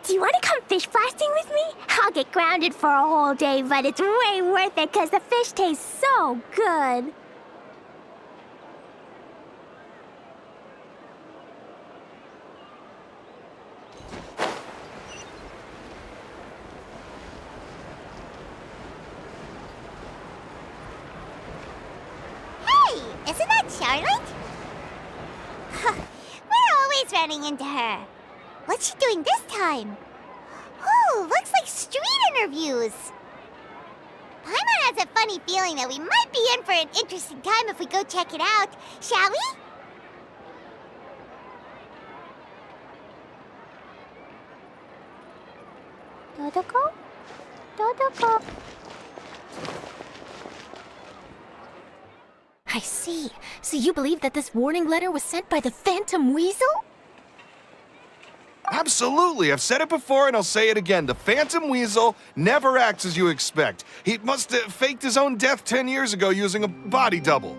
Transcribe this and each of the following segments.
Do you want to come fish blasting with me? I'll get grounded for a whole day, but it's way worth it because the fish taste so good. Hey, isn't that Charlotte? We're always running into her. What's she doing this time? Oh, looks like street interviews. Paimon has a funny feeling that we might be in for an interesting time if we go check it out. Shall we? Dodoko? Dodoko. I see. So you believe that this warning letter was sent by the Phantom Weasel? Absolutely. I've said it before and I'll say it again. The Phantom Weasel never acts as you expect. He must have faked his own death 10 years ago using a body double.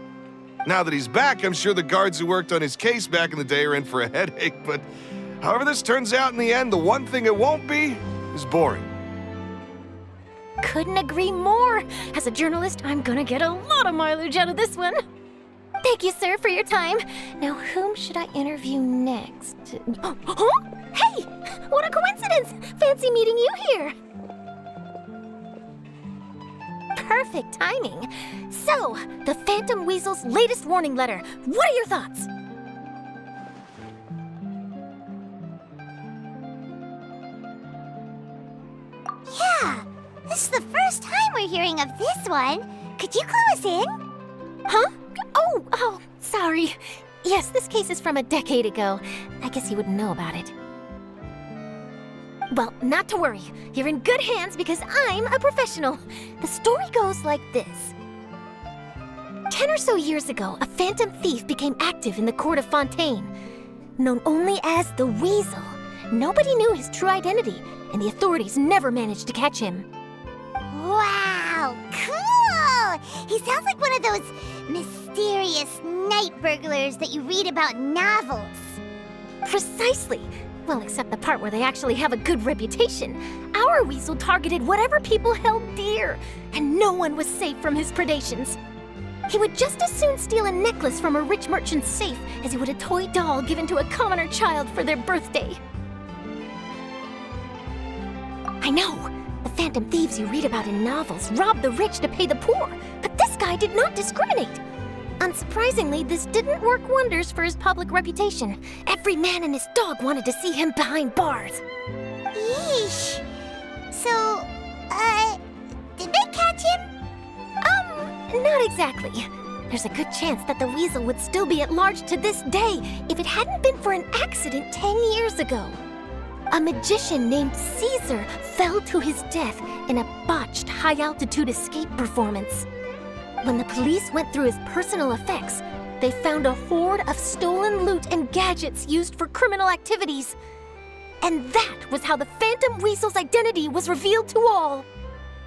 Now that he's back, I'm sure the guards who worked on his case back in the day are in for a headache, but however this turns out in the end, the one thing it won't be is boring. Couldn't agree more. As a journalist, I'm gonna get a lot of mileage out of this one. Thank you, sir, for your time. Now, whom should I interview next? Huh? Hey! What a coincidence! Fancy meeting you here. Perfect timing. So, the Phantom Weasel's latest warning letter. What are your thoughts? Yeah, this is the first time we're hearing of this one. Could you clue us in? Huh? Oh, sorry. Yes, this case is from a decade ago. I guess you wouldn't know about it. Well, not to worry. You're in good hands because I'm a professional. The story goes like this. 10 or so years ago, a phantom thief became active in the court of Fontaine. Known only as the Weasel, nobody knew his true identity, and the authorities never managed to catch him. Wow, cool! He sounds like one of those mysterious night burglars that you read about in novels. Precisely. Well, except the part where they actually have a good reputation. Our Weasel targeted whatever people held dear, and no one was safe from his predations. He would just as soon steal a necklace from a rich merchant's safe as he would a toy doll given to a commoner child for their birthday. I know. The phantom thieves you read about in novels rob the rich to pay the poor, but this guy did not discriminate. Unsurprisingly, this didn't work wonders for his public reputation. Every man and his dog wanted to see him behind bars. Yeesh. So, did they catch him? Not exactly. There's a good chance that the Weasel would still be at large to this day if it hadn't been for an accident 10 years ago. A magician named Caesar fell to his death in a botched high-altitude escape performance. When the police went through his personal effects, they found a hoard of stolen loot and gadgets used for criminal activities. And that was how the Phantom Weasel's identity was revealed to all.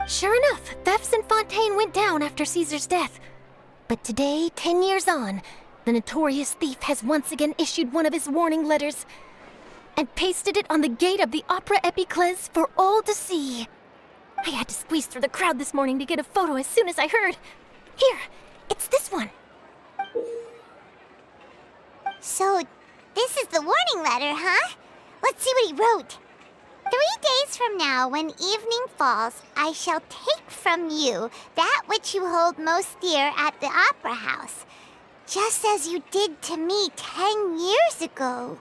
Sure enough, thefts in Fontaine went down after Caesar's death. But today, 10 years on, the notorious thief has once again issued one of his warning letters and pasted it on the gate of the Opera Epiclese for all to see. I had to squeeze through the crowd this morning to get a photo as soon as I heard. Here, it's this one. So, this is the warning letter, huh? Let's see what he wrote. 3 days from now, when evening falls, I shall take from you that which you hold most dear at the Opera House, just as you did to me 10 years ago.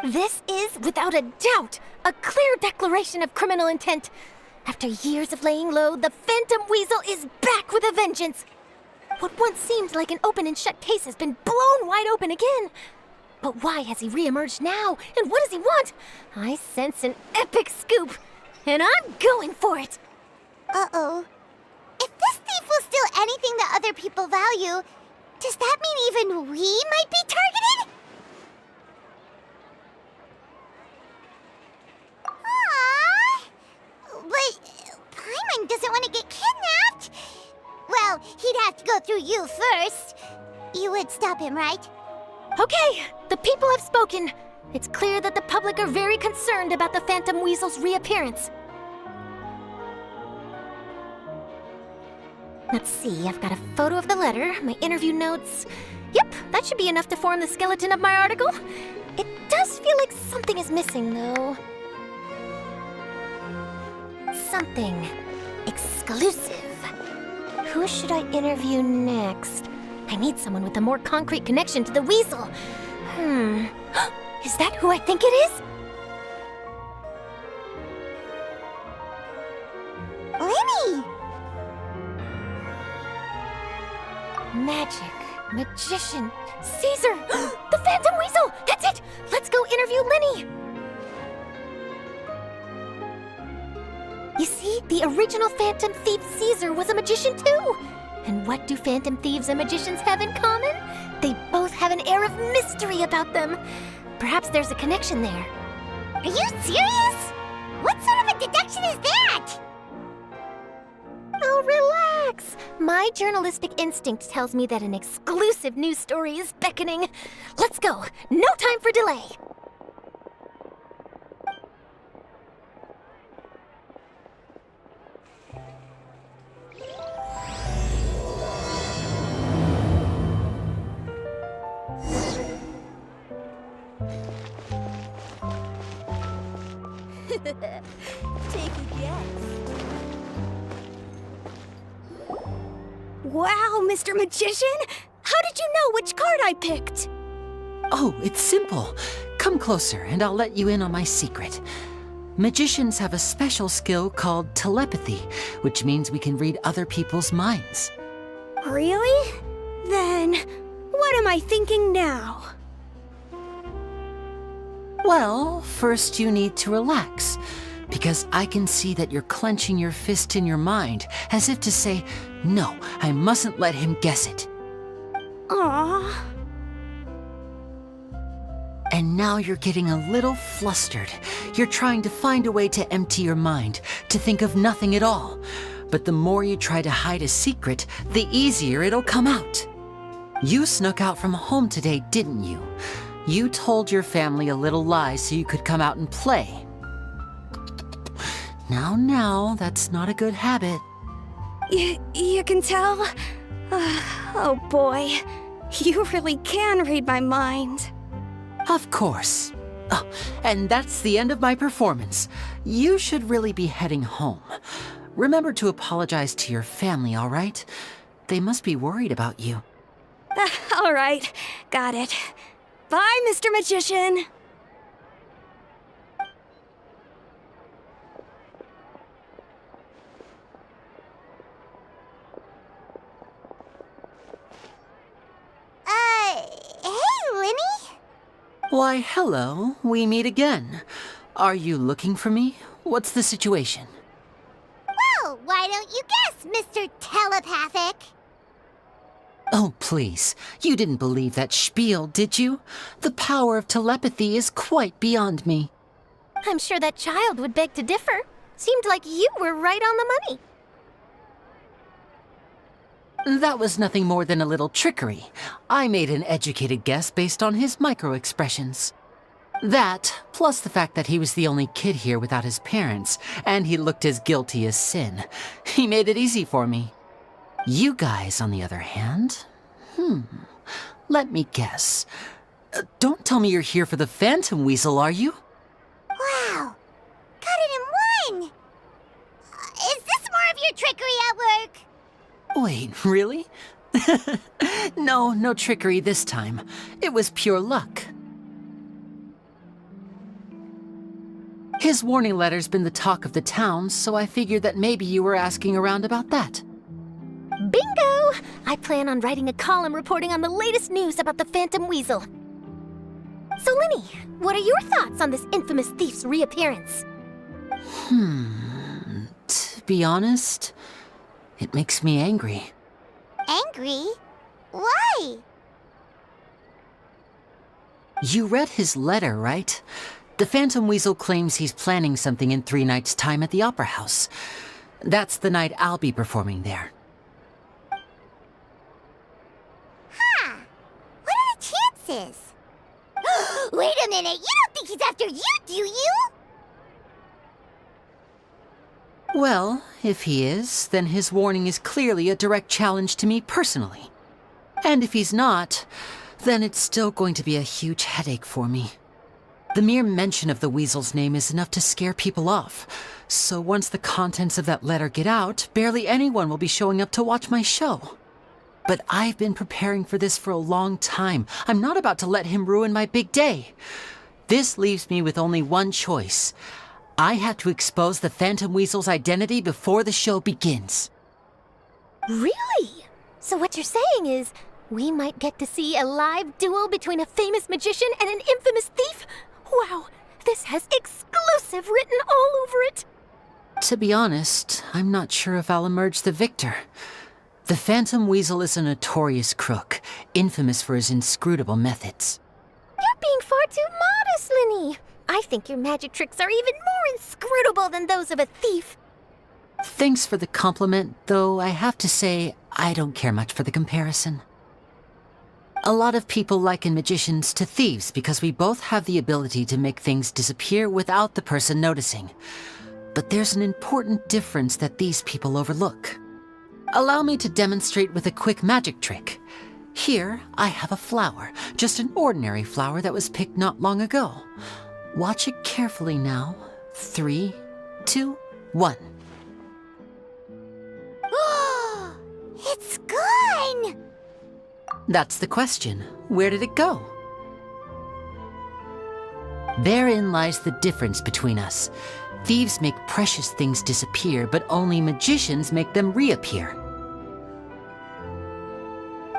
This is, without a doubt, a clear declaration of criminal intent. After years of laying low, the Phantom Weasel is back with a vengeance. What once seemed like an open and shut case has been blown wide open again. But why has he reemerged now? And what does he want? I sense an epic scoop, and I'm going for it. Uh-oh. If this thief will steal anything that other people value, does that mean even we might be targeted? Aww. But Paimon doesn't want to get kidnapped. Well, he'd have to go through you first. You would stop him, right? Okay, the people have spoken. It's clear that the public are very concerned about the Phantom Weasel's reappearance. Let's see, I've got a photo of the letter, my interview notes. Yep, that should be enough to form the skeleton of my article. It does feel like something is missing, though. Something exclusive. Who should I interview next? I need someone with a more concrete connection to the weasel. Is that who I think it is? Lenny! Magic, magician, Caesar! The Phantom Weasel! That's it! Let's go interview Lenny! You see, the original Phantom Thief Caesar was a magician too! And what do Phantom Thieves and magicians have in common? They both have an air of mystery about them. Perhaps there's a connection there. Are you serious? What sort of a deduction is that? Oh, relax! My journalistic instinct tells me that an exclusive news story is beckoning. Let's go! No time for delay! Take a guess. Wow, Mr. Magician! How did you know which card I picked? Oh, it's simple. Come closer and I'll let you in on my secret. Magicians have a special skill called telepathy, which means we can read other people's minds. Really? Then, what am I thinking now? Well, first you need to relax, because I can see that you're clenching your fist in your mind, as if to say, no, I mustn't let him guess it. Aww. And now you're getting a little flustered. You're trying to find a way to empty your mind, to think of nothing at all. But the more you try to hide a secret, the easier it'll come out. You snuck out from home today, didn't you? You told your family a little lie so you could come out and play. Now, that's not a good habit. You can tell? Oh boy, you really can read my mind. Of course. Oh, and that's the end of my performance. You should really be heading home. Remember to apologize to your family, all right? They must be worried about you. All right, got it. Bye, Mr. Magician. Hey, Lenny? Why, hello. We meet again. Are you looking for me? What's the situation? Well, why don't you guess, Mr. Telepathic? Oh, please. You didn't believe that spiel, did you? The power of telepathy is quite beyond me. I'm sure that child would beg to differ. Seemed like you were right on the money. That was nothing more than a little trickery. I made an educated guess based on his micro-expressions. That, plus the fact that he was the only kid here without his parents, and he looked as guilty as sin. He made it easy for me. You guys, on the other hand, let me guess. Don't tell me you're here for the Phantom Weasel, are you? Wow, got it in one! Is this more of your trickery at work? Wait, really? No trickery this time. It was pure luck. His warning letter's been the talk of the town, so I figured that maybe you were asking around about that. Bingo! I plan on writing a column reporting on the latest news about the Phantom Weasel. So, Lenny, what are your thoughts on this infamous thief's reappearance? To be honest, it makes me angry. Angry? Why? You read his letter, right? The Phantom Weasel claims he's planning something in 3 nights' time at the Opera House. That's the night I'll be performing there. Huh. What are the chances? Wait a minute, you don't think he's after you, do you? Well, if he is, then his warning is clearly a direct challenge to me personally. And if he's not, then it's still going to be a huge headache for me. The mere mention of the weasel's name is enough to scare people off. So once the contents of that letter get out, barely anyone will be showing up to watch my show. But I've been preparing for this for a long time. I'm not about to let him ruin my big day. This leaves me with only one choice. I have to expose the Phantom Weasel's identity before the show begins. Really? So what you're saying is, we might get to see a live duel between a famous magician and an infamous thief? Wow, this has exclusive written all over it. To be honest, I'm not sure if I'll emerge the victor. The Phantom Weasel is a notorious crook, infamous for his inscrutable methods. You're being far too modest, Linny. I think your magic tricks are even more inscrutable than those of a thief. Thanks for the compliment, though I have to say, I don't care much for the comparison. A lot of people liken magicians to thieves because we both have the ability to make things disappear without the person noticing. But there's an important difference that these people overlook. Allow me to demonstrate with a quick magic trick. Here, I have a flower, just an ordinary flower that was picked not long ago. Watch it carefully now. 3, 2, 1. It's gone! That's the question. Where did it go? Therein lies the difference between us. Thieves make precious things disappear, but only magicians make them reappear.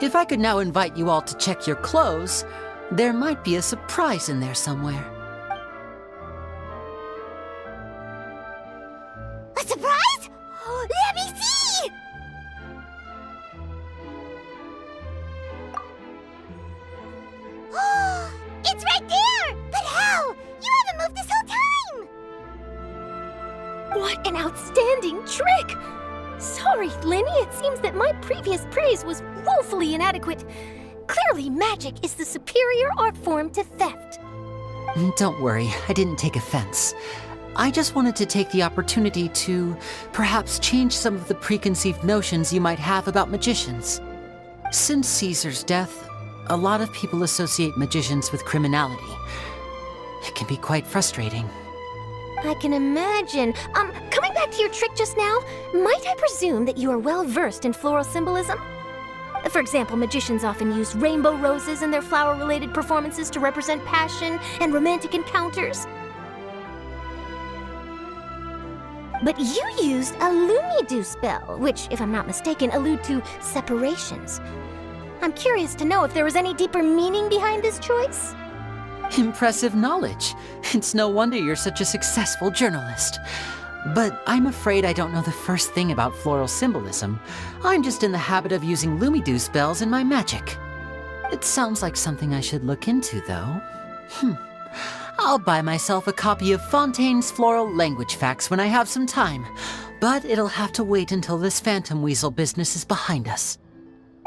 If I could now invite you all to check your clothes, there might be a surprise in there somewhere. A surprise? Let me see! It's right there! But how? You haven't moved this whole time! What an outstanding trick! Sorry, Linny, it seems that my previous praise was woefully inadequate. Clearly, magic is the superior art form to theft. Don't worry, I didn't take offense. I just wanted to take the opportunity to perhaps change some of the preconceived notions you might have about magicians. Since Caesar's death, a lot of people associate magicians with criminality. It can be quite frustrating. I can imagine. Coming back to your trick just now, might I presume that you are well versed in floral symbolism? For example, magicians often use rainbow roses in their flower-related performances to represent passion and romantic encounters. But you used a Lumidu spell, which, if I'm not mistaken, allude to separations. I'm curious to know if there was any deeper meaning behind this choice? Impressive knowledge. It's no wonder you're such a successful journalist. But I'm afraid I don't know the first thing about floral symbolism. I'm just in the habit of using Lumidu spells in my magic. It sounds like something I should look into, though. I'll buy myself a copy of Fontaine's Floral Language Facts when I have some time. But it'll have to wait until this Phantom Weasel business is behind us.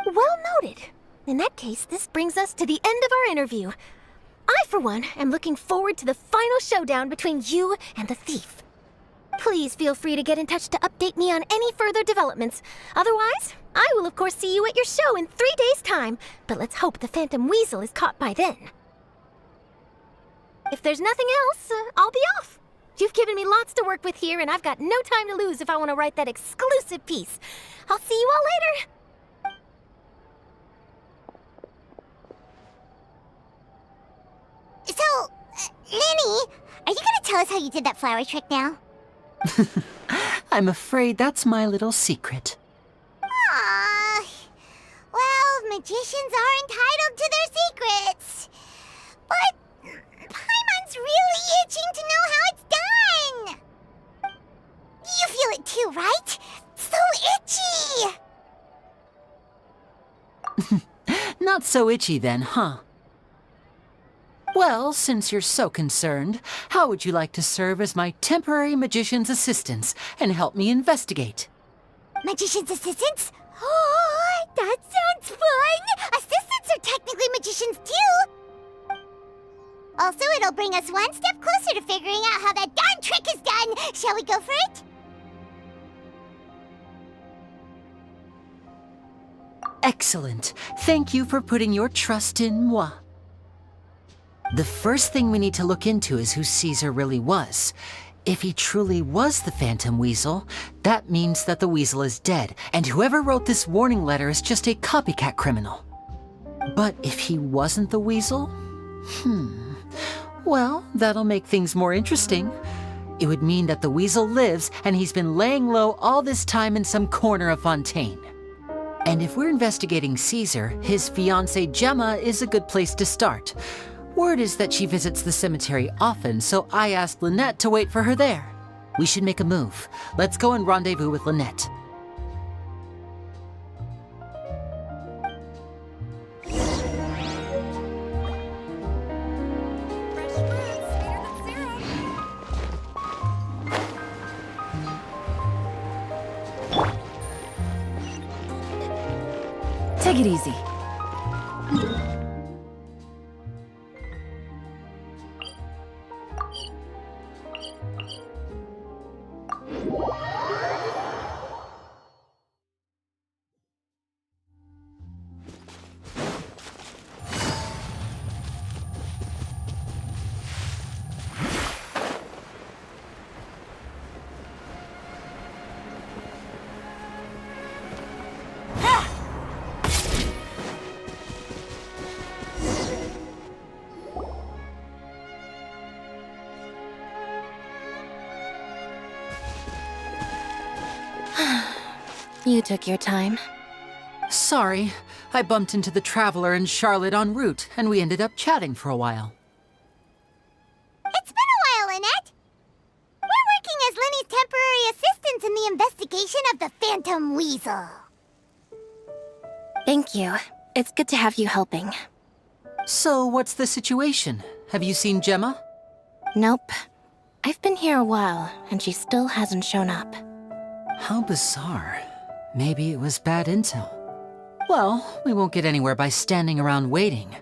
Well noted. In that case, this brings us to the end of our interview. I, for one, am looking forward to the final showdown between you and the thief. Please feel free to get in touch to update me on any further developments. Otherwise, I will of course see you at your show in 3 days' time, but let's hope the Phantom Weasel is caught by then. If there's nothing else, I'll be off. You've given me lots to work with here, and I've got no time to lose if I want to write that exclusive piece. I'll see you all later. So, Linny, are you gonna tell us how you did that flower trick now? I'm afraid that's my little secret. Aww. Well, magicians are entitled to their secrets. But Paimon's really itching to know how it's done. You feel it too, right? So itchy. Not so itchy then, huh? Well, since you're so concerned, how would you like to serve as my temporary magician's assistants and help me investigate? Magician's assistants? Oh, that sounds fun! Assistants are technically magicians too! Also, it'll bring us one step closer to figuring out how that darn trick is done. Shall we go for it? Excellent. Thank you for putting your trust in moi. The first thing we need to look into is who Caesar really was. If he truly was the Phantom Weasel, that means that the weasel is dead, and whoever wrote this warning letter is just a copycat criminal. But if he wasn't the weasel? Well, that'll make things more interesting. It would mean that the weasel lives, and he's been laying low all this time in some corner of Fontaine. And if we're investigating Caesar, his fiancée Gemma is a good place to start. Word is that she visits the cemetery often, so I asked Lynette to wait for her there. We should make a move. Let's go and rendezvous with Lynette. Take it easy. You took your time. Sorry, I bumped into the Traveler and Charlotte en route, and we ended up chatting for a while. It's been a while, Lynette. We're working as Lenny's temporary assistants in the investigation of the Phantom Weasel. Thank you. It's good to have you helping. So, what's the situation? Have you seen Gemma? Nope. I've been here a while, and she still hasn't shown up. How bizarre. Maybe it was bad intel. Well, we won't get anywhere by standing around waiting.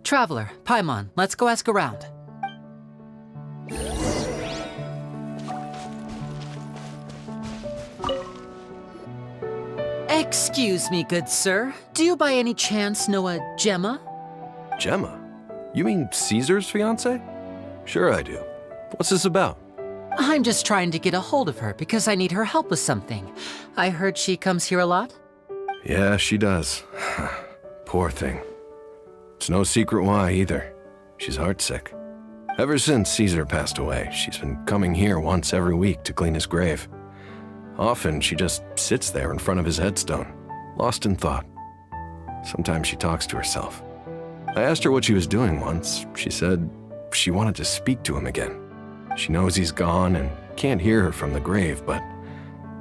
Traveler, Paimon, let's go ask around. Excuse me, good sir. Do you by any chance know a Gemma? Gemma? You mean Caesar's fiancée? Sure I do. What's this about? I'm just trying to get a hold of her because I need her help with something. I heard she comes here a lot. Yeah, she does. Poor thing. It's no secret why either. She's heartsick. Ever since Caesar passed away, she's been coming here once every week to clean his grave. Often she just sits there in front of his headstone, lost in thought. Sometimes she talks to herself. I asked her what she was doing once. She said she wanted to speak to him again. She knows he's gone and can't hear her from the grave, but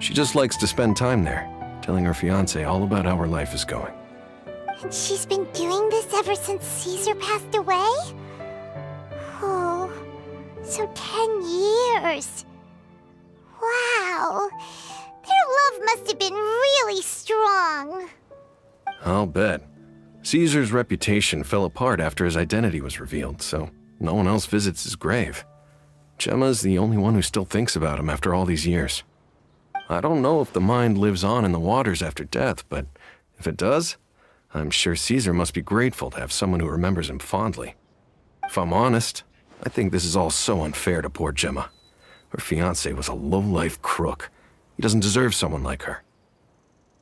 she just likes to spend time there, telling her fiancé all about how her life is going. And she's been doing this ever since Caesar passed away? Oh, so 10 years. Wow, their love must have been really strong. I'll bet. Caesar's reputation fell apart after his identity was revealed, so no one else visits his grave. Gemma's the only one who still thinks about him after all these years. I don't know if the mind lives on in the waters after death, but if it does, I'm sure Caesar must be grateful to have someone who remembers him fondly. If I'm honest, I think this is all so unfair to poor Gemma. Her fiancé was a low-life crook. He doesn't deserve someone like her.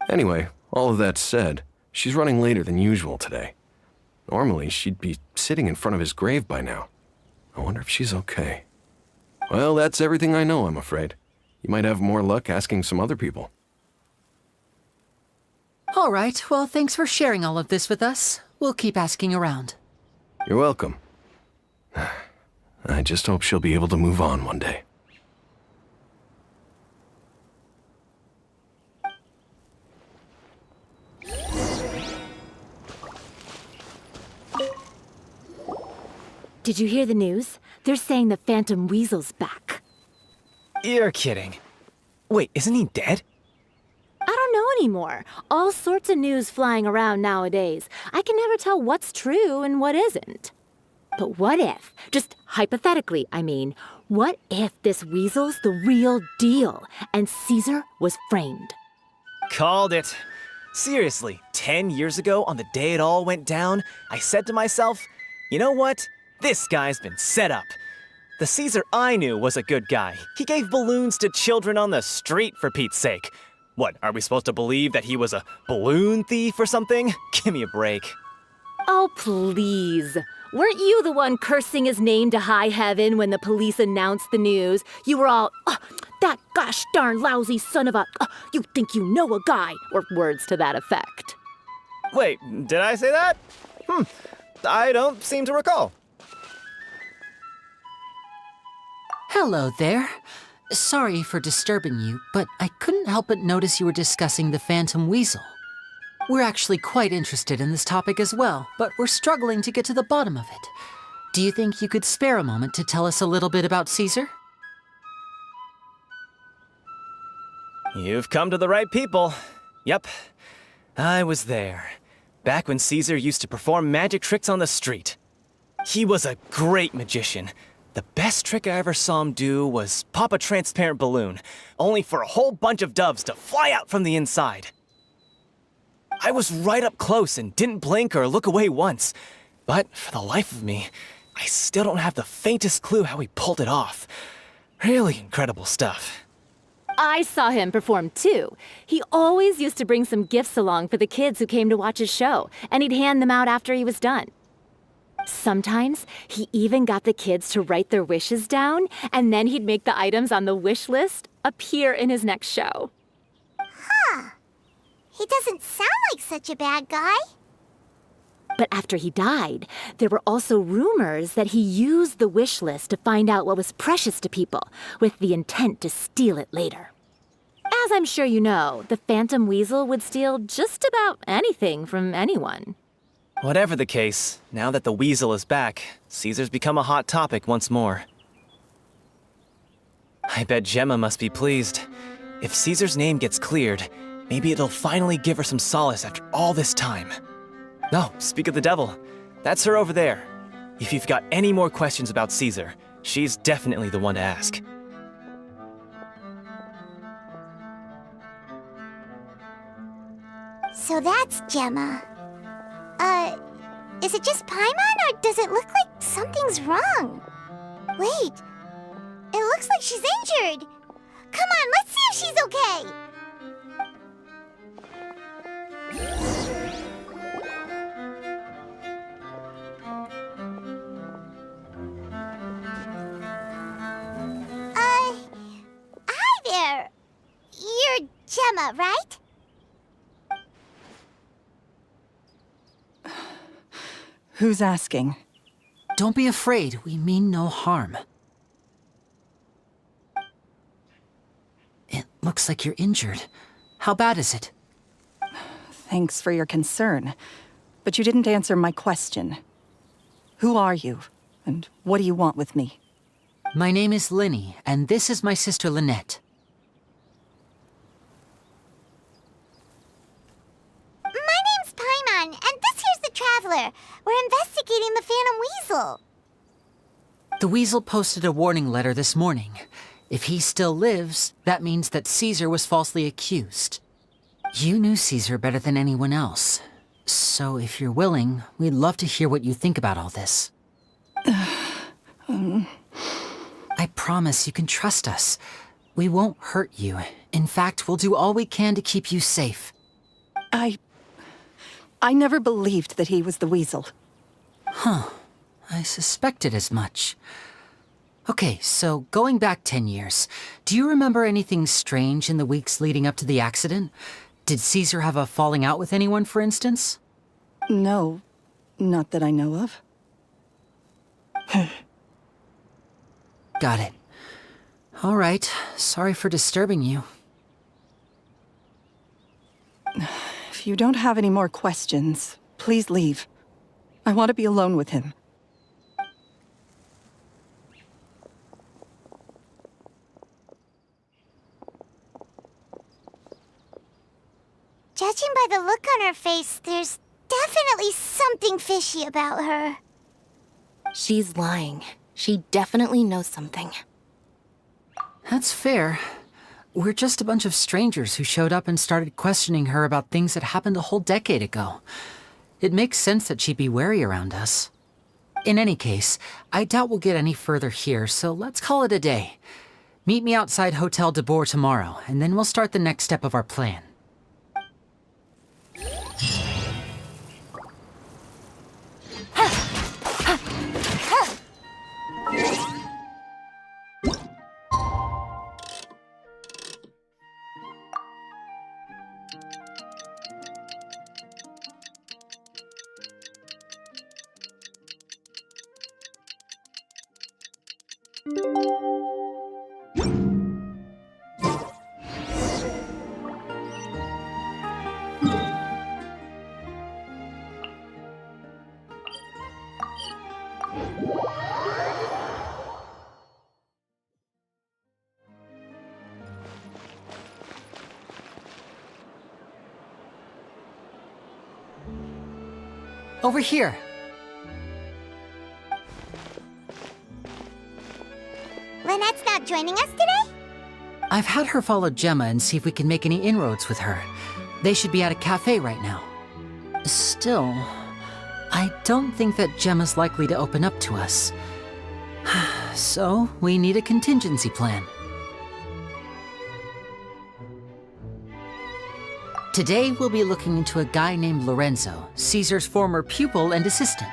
Anyway, all of that said, she's running later than usual today. Normally, she'd be sitting in front of his grave by now. I wonder if she's okay. Well, that's everything I know, I'm afraid. You might have more luck asking some other people. All right, well, thanks for sharing all of this with us. We'll keep asking around. You're welcome. I just hope she'll be able to move on one day. Did you hear the news? They're saying the Phantom Weasel's back. You're kidding. Wait, isn't he dead? I don't know anymore. All sorts of news flying around nowadays. I can never tell what's true and what isn't. But what if, just hypothetically, I mean, what if this weasel's the real deal and Caesar was framed? Called it. Seriously, 10 years ago, on the day it all went down, I said to myself, you know what? This guy's been set up. The Caesar I knew was a good guy. He gave balloons to children on the street, for Pete's sake. What, are we supposed to believe that he was a balloon thief or something? Give me a break. Oh, please. Weren't you the one cursing his name to high heaven when the police announced the news? You were all, that gosh darn lousy son of a, you think you know a guy, or words to that effect. Wait, did I say that? I don't seem to recall. Hello there. Sorry for disturbing you, but I couldn't help but notice you were discussing the Phantom Weasel. We're actually quite interested in this topic as well, but we're struggling to get to the bottom of it. Do you think you could spare a moment to tell us a little bit about Caesar? You've come to the right people. Yep, I was there. Back when Caesar used to perform magic tricks on the street. He was a great magician. The best trick I ever saw him do was pop a transparent balloon, only for a whole bunch of doves to fly out from the inside. I was right up close and didn't blink or look away once. But for the life of me, I still don't have the faintest clue how he pulled it off. Really incredible stuff. I saw him perform too. He always used to bring some gifts along for the kids who came to watch his show, and he'd hand them out after he was done. Sometimes he even got the kids to write their wishes down, and then he'd make the items on the wish list appear in his next show. He doesn't sound like such a bad guy. But after he died, there were also rumors that he used the wish list to find out what was precious to people, with the intent to steal it later. As I'm sure you know, the Phantom Weasel would steal just about anything from anyone. Whatever the case, now that the weasel is back, Caesar's become a hot topic once more. I bet Gemma must be pleased. If Caesar's name gets cleared, maybe it'll finally give her some solace after all this time. No, speak of the devil. That's her over there. If you've got any more questions about Caesar, she's definitely the one to ask. So that's Gemma. Is it just Paimon, or does it look like something's wrong? Wait, it looks like she's injured. Come on, let's see if she's okay. Hi there. You're Gemma, right? Who's asking? Don't be afraid, we mean no harm. It looks like you're injured. How bad is it? Thanks for your concern, but you didn't answer my question. Who are you, and what do you want with me? My name is Linny, and this is my sister Lynette. My name's Paimon, and this here's the Traveler. We're investigating the Phantom Weasel. The Weasel posted a warning letter this morning. If he still lives, that means that Caesar was falsely accused. You knew Caesar better than anyone else. So if you're willing, we'd love to hear what you think about all this. I promise you can trust us. We won't hurt you. In fact, we'll do all we can to keep you safe. I never believed that he was the Weasel. I suspected as much. Okay, so going back 10 years, do you remember anything strange in the weeks leading up to the accident? Did Caesar have a falling out with anyone, for instance? No, not that I know of. Got it. All right, sorry for disturbing you. If you don't have any more questions, please leave. I want to be alone with him. Judging by the look on her face, there's definitely something fishy about her. She's lying. She definitely knows something. That's fair. We're just a bunch of strangers who showed up and started questioning her about things that happened a whole decade ago. It makes sense that she'd be wary around us. In any case, I doubt we'll get any further here, so let's call it a day. Meet me outside Hotel de Boer tomorrow, and then we'll start the next step of our plan. Over here. Lynette's not joining us today? I've had her follow Gemma and see if we can make any inroads with her. They should be at a cafe right now. Still, I don't think that Gemma's likely to open up to us. So, we need a contingency plan. Today, we'll be looking into a guy named Lorenzo, Caesar's former pupil and assistant.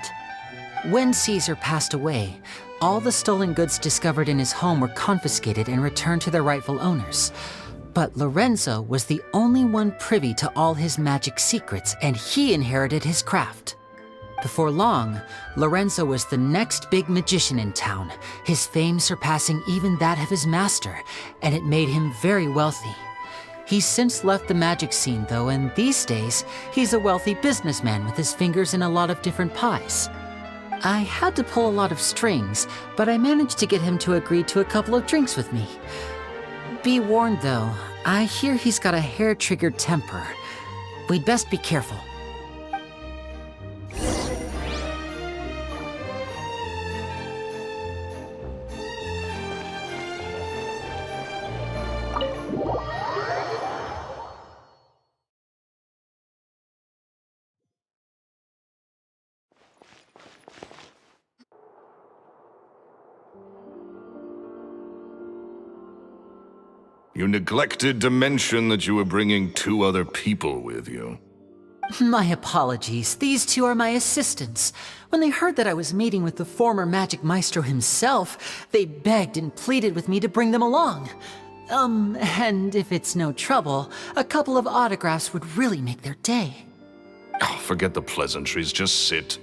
When Caesar passed away, all the stolen goods discovered in his home were confiscated and returned to their rightful owners. But Lorenzo was the only one privy to all his magic secrets, and he inherited his craft. Before long, Lorenzo was the next big magician in town, his fame surpassing even that of his master, and it made him very wealthy. He's since left the magic scene, though, and these days, he's a wealthy businessman with his fingers in a lot of different pies. I had to pull a lot of strings, but I managed to get him to agree to a couple of drinks with me. Be warned, though, I hear he's got a hair-triggered temper. We'd best be careful. You neglected to mention that you were bringing 2 other people with you. My apologies. These 2 are my assistants. When they heard that I was meeting with the former magic maestro himself, they begged and pleaded with me to bring them along. And if it's no trouble, a couple of autographs would really make their day. Oh, forget the pleasantries, just sit.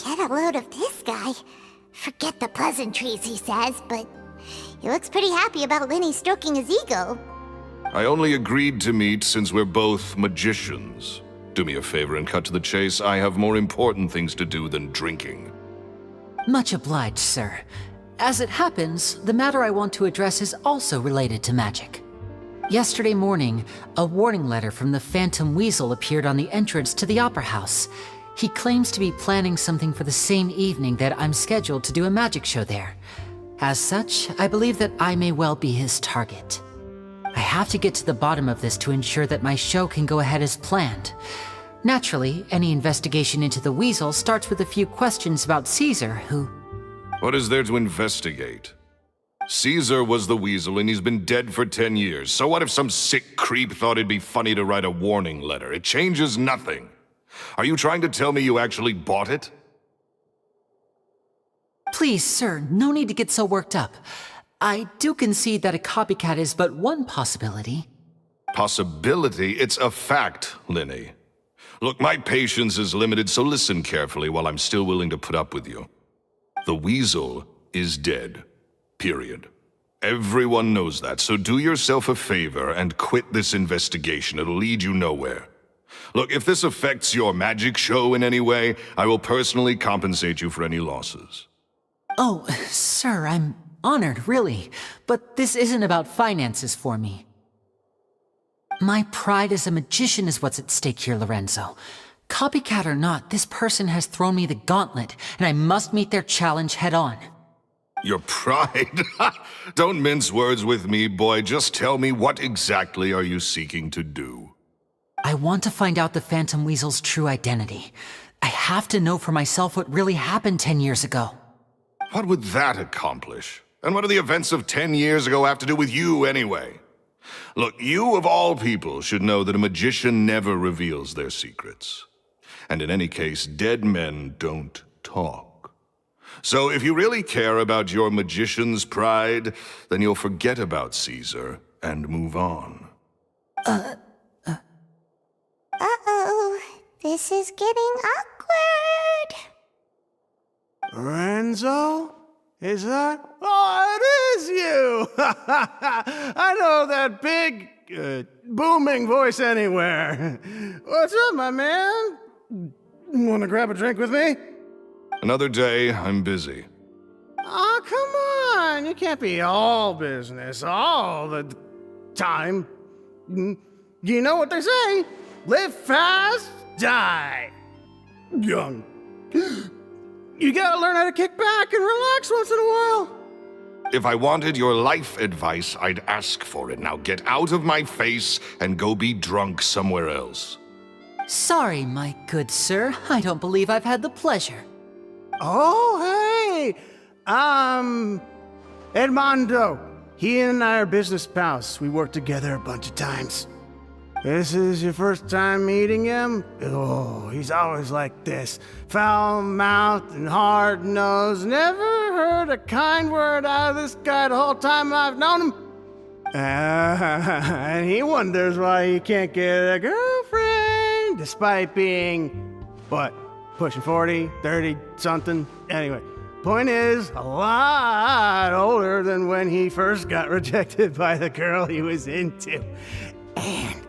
Get a load of this guy. Forget the pleasantries, he says, but he looks pretty happy about Lenny stroking his ego. I only agreed to meet since we're both magicians. Do me a favor and cut to the chase. I have more important things to do than drinking. Much obliged, sir. As it happens, the matter I want to address is also related to magic. Yesterday morning, a warning letter from the Phantom Weasel appeared on the entrance to the Opera House. He claims to be planning something for the same evening that I'm scheduled to do a magic show there. As such, I believe that I may well be his target. I have to get to the bottom of this to ensure that my show can go ahead as planned. Naturally, any investigation into the Weasel starts with a few questions about Caesar, who... What is there to investigate? Caesar was the Weasel and he's been dead for 10 years. So what if some sick creep thought it'd be funny to write a warning letter? It changes nothing. Are you trying to tell me you actually bought it? Please, sir, no need to get so worked up. I do concede that a copycat is but one possibility. Possibility? It's a fact, Linny. Look, my patience is limited, so listen carefully while I'm still willing to put up with you. The Weasel is dead. Period. Everyone knows that, so do yourself a favor and quit this investigation. It'll lead you nowhere. Look, if this affects your magic show in any way, I will personally compensate you for any losses. Oh, sir, I'm Honored, really. But this isn't about finances for me. My pride as a magician is what's at stake here, Lorenzo. Copycat or not, this person has thrown me the gauntlet, and I must meet their challenge head on. Your pride? Don't mince words with me, boy. Just tell me, what exactly are you seeking to do? I want to find out the Phantom Weasel's true identity. I have to know for myself what really happened 10 years ago. What would that accomplish? And what do the events of 10 years ago have to do with you, anyway? Look, you of all people should know that a magician never reveals their secrets. And in any case, dead men don't talk. So if you really care about your magician's pride, then you'll forget about Caesar and move on. Uh-oh. This is getting awkward. Lorenzo? Is that? Oh, it is you! I know that big, booming voice anywhere. What's up, my man? Want to grab a drink with me? Another day, I'm busy. Oh, come on. You can't be all business all the time. You know what they say? Live fast, die young. You gotta learn how to kick back and relax once in a while. If I wanted your life advice, I'd ask for it. Now get out of my face and go be drunk somewhere else. Sorry, my good sir. I don't believe I've had the pleasure. Oh, hey! Edmondo. He and I are business pals. We worked together a bunch of times. This is your first time meeting him? Oh, he's always like this. Foul-mouthed and hard-nosed. Never heard a kind word out of this guy the whole time I've known him. And he wonders why he can't get a girlfriend, despite being, what, pushing 40, 30, something? Anyway, point is, a lot older than when he first got rejected by the girl he was into. And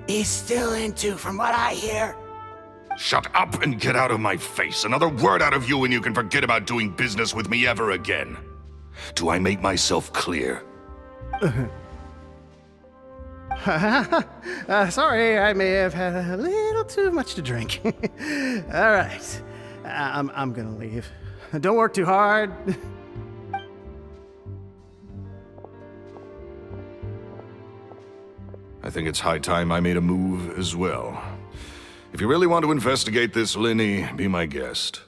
he's still into, from what I hear. Shut up and get out of my face. Another word out of you and you can forget about doing business with me ever again. Do I make myself clear? Sorry, I may have had a little too much to drink. All right, I'm gonna leave. Don't work too hard. I think it's high time I made a move as well. If you really want to investigate this, Linny, be my guest.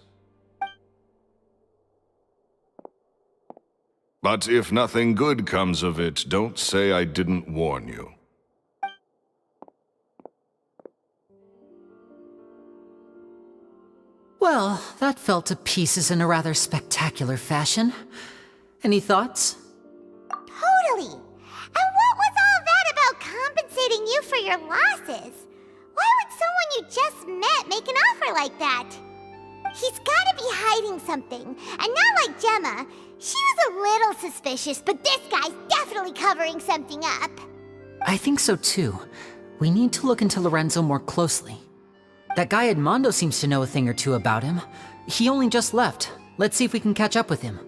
But if nothing good comes of it, don't say I didn't warn you. Well, that fell to pieces in a rather spectacular fashion. Any thoughts? Totally. And what was all that about compensating you for your losses? Why would someone you just met make an offer like that? He's gotta be hiding something. And not like Gemma. She was a little suspicious, but this guy's definitely covering something up. I think so too. We need to look into Lorenzo more closely. That guy Edmondo seems to know a thing or two about him. He only just left. Let's see if we can catch up with him.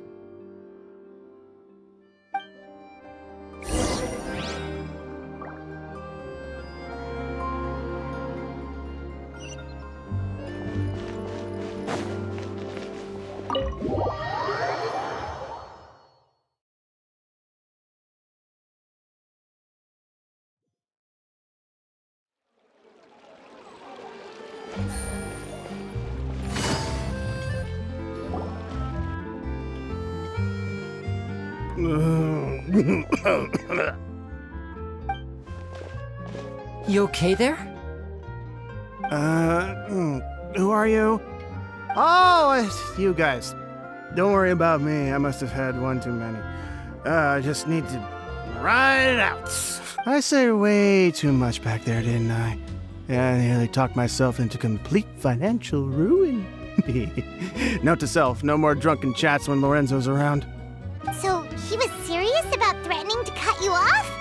You okay there? Who are you? Oh, it's you guys. Don't worry about me. I must have had one too many. I just need to ride it out. I said way too much back there, didn't I? Yeah, I nearly talked myself into complete financial ruin. Note to self, no more drunken chats when Lorenzo's around. So, he was serious about threatening to cut you off?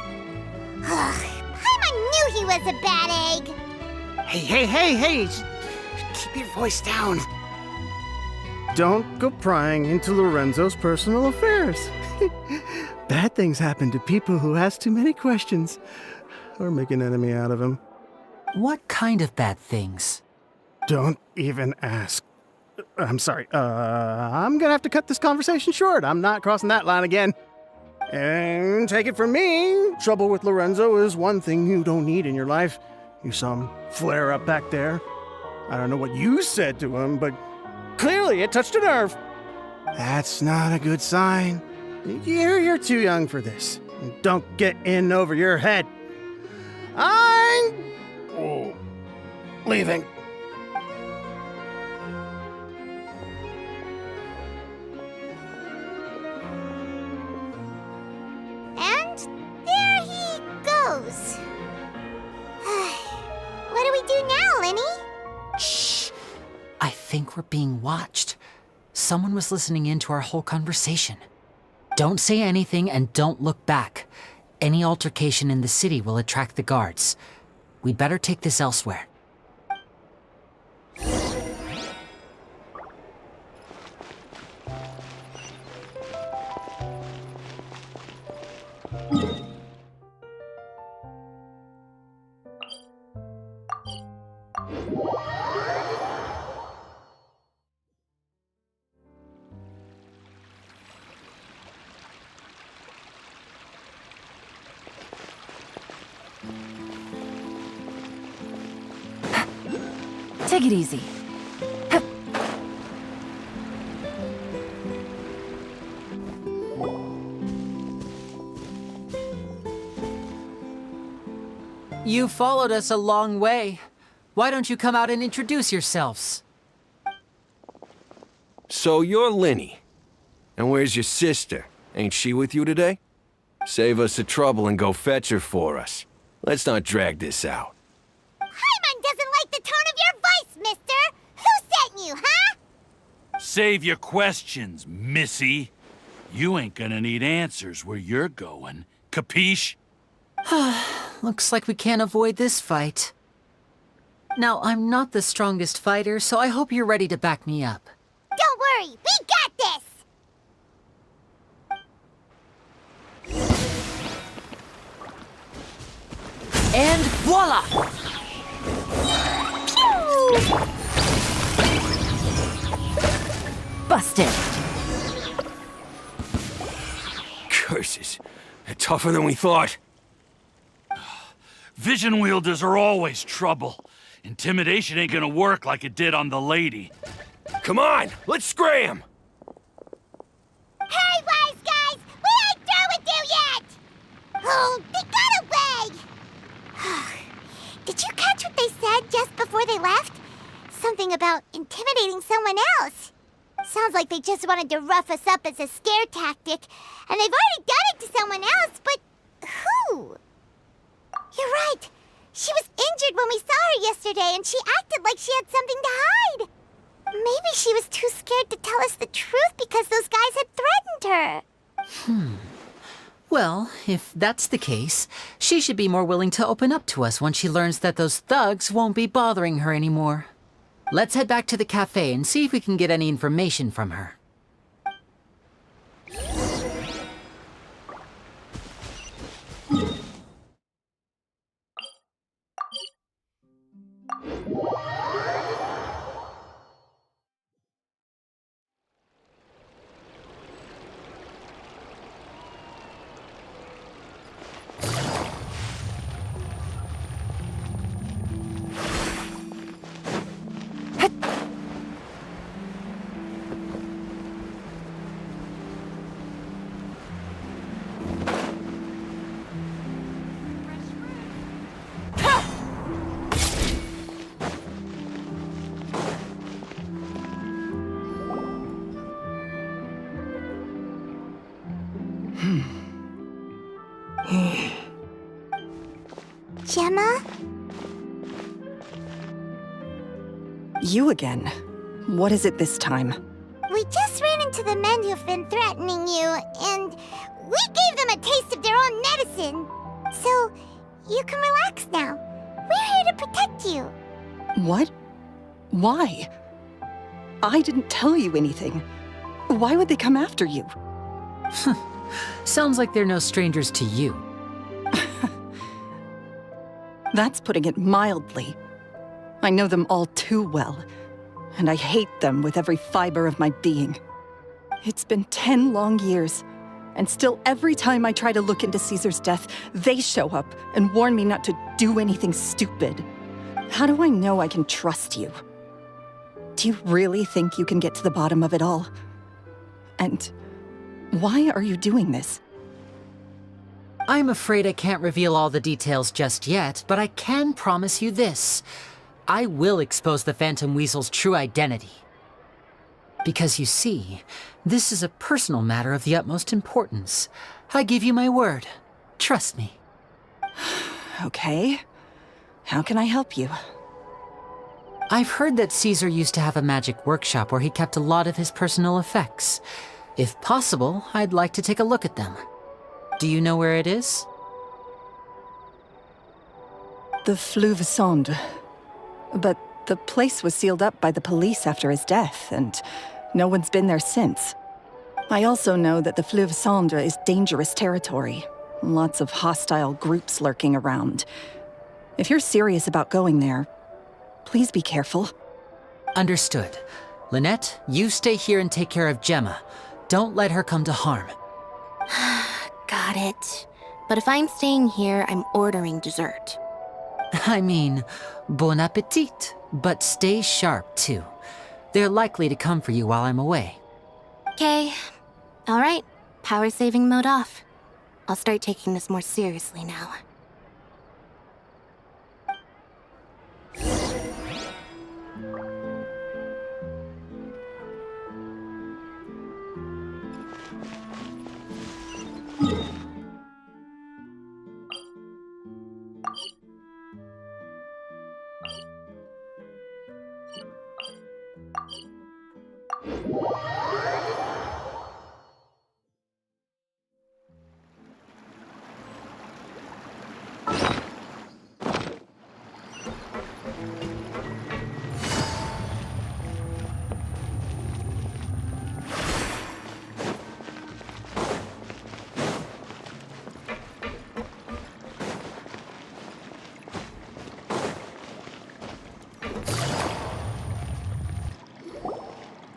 Ugh, Paimon knew he was a bad egg. Hey, keep your voice down. Don't go prying into Lorenzo's personal affairs. Bad things happen to people who ask too many questions or make an enemy out of them. What kind of bad things? Don't even ask. I'm sorry. I'm gonna have to cut this conversation short. I'm not crossing that line again. And take it from me, trouble with Lorenzo is one thing you don't need in your life. You saw him flare up back there. I don't know what you said to him, but clearly it touched a nerve. That's not a good sign. You're too young for this. Don't get in over your head. I'm leaving. And there he goes. What do we do now, Lenny? Shh! I think we're being watched. Someone was listening in to our whole conversation. Don't say anything and don't look back. Any altercation in the city will attract the guards. We'd better take this elsewhere. Take it easy. You followed us a long way. Why don't you come out and introduce yourselves? So you're Lenny. And where's your sister? Ain't she with you today? Save us the trouble and go fetch her for us. Let's not drag this out. Paimon doesn't like the tone of your voice, mister! Who sent you, huh? Save your questions, missy. You ain't gonna need answers where you're going. Capiche? Looks like we can't avoid this fight. Now, I'm not the strongest fighter, so I hope you're ready to back me up. Don't worry, we got this! And voila! Busted. Curses. They're tougher than we thought. Vision wielders are always trouble. Intimidation ain't gonna work like it did on the lady. Come on, let's scram! Hey, wise guys! We ain't through with you yet! Oh, they got away! Did you catch what they said just before they left? Something about intimidating someone else. Sounds like they just wanted to rough us up as a scare tactic, and they've already done it to someone else, but who? You're right. She was injured when we saw her yesterday, and she acted like she had something to hide. Maybe she was too scared to tell us the truth because those guys had threatened her. Well, if that's the case, she should be more willing to open up to us once she learns that those thugs won't be bothering her anymore. Let's head back to the cafe and see if we can get any information from her. Gemma? You again. What is it this time? We just ran into the men who've been threatening you, and we gave them a taste of their own medicine. So, you can relax now. We're here to protect you. What? Why? I didn't tell you anything. Why would they come after you? Sounds like they're no strangers to you. That's putting it mildly. I know them all too well, and I hate them with every fiber of my being. It's been 10 long years, and still every time I try to look into Caesar's death, they show up and warn me not to do anything stupid. How do I know I can trust you? Do you really think you can get to the bottom of it all? And why are you doing this? I'm afraid I can't reveal all the details just yet, but I can promise you this. I will expose the Phantom Weasel's true identity. Because you see, this is a personal matter of the utmost importance. I give you my word. Trust me. Okay. How can I help you? I've heard that Caesar used to have a magic workshop where he kept a lot of his personal effects. If possible, I'd like to take a look at them. Do you know where it is? The Fleuve Sonde. But the place was sealed up by the police after his death, and no one's been there since. I also know that the Fleuve Sonde is dangerous territory. Lots of hostile groups lurking around. If you're serious about going there, please be careful. Understood. Lynette, you stay here and take care of Gemma. Don't let her come to harm. Got it. But if I'm staying here, I'm ordering dessert. I mean, bon appetit, but stay sharp too. They're likely to come for you while I'm away. Okay. All right. Power saving mode off. I'll start taking this more seriously now.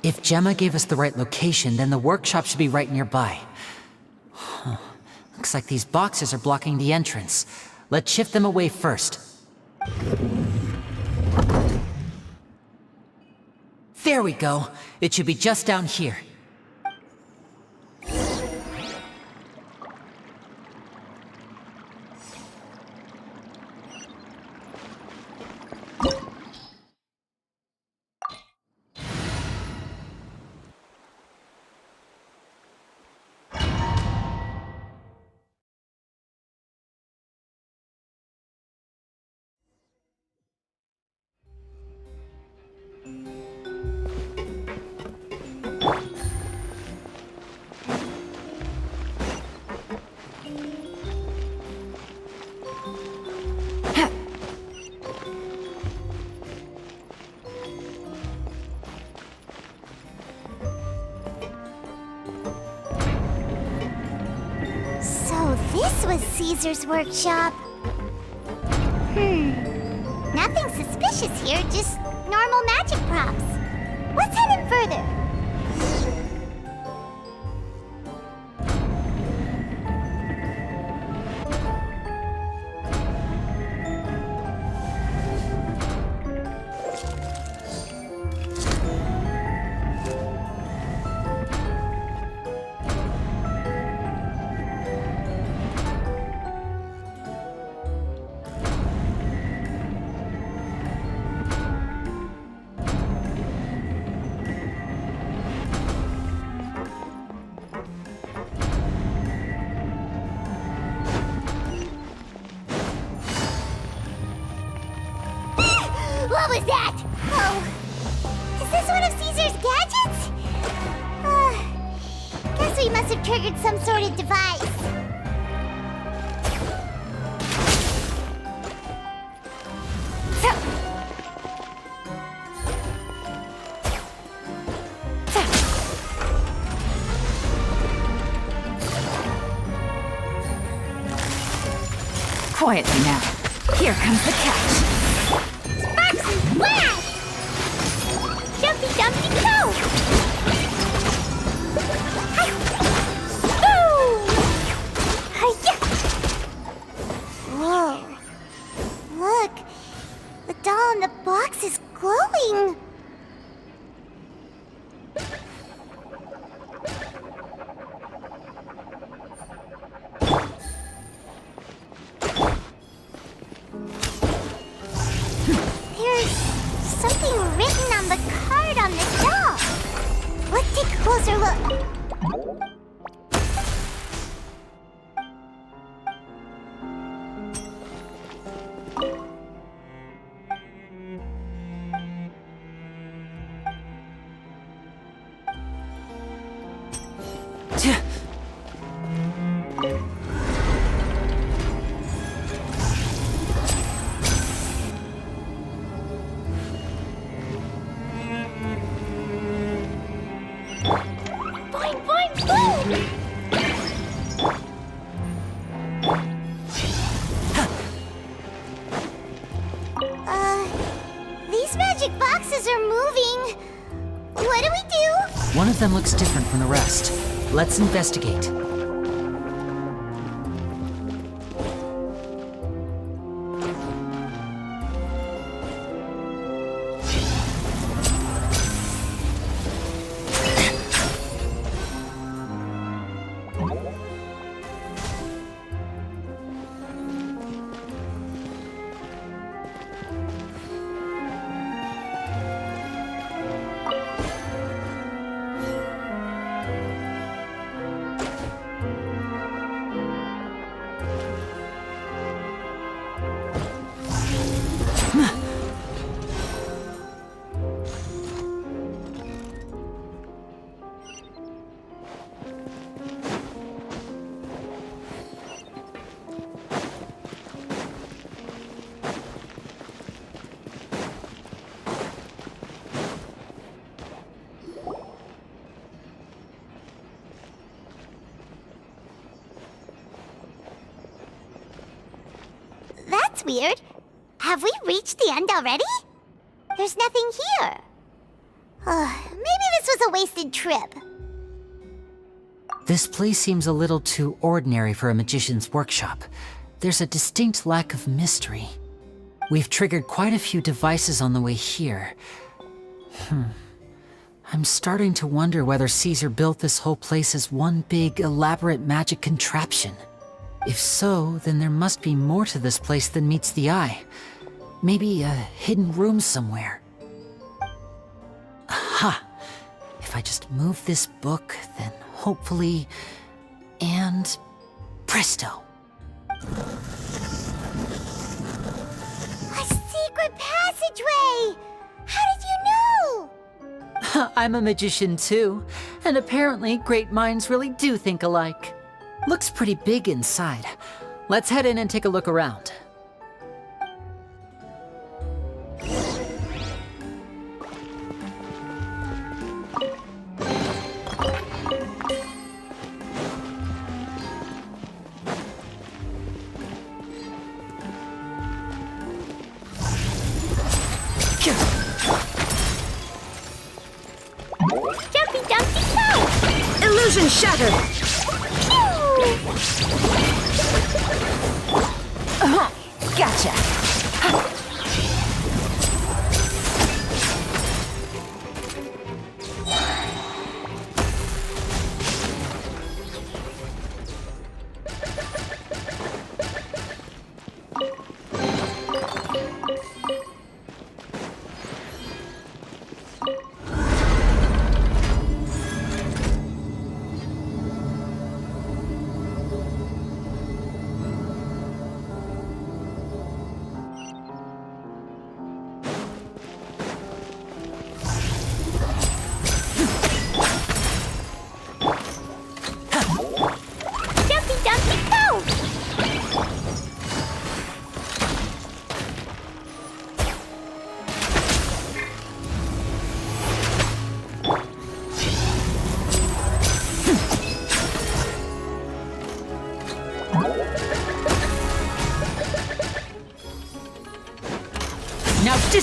If Gemma gave us the right location, then the workshop should be right nearby. Looks like these boxes are blocking the entrance. Let's shift them away first. There we go. It should be just down here. This was Caesar's workshop. Nothing suspicious here, just normal magic props. Let's head in further. What was that? Oh, is this one of Caesar's gadgets? Guess we must have triggered some sort of device. Quietly now. Here comes the catch. Sparks and blast! Jumpy dumpy go! Whoa. Look. The doll in the box is glowing. There's something written on the card on the doll. Let's take a closer look. Boing, boing, boom! These magic boxes are moving. What do we do? One of them looks different from the rest. Let's investigate. That's weird. Have we reached the end already? There's nothing here. Maybe this was a wasted trip. This place seems a little too ordinary for a magician's workshop. There's a distinct lack of mystery. We've triggered quite a few devices on the way here. I'm starting to wonder whether Caesar built this whole place as one big, elaborate magic contraption. If so, then there must be more to this place than meets the eye. Maybe a hidden room somewhere. Aha! If I just move this book, then hopefully... and... presto! A secret passageway! How did you know? I'm a magician too, and apparently great minds really do think alike. Looks pretty big inside. Let's head in and take a look around. Jumpy dumpy go! Illusion shattered! Gotcha!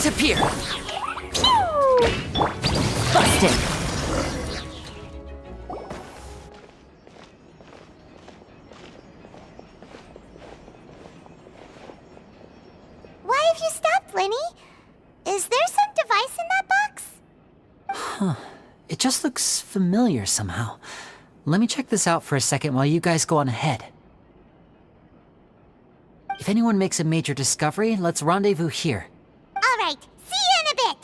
disappear. Busted. Why have you stopped, Lenny? Is there some device in that box? It just looks familiar somehow. Let me check this out for a second while you guys go on ahead. If anyone makes a major discovery, let's rendezvous here. All right, see you in a bit.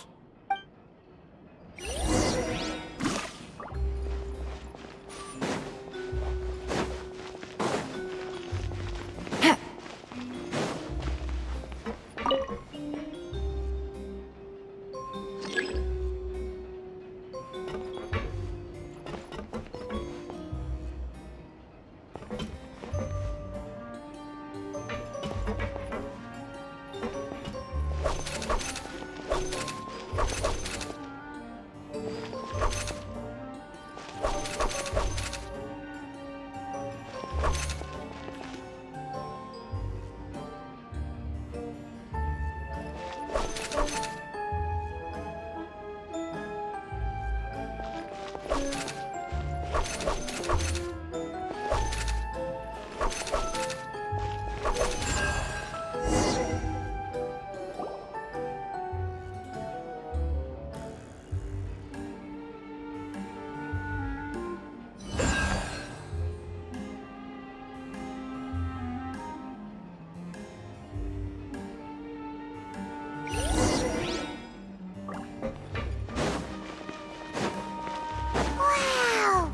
Wow!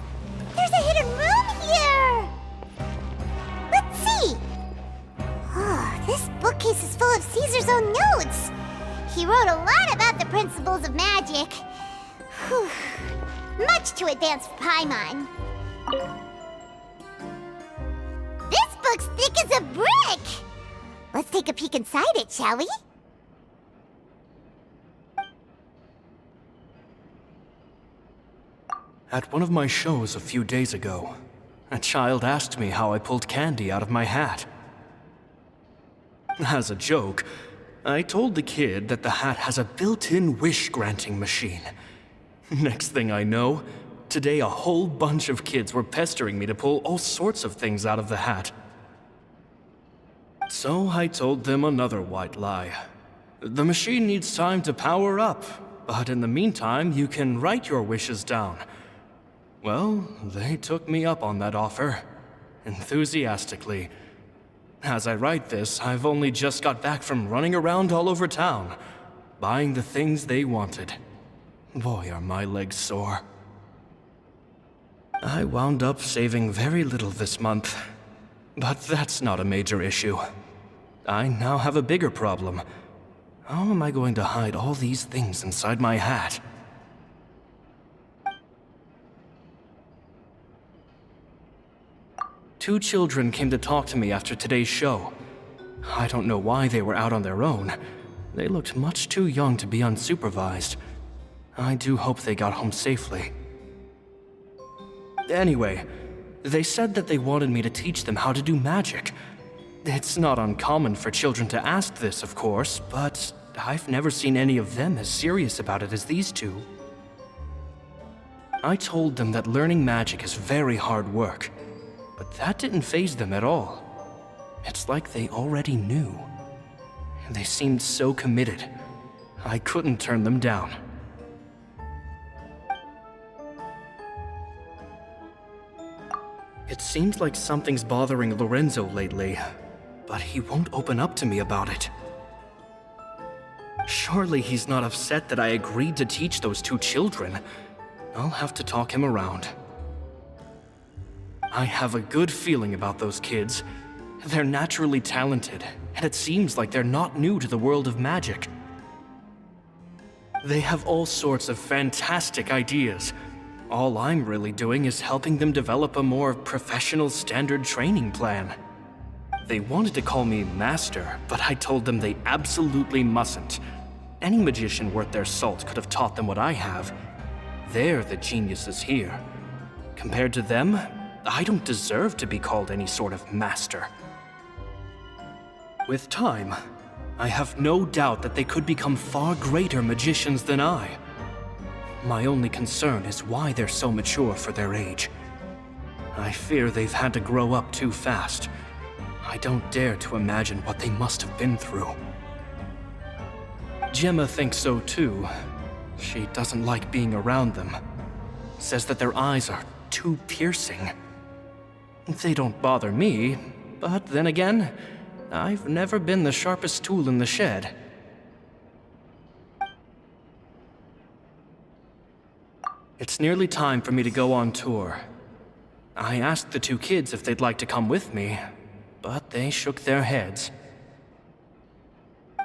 There's a hidden room here! Let's see! Oh, this bookcase is full of Caesar's own notes. He wrote a lot about the principles of magic. Whew. Much too advanced for Paimon. This book's thick as a brick! Let's take a peek inside it, shall we? At one of my shows a few days ago, a child asked me how I pulled candy out of my hat. As a joke, I told the kid that the hat has a built-in wish-granting machine. Next thing I know, today a whole bunch of kids were pestering me to pull all sorts of things out of the hat. So I told them another white lie. The machine needs time to power up, but in the meantime, you can write your wishes down. Well, they took me up on that offer, enthusiastically. As I write this, I've only just got back from running around all over town, buying the things they wanted. Boy, are my legs sore. I wound up saving very little this month, but that's not a major issue. I now have a bigger problem. How am I going to hide all these things inside my hat? Two children came to talk to me after today's show. I don't know why they were out on their own. They looked much too young to be unsupervised. I do hope they got home safely. Anyway, they said that they wanted me to teach them how to do magic. It's not uncommon for children to ask this, of course, but I've never seen any of them as serious about it as these two. I told them that learning magic is very hard work, but that didn't faze them at all. It's like they already knew. They seemed so committed. I couldn't turn them down. It seems like something's bothering Lorenzo lately, but he won't open up to me about it. Surely he's not upset that I agreed to teach those two children. I'll have to talk him around. I have a good feeling about those kids. They're naturally talented, and it seems like they're not new to the world of magic. They have all sorts of fantastic ideas. All I'm really doing is helping them develop a more professional standard training plan. They wanted to call me Master, but I told them they absolutely mustn't. Any magician worth their salt could have taught them what I have. They're the geniuses here. Compared to them, I don't deserve to be called any sort of master. With time, I have no doubt that they could become far greater magicians than I. My only concern is why they're so mature for their age. I fear they've had to grow up too fast. I don't dare to imagine what they must have been through. Gemma thinks so too. She doesn't like being around them. Says that their eyes are too piercing. They don't bother me, but then again, I've never been the sharpest tool in the shed. It's nearly time for me to go on tour. I asked the two kids if they'd like to come with me, but they shook their heads.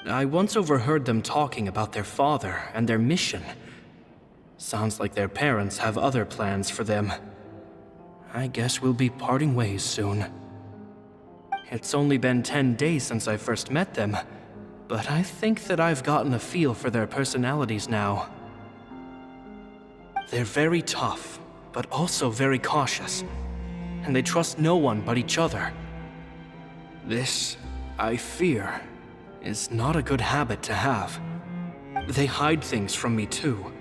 I once overheard them talking about their father and their mission. Sounds like their parents have other plans for them. I guess we'll be parting ways soon. It's only been 10 days since I first met them, but I think that I've gotten a feel for their personalities now. They're very tough, but also very cautious, and they trust no one but each other. This, I fear, is not a good habit to have. They hide things from me too.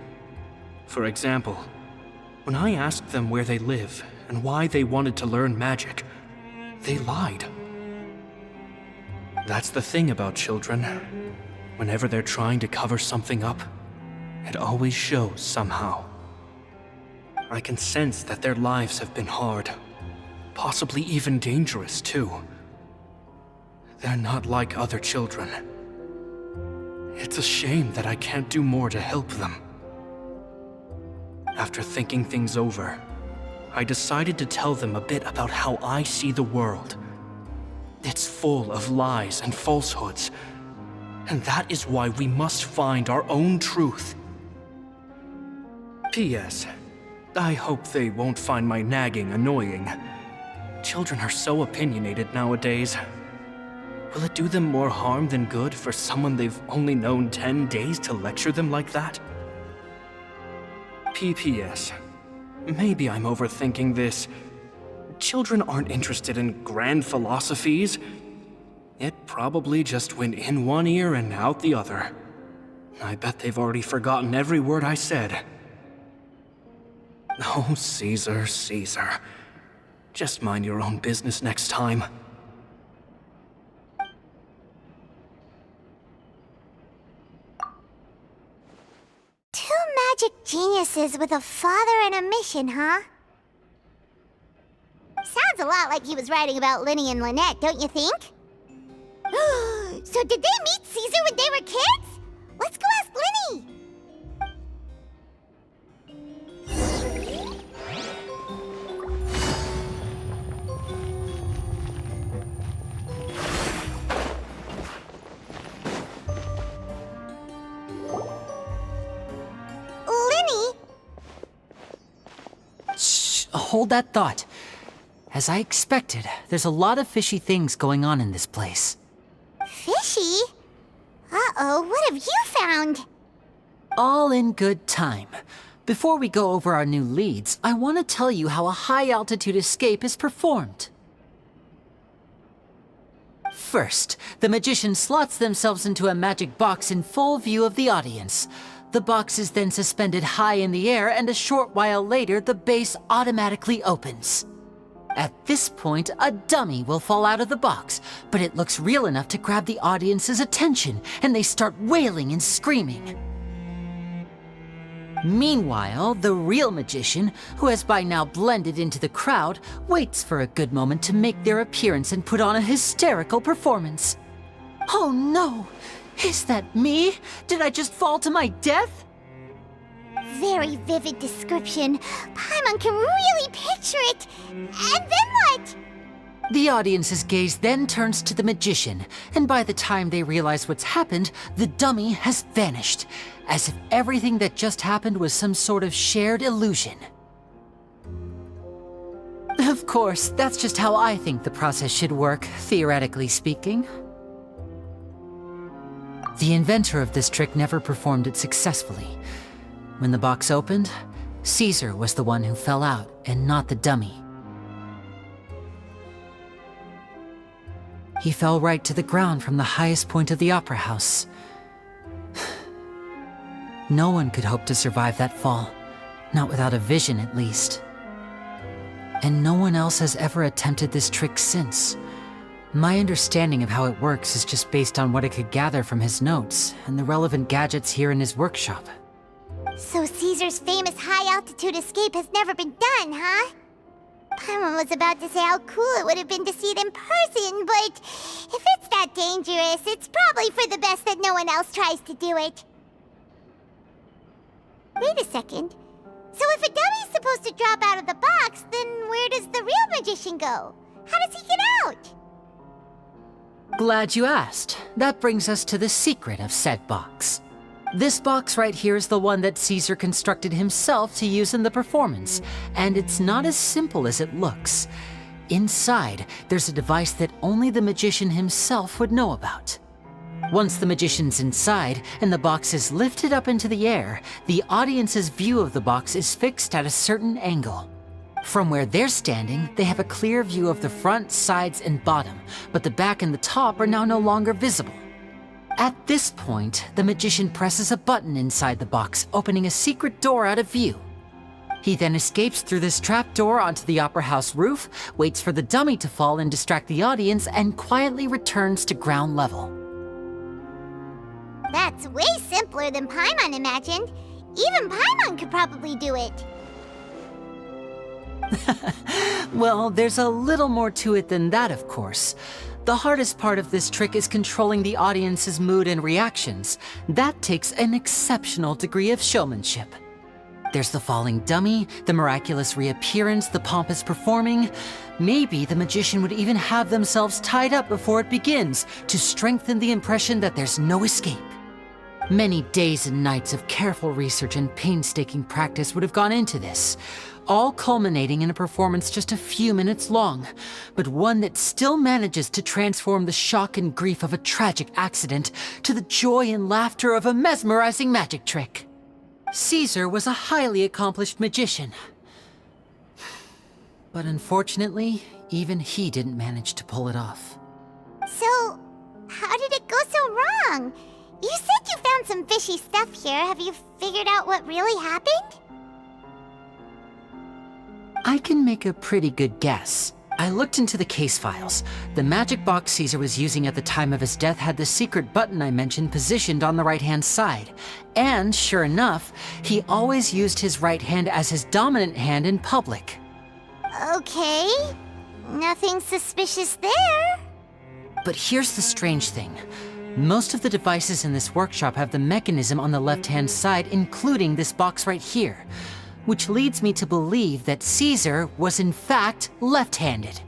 For example, when I asked them where they live and why they wanted to learn magic, they lied. That's the thing about children. Whenever they're trying to cover something up, it always shows somehow. I can sense that their lives have been hard, possibly even dangerous too. They're not like other children. It's a shame that I can't do more to help them. After thinking things over, I decided to tell them a bit about how I see the world. It's full of lies and falsehoods, and that is why we must find our own truth. P.S. I hope they won't find my nagging annoying. Children are so opinionated nowadays. Will it do them more harm than good for someone they've only known 10 days to lecture them like that? P.P.S. Maybe I'm overthinking this. Children aren't interested in grand philosophies. It probably just went in one ear and out the other. I bet they've already forgotten every word I said. Oh, Caesar, Caesar. Just mind your own business next time. Two magic geniuses with a father and a mission, huh? Sounds a lot like he was writing about Linny and Lynette, don't you think? So did they meet Caesar when they were kids? Let's go ask Linny! Linny? Shh, hold that thought. As I expected, there's a lot of fishy things going on in this place. Fishy? Uh-oh, what have you found? All in good time. Before we go over our new leads, I want to tell you how a high-altitude escape is performed. First, the magician slots themselves into a magic box in full view of the audience. The box is then suspended high in the air, and a short while later, the base automatically opens. At this point, a dummy will fall out of the box, but it looks real enough to grab the audience's attention, and they start wailing and screaming. Meanwhile, the real magician, who has by now blended into the crowd, waits for a good moment to make their appearance and put on a hysterical performance. Oh no! Is that me? Did I just fall to my death? Very vivid description. Paimon can really picture it. And then what? The audience's gaze then turns to the magician, and by the time they realize what's happened, the dummy has vanished, as if everything that just happened was some sort of shared illusion. Of course, that's just how I think the process should work, theoretically speaking. The inventor of this trick never performed it successfully. When the box opened, Caesar was the one who fell out, and not the dummy. He fell right to the ground from the highest point of the opera house. No one could hope to survive that fall, not without a vision at least. And no one else has ever attempted this trick since. My understanding of how it works is just based on what I could gather from his notes and the relevant gadgets here in his workshop. So Caesar's famous high-altitude escape has never been done, huh? Paimon was about to say how cool it would have been to see it in person, but if it's that dangerous, it's probably for the best that no one else tries to do it. Wait a second. So if a dummy's supposed to drop out of the box, then where does the real magician go? How does he get out? Glad you asked. That brings us to the secret of said box. This box right here is the one that Caesar constructed himself to use in the performance, and it's not as simple as it looks. Inside, there's a device that only the magician himself would know about. Once the magician's inside and the box is lifted up into the air, the audience's view of the box is fixed at a certain angle. From where they're standing, they have a clear view of the front, sides, and bottom, but the back and the top are now no longer visible. At this point, the magician presses a button inside the box, opening a secret door out of view. He then escapes through this trapdoor onto the opera house roof, waits for the dummy to fall and distract the audience, and quietly returns to ground level. That's way simpler than Paimon imagined. Even Paimon could probably do it. Well, there's a little more to it than that, of course. The hardest part of this trick is controlling the audience's mood and reactions. That takes an exceptional degree of showmanship. There's the falling dummy, the miraculous reappearance, the pompous performing. Maybe the magician would even have themselves tied up before it begins to strengthen the impression that there's no escape. Many days and nights of careful research and painstaking practice would have gone into this, all culminating in a performance just a few minutes long, but one that still manages to transform the shock and grief of a tragic accident to the joy and laughter of a mesmerizing magic trick. Caesar was a highly accomplished magician, but unfortunately, even he didn't manage to pull it off. So, how did it go so wrong? You said you found some fishy stuff here. Have you figured out what really happened? I can make a pretty good guess. I looked into the case files. The magic box Caesar was using at the time of his death had the secret button I mentioned positioned on the right-hand side. And sure enough, he always used his right hand as his dominant hand in public. Okay. Nothing suspicious there. But here's the strange thing. Most of the devices in this workshop have the mechanism on the left-hand side, including this box right here, which leads me to believe that Caesar was in fact left-handed.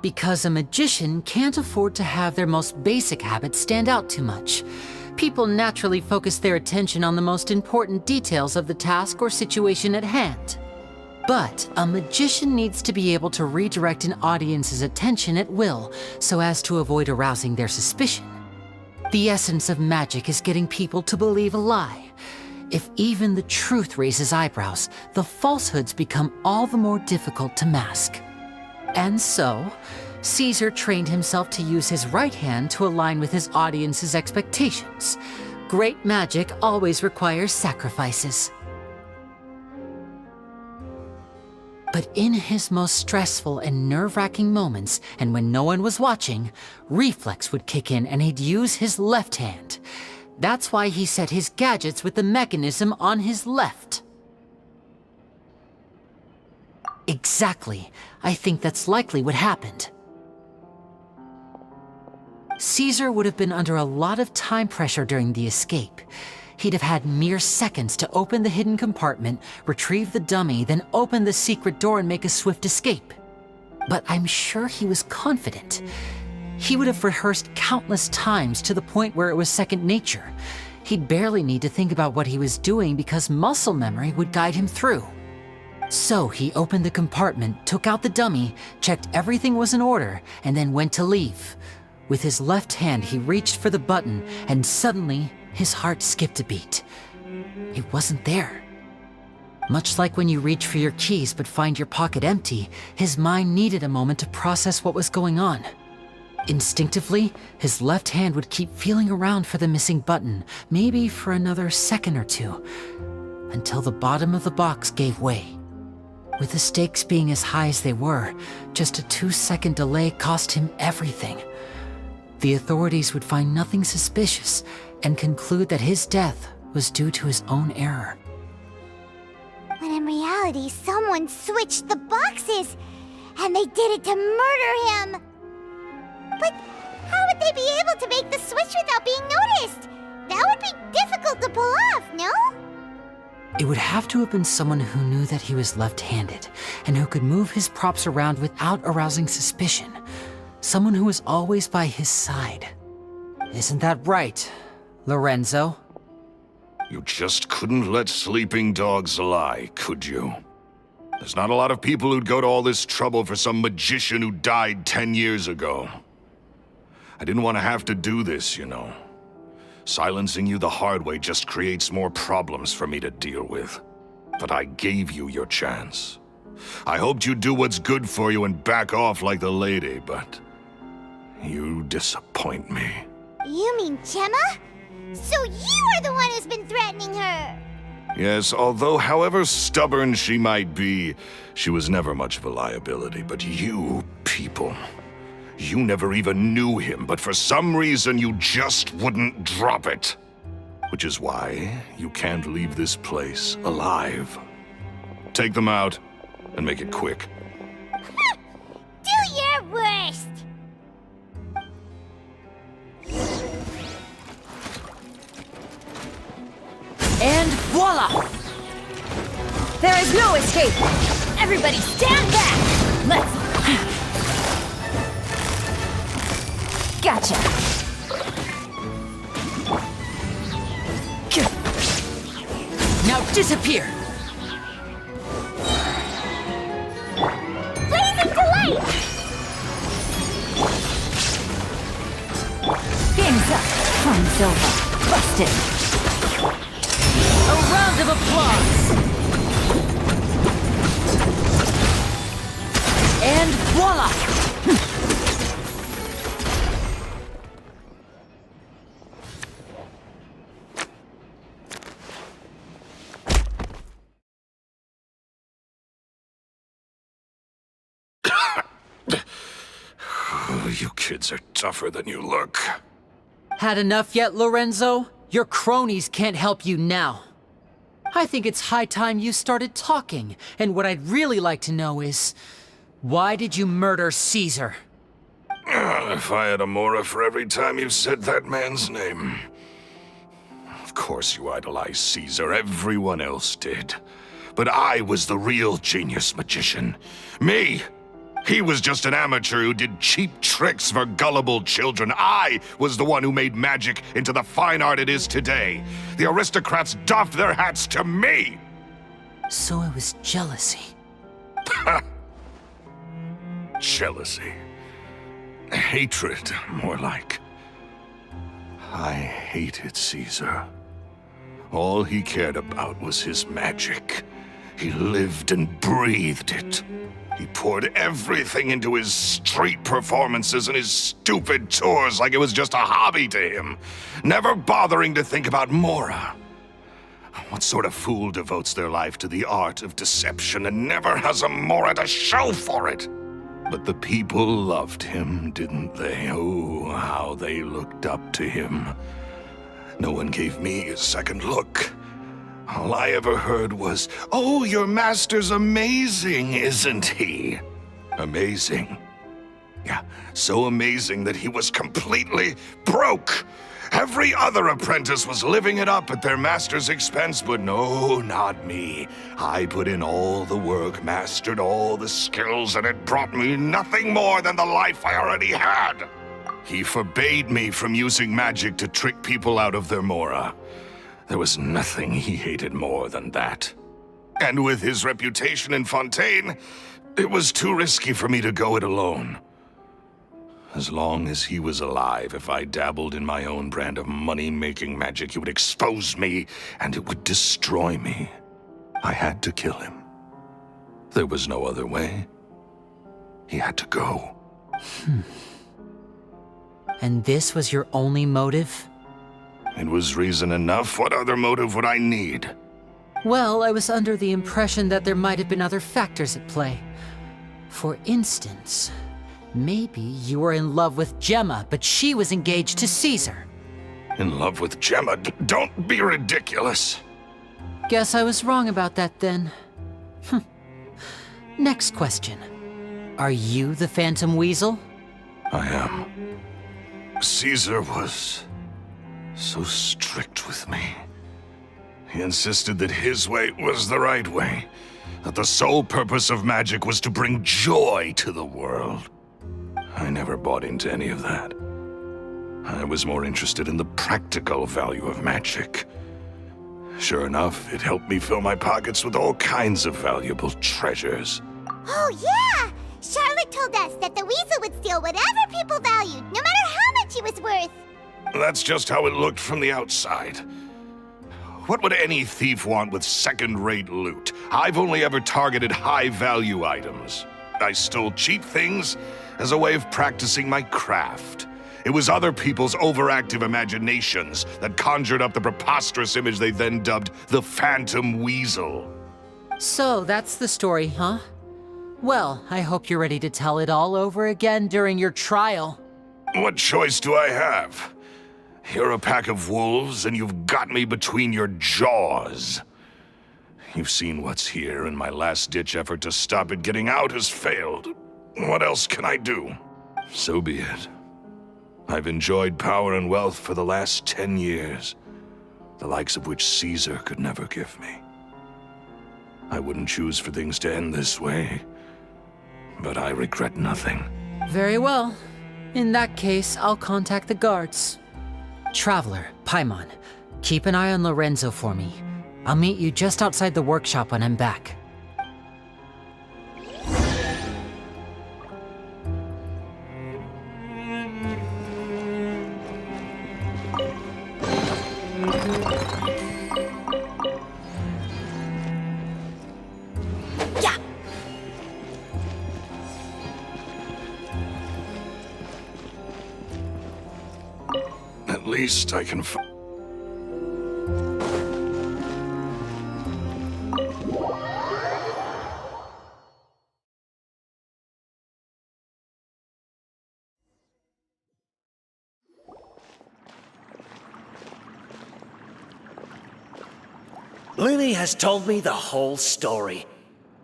Because a magician can't afford to have their most basic habits stand out too much. People naturally focus their attention on the most important details of the task or situation at hand. But a magician needs to be able to redirect an audience's attention at will so as to avoid arousing their suspicion. The essence of magic is getting people to believe a lie. If even the truth raises eyebrows, the falsehoods become all the more difficult to mask. And so, Caesar trained himself to use his right hand to align with his audience's expectations. Great magic always requires sacrifices. But in his most stressful and nerve-wracking moments, and when no one was watching, reflex would kick in and he'd use his left hand. That's why he set his gadgets with the mechanism on his left. Exactly. I think that's likely what happened. Caesar would have been under a lot of time pressure during the escape. He'd have had mere seconds to open the hidden compartment, retrieve the dummy, then open the secret door and make a swift escape. But I'm sure he was confident. He would have rehearsed countless times to the point where it was second nature. He'd barely need to think about what he was doing because muscle memory would guide him through. So he opened the compartment, took out the dummy, checked everything was in order, and then went to leave. With his left hand, he reached for the button, and suddenly, his heart skipped a beat. It wasn't there. Much like when you reach for your keys but find your pocket empty, his mind needed a moment to process what was going on. Instinctively, his left hand would keep feeling around for the missing button, maybe for another second or two, until the bottom of the box gave way. With the stakes being as high as they were, just a 2-second delay cost him everything. The authorities would find nothing suspicious and conclude that his death was due to his own error. When in reality, someone switched the boxes, and they did it to murder him. But how would they be able to make the switch without being noticed? That would be difficult to pull off, no? It would have to have been someone who knew that he was left-handed, and who could move his props around without arousing suspicion. Someone who was always by his side. Isn't that right, Lorenzo? You just couldn't let sleeping dogs lie, could you? There's not a lot of people who'd go to all this trouble for some magician who died 10 years ago. I didn't want to have to do this, you know. Silencing you the hard way just creates more problems for me to deal with. But I gave you your chance. I hoped you'd do what's good for you and back off like the lady, but you disappoint me. You mean Gemma? So you are the one who's been threatening her! Yes, although however stubborn she might be, she was never much of a liability. But you people, you never even knew him, but for some reason you just wouldn't drop it. Which is why you can't leave this place alive. Take them out, and make it quick. Do your worst! And voila! There is no escape! Everybody stand back! Let's... Gotcha! Now disappear! Blazing delight! Game's up! Fun's over! Busted! A round of applause! And voila! You kids are tougher than you look. Had enough yet, Lorenzo? Your cronies can't help you now. I think it's high time you started talking, and what I'd really like to know is, why did you murder Caesar? If I had a mora for every time you said that man's name. Of course you idolized Caesar, everyone else did. But I was the real genius magician. Me! He was just an amateur who did cheap tricks for gullible children. I was the one who made magic into the fine art it is today. The aristocrats doffed their hats to me! So it was jealousy. Jealousy. Hatred, more like. I hated Caesar. All he cared about was his magic. He lived and breathed it. He poured everything into his street performances and his stupid tours like it was just a hobby to him, never bothering to think about Mora. What sort of fool devotes their life to the art of deception and never has a Mora to show for it? But the people loved him, didn't they? Oh, how they looked up to him. No one gave me a second look. All I ever heard was, "Oh, your master's amazing, isn't he?" Amazing. Yeah, so amazing that he was completely broke. Every other apprentice was living it up at their master's expense, but no, not me. I put in all the work, mastered all the skills, and it brought me nothing more than the life I already had. He forbade me from using magic to trick people out of their Mora. There was nothing he hated more than that. And with his reputation in Fontaine, it was too risky for me to go it alone. As long as he was alive, if I dabbled in my own brand of money-making magic, he would expose me, and it would destroy me. I had to kill him. There was no other way. He had to go. And this was your only motive? It was reason enough. What other motive would I need? Well, I was under the impression that there might have been other factors at play. For instance, maybe you were in love with Gemma, but she was engaged to Caesar. In love with Gemma? Don't be ridiculous. Guess I was wrong about that then. Next question. Are you the Phantom Weasel? I am. Caesar was so strict with me. He insisted that his way was the right way, that the sole purpose of magic was to bring joy to the world. I never bought into any of that. I was more interested in the practical value of magic. Sure enough, it helped me fill my pockets with all kinds of valuable treasures. Oh, yeah! Charlotte told us that the weasel would steal whatever people valued, no matter how much he was worth. That's just how it looked from the outside. What would any thief want with second-rate loot? I've only ever targeted high-value items. I stole cheap things as a way of practicing my craft. It was other people's overactive imaginations that conjured up the preposterous image they then dubbed the Phantom Weasel. So that's the story, huh? Well, I hope you're ready to tell it all over again during your trial. What choice do I have? You're a pack of wolves, and you've got me between your jaws. You've seen what's here, and my last-ditch effort to stop it getting out has failed. What else can I do? So be it. I've enjoyed power and wealth for the last 10 years, the likes of which Caesar could never give me. I wouldn't choose for things to end this way, but I regret nothing. Very well. In that case, I'll contact the guards. Traveler, Paimon, keep an eye on Lorenzo for me. I'll meet you just outside the workshop when I'm back. At least I can Lily has told me the whole story.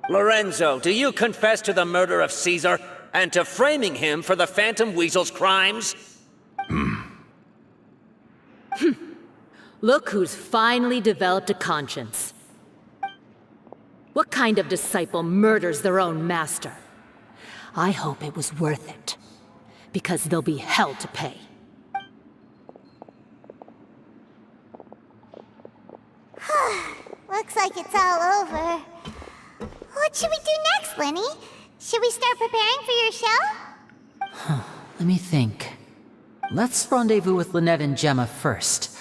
Lorenzo, do you confess to the murder of Caesar and to framing him for the Phantom Weasel's crimes? Look who's finally developed a conscience. What kind of disciple murders their own master? I hope it was worth it, because they'll be hell to pay. Looks like it's all over. What should we do next, Lenny? Should we start preparing for your show? Let me think. Let's rendezvous with Lynette and Gemma first.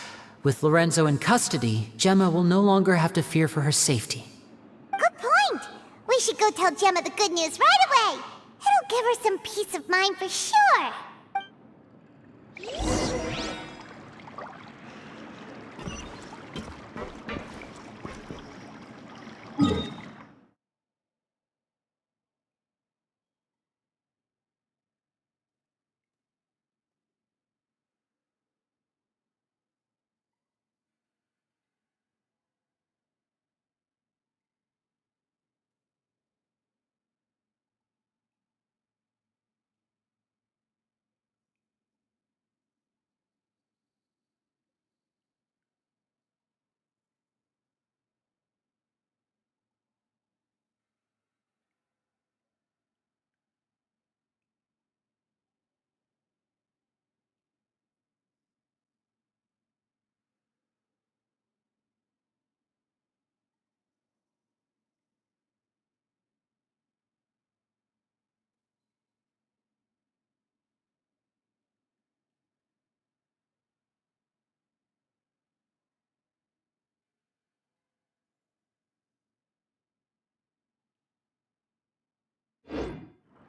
With Lorenzo in custody, Gemma will no longer have to fear for her safety. Good point. We should go tell Gemma the good news right away. It'll give her some peace of mind for sure.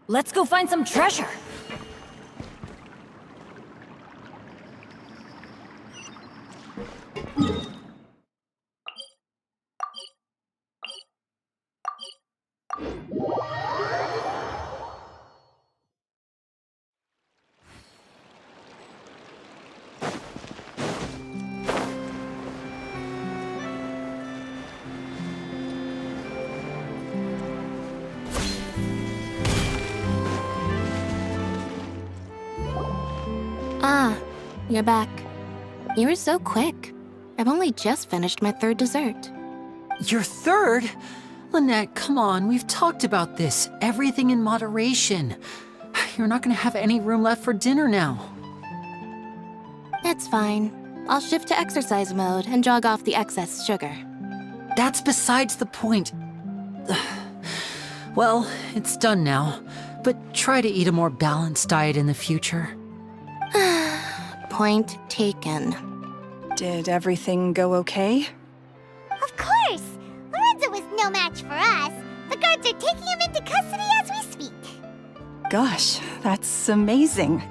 Let's go find some treasure! Ah, you're back. You were so quick. I've only just finished my third dessert. Your third? Lynette, come on, we've talked about this. Everything in moderation. You're not gonna have any room left for dinner now. It's fine. I'll shift to exercise mode and jog off the excess sugar. That's besides the point. Well, it's done now, but try to eat a more balanced diet in the future. Point taken. Did everything go okay? Of course! Lorenzo was no match for us. The guards are taking him into custody as we speak. Gosh, that's amazing.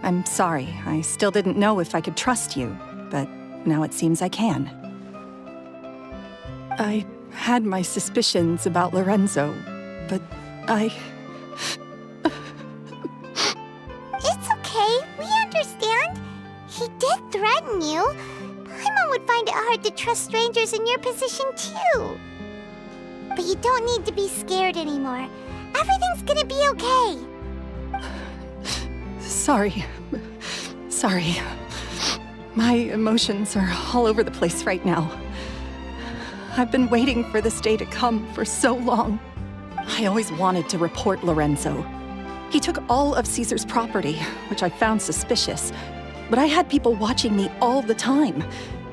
I'm sorry, I still didn't know if I could trust you, but now it seems I can. I had my suspicions about Lorenzo, but It's okay, we understand. He did threaten you. Paimon would find it hard to trust strangers in your position too. But you don't need to be scared anymore. Everything's gonna be okay. Sorry. My emotions are all over the place right now. I've been waiting for this day to come for so long. I always wanted to report Lorenzo. He took all of Caesar's property, which I found suspicious, but I had people watching me all the time,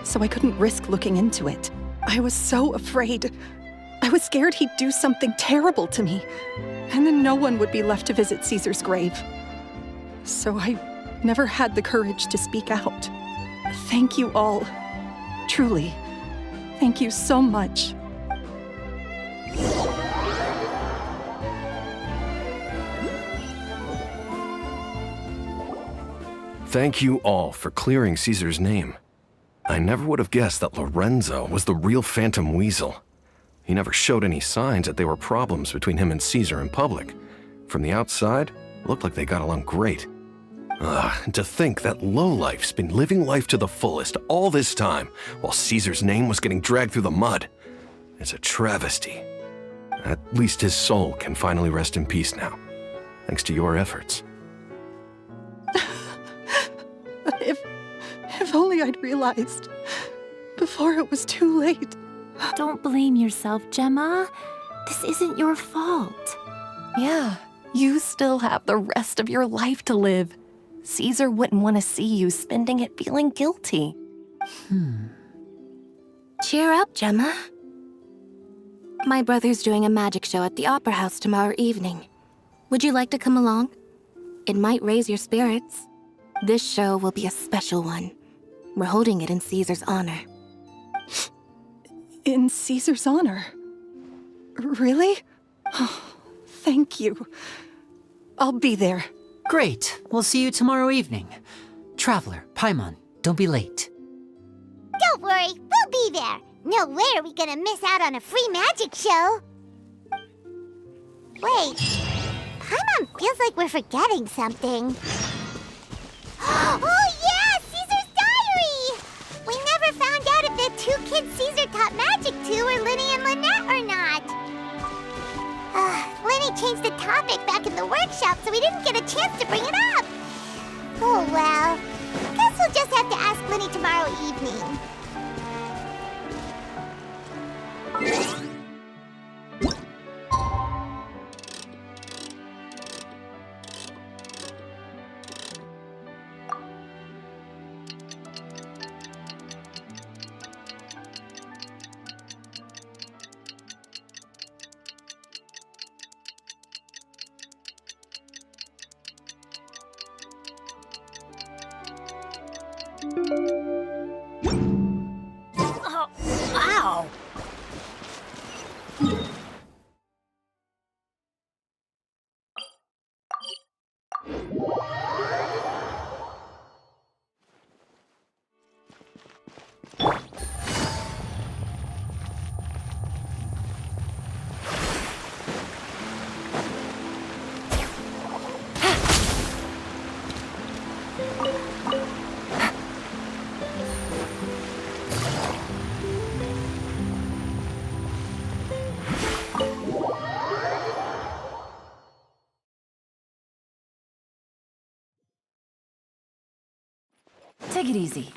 so I couldn't risk looking into it. I was so afraid. I was scared he'd do something terrible to me, and then no one would be left to visit Caesar's grave. So I never had the courage to speak out. Thank you all. Truly. Thank you so much. Thank you all for clearing Caesar's name. I never would have guessed that Lorenzo was the real Phantom Weasel. He never showed any signs that there were problems between him and Caesar in public. From the outside, it looked like they got along great. And to think that lowlife's been living life to the fullest all this time, while Caesar's name was getting dragged through the mud. It's a travesty. At least his soul can finally rest in peace now, thanks to your efforts. If only I'd realized before it was too late. Don't blame yourself, Gemma. This isn't your fault. Yeah, you still have the rest of your life to live. Caesar wouldn't want to see you spending it feeling guilty. Cheer up, Gemma. My brother's doing a magic show at the Opera House tomorrow evening. Would you like to come along? It might raise your spirits. This show will be a special one. We're holding it in Caesar's honor. In Caesar's honor? Really? Oh, thank you. I'll be there. Great. We'll see you tomorrow evening. Traveler, Paimon, don't be late. Don't worry, we'll be there. No way are we gonna miss out on a free magic show. Wait, Paimon feels like we're forgetting something. Oh yeah, Caesar's diary! We never found out if the two kids Caesar taught magic to were Linny and Lynette or not. Linny changed the topic back in the workshop, so we didn't get a chance to bring it up. Oh well, guess we'll just have to ask Linny tomorrow evening. Ow! Take it easy.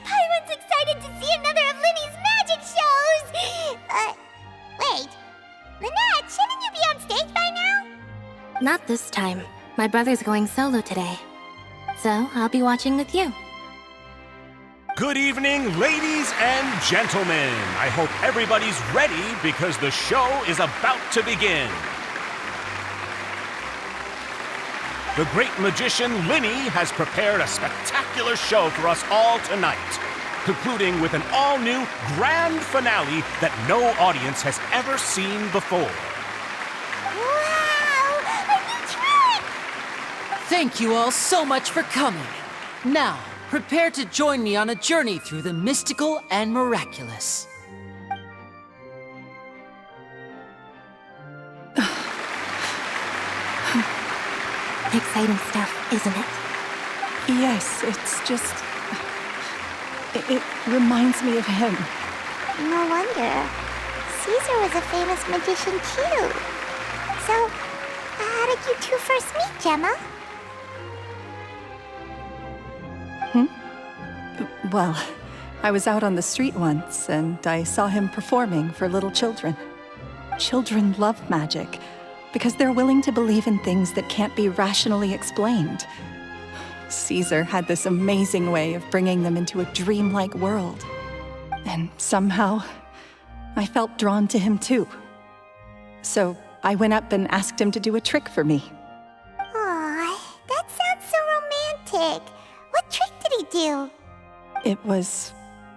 Paimon's excited to see another of Linny's magic shows! Wait. Lynette, shouldn't you be on stage by now? Not this time. My brother's going solo today. So I'll be watching with you. Good evening, ladies and gentlemen. I hope everybody's ready because the show is about to begin. The great magician Linny has prepared a spectacular show for us all tonight, concluding with an all-new grand finale that no audience has ever seen before. Wow! A new trick! Thank you all so much for coming. Now, prepare to join me on a journey through the mystical and miraculous. Exciting stuff, isn't it? Yes, it's just... It reminds me of him. No wonder. Caesar was a famous magician too. So, how did you two first meet, Gemma? Well, I was out on the street once, and I saw him performing for little children. Children love magic, because they're willing to believe in things that can't be rationally explained. Caesar had this amazing way of bringing them into a dreamlike world. And somehow, I felt drawn to him too. So I went up and asked him to do a trick for me. Aw, that sounds so romantic. What trick did he do? It was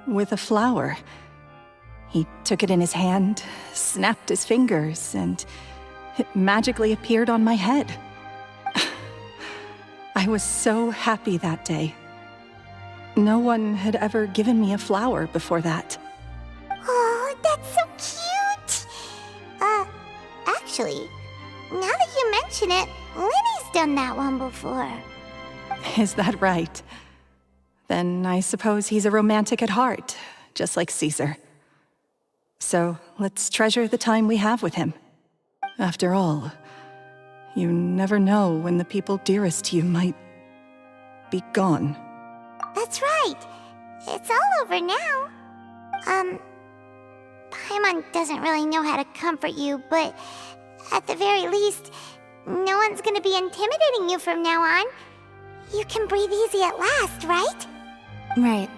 with a flower. He took it in his hand, snapped his fingers, and it magically appeared on my head. I was so happy that day. No one had ever given me a flower before that. Oh, that's so cute! Actually, now that you mention it, Linny's done that one before. Is that right? Then I suppose he's a romantic at heart, just like Caesar. So let's treasure the time we have with him. After all, you never know when the people dearest to you might be gone. That's right. It's all over now. Paimon doesn't really know how to comfort you, but at the very least, no one's gonna be intimidating you from now on. You can breathe easy at last, right? Right.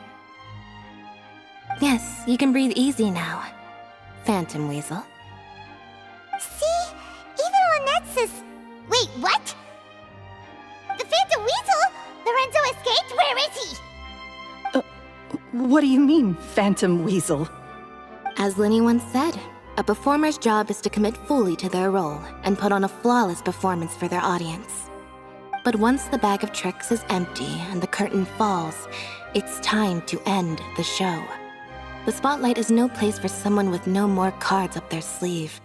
Yes, you can breathe easy now, Phantom Weasel. See? Even Lynette says... Wait, what? The Phantom Weasel? Lorenzo escaped? Where is he? What do you mean, Phantom Weasel? As Linny once said, a performer's job is to commit fully to their role and put on a flawless performance for their audience. But once the bag of tricks is empty and the curtain falls, it's time to end the show. The spotlight is no place for someone with no more cards up their sleeve.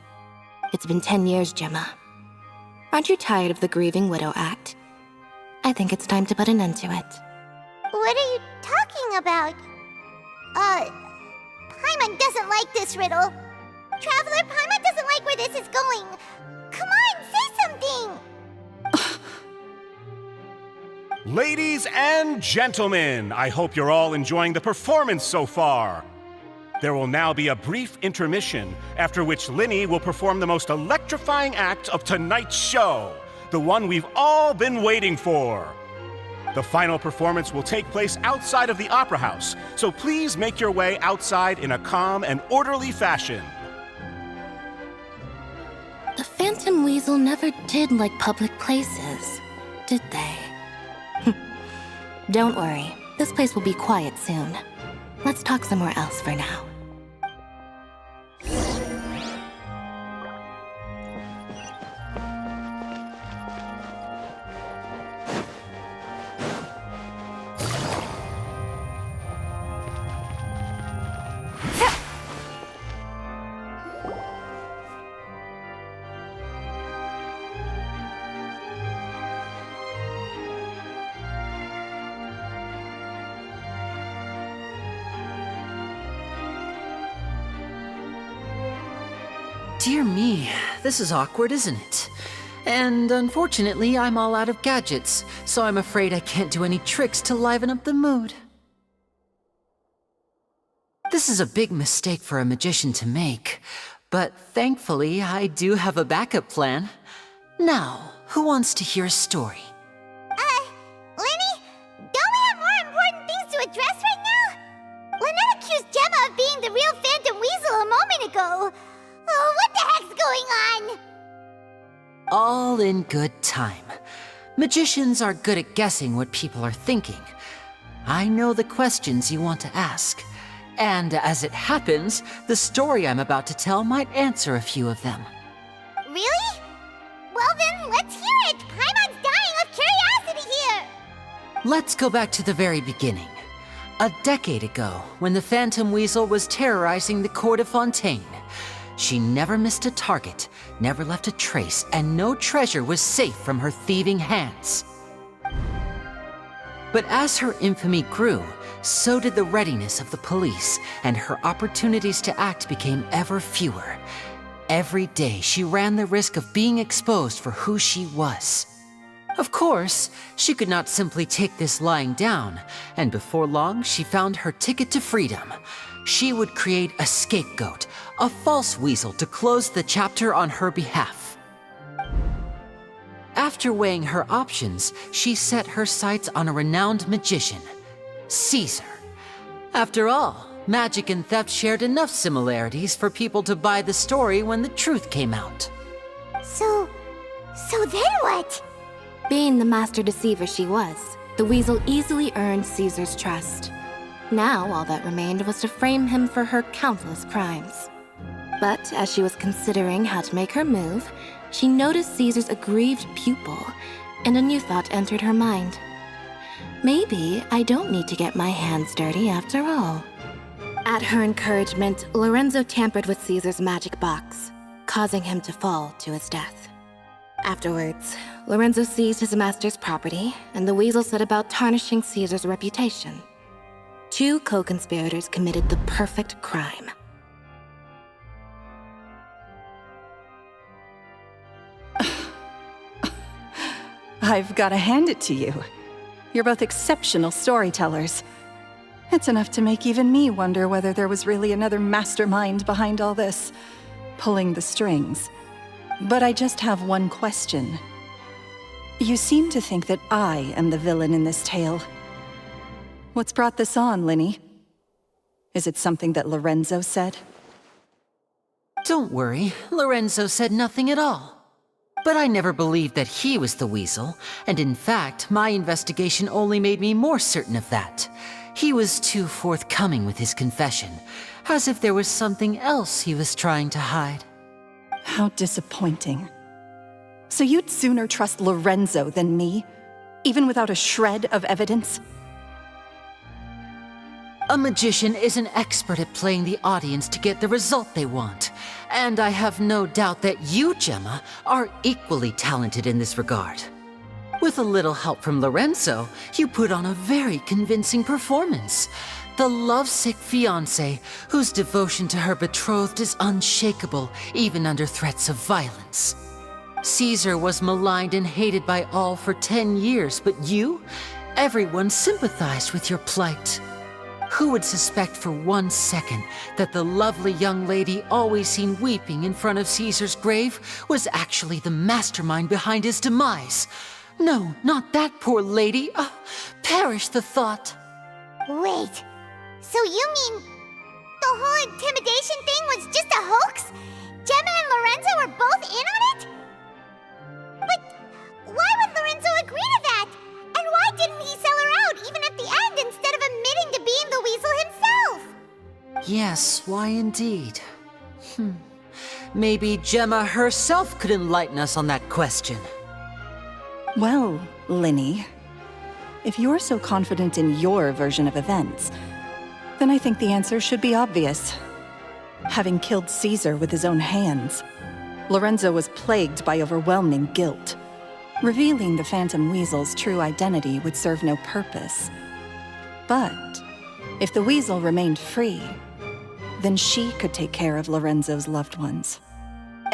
It's been 10 years, Gemma. Aren't you tired of the grieving widow act? I think it's time to put an end to it. What are you talking about? Paimon doesn't like this riddle. Traveler, Paimon doesn't like where this is going. Come on, say something! Ladies and gentlemen, I hope you're all enjoying the performance so far. There will now be a brief intermission, after which Linny will perform the most electrifying act of tonight's show, the one we've all been waiting for. The final performance will take place outside of the Opera House, so please make your way outside in a calm and orderly fashion. The Phantom Weasel never did like public places, did they? Don't worry, this place will be quiet soon. Let's talk somewhere else for now. Dear me, this is awkward, isn't it? And unfortunately, I'm all out of gadgets, so I'm afraid I can't do any tricks to liven up the mood. This is a big mistake for a magician to make, but thankfully, I do have a backup plan. Now, who wants to hear a story? Lenny? Don't we have more important things to address right now? Lynette accused Gemma of being the real Phantom Weasel a moment ago. Oh, what the heck's going on? All in good time. Magicians are good at guessing what people are thinking. I know the questions you want to ask. And as it happens, the story I'm about to tell might answer a few of them. Really? Well then, let's hear it! Paimon's dying of curiosity here! Let's go back to the very beginning. A decade ago, when the Phantom Weasel was terrorizing the court of Fontaine. She never missed a target, never left a trace, and no treasure was safe from her thieving hands. But as her infamy grew, so did the readiness of the police, and her opportunities to act became ever fewer. Every day, she ran the risk of being exposed for who she was. Of course, she could not simply take this lying down, and before long, she found her ticket to freedom. She would create a scapegoat, a false weasel to close the chapter on her behalf. After weighing her options, she set her sights on a renowned magician, Caesar. After all, magic and theft shared enough similarities for people to buy the story when the truth came out. So then what? Being the master deceiver she was, the weasel easily earned Caesar's trust. Now, all that remained was to frame him for her countless crimes. But as she was considering how to make her move, she noticed Caesar's aggrieved pupil, and a new thought entered her mind. Maybe I don't need to get my hands dirty after all. At her encouragement, Lorenzo tampered with Caesar's magic box, causing him to fall to his death. Afterwards, Lorenzo seized his master's property, and the weasel set about tarnishing Caesar's reputation. Two co-conspirators committed the perfect crime. I've got to hand it to you. You're both exceptional storytellers. It's enough to make even me wonder whether there was really another mastermind behind all this, pulling the strings. But I just have one question. You seem to think that I am the villain in this tale. What's brought this on, Linny? Is it something that Lorenzo said? Don't worry, Lorenzo said nothing at all. But I never believed that he was the weasel, and in fact, my investigation only made me more certain of that. He was too forthcoming with his confession, as if there was something else he was trying to hide. How disappointing. So you'd sooner trust Lorenzo than me, even without a shred of evidence? A magician is an expert at playing the audience to get the result they want. And I have no doubt that you, Gemma, are equally talented in this regard. With a little help from Lorenzo, you put on a very convincing performance. The lovesick fiancé, whose devotion to her betrothed is unshakable, even under threats of violence. Caesar was maligned and hated by all for 10 years, but you? Everyone sympathized with your plight. Who would suspect for 1 second that the lovely young lady always seen weeping in front of Caesar's grave was actually the mastermind behind his demise? No, not that poor lady. Perish the thought. Wait, so you mean the whole intimidation thing was just a hoax? Gemma and Lorenzo were both in on it? But why would Lorenzo agree to that? And why didn't he sell her out even at the end instead of admitting to being the weasel himself? Yes, why indeed? Maybe Gemma herself could enlighten us on that question. Well, Linny, if you're so confident in your version of events, then I think the answer should be obvious. Having killed Caesar with his own hands, Lorenzo was plagued by overwhelming guilt. Revealing the Phantom Weasel's true identity would serve no purpose. But if the Weasel remained free, then she could take care of Lorenzo's loved ones.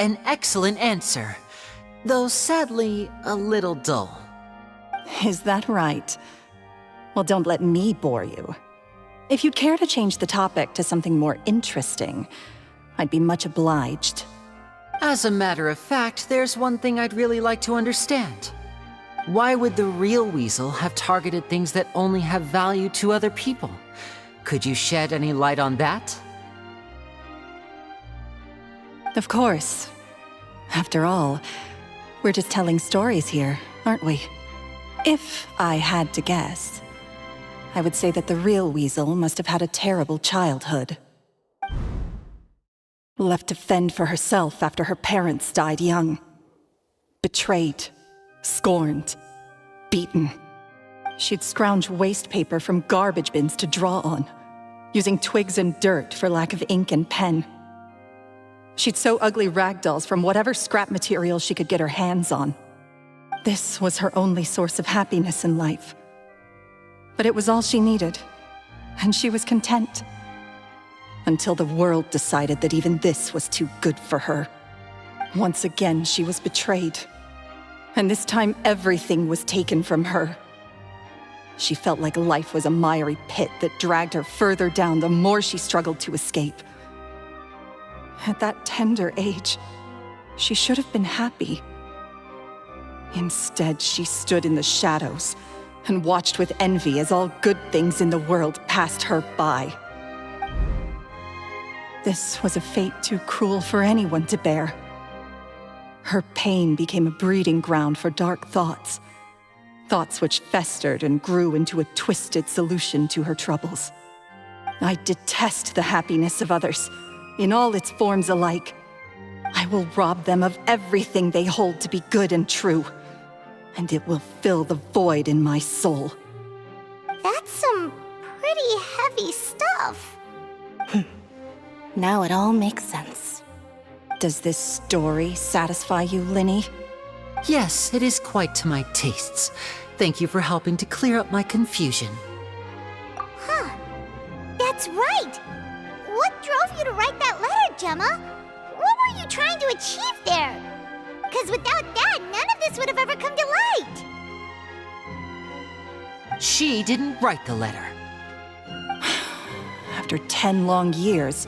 An excellent answer, though sadly a little dull. Is that right? Well, don't let me bore you. If you'd care to change the topic to something more interesting, I'd be much obliged. As a matter of fact, there's one thing I'd really like to understand. Why would the real weasel have targeted things that only have value to other people? Could you shed any light on that? Of course. After all, we're just telling stories here, aren't we? If I had to guess, I would say that the real weasel must have had a terrible childhood. Left to fend for herself after her parents died young. Betrayed, scorned, beaten. She'd scrounge waste paper from garbage bins to draw on, using twigs and dirt for lack of ink and pen. She'd sew ugly rag dolls from whatever scrap material she could get her hands on. This was her only source of happiness in life. But it was all she needed, and she was content. Until the world decided that even this was too good for her. Once again, she was betrayed. And this time, everything was taken from her. She felt like life was a miry pit that dragged her further down the more she struggled to escape. At that tender age, she should have been happy. Instead, she stood in the shadows and watched with envy as all good things in the world passed her by. This was a fate too cruel for anyone to bear. Her pain became a breeding ground for dark thoughts. Thoughts which festered and grew into a twisted solution to her troubles. I detest the happiness of others, in all its forms alike. I will rob them of everything they hold to be good and true, and it will fill the void in my soul. That's some pretty heavy stuff. Now it all makes sense. Does this story satisfy you, Linny? Yes, it is quite to my tastes. Thank you for helping to clear up my confusion. Huh. That's right. What drove you to write that letter, Gemma? What were you trying to achieve there? Because without that, none of this would have ever come to light. She didn't write the letter. After 10 long years,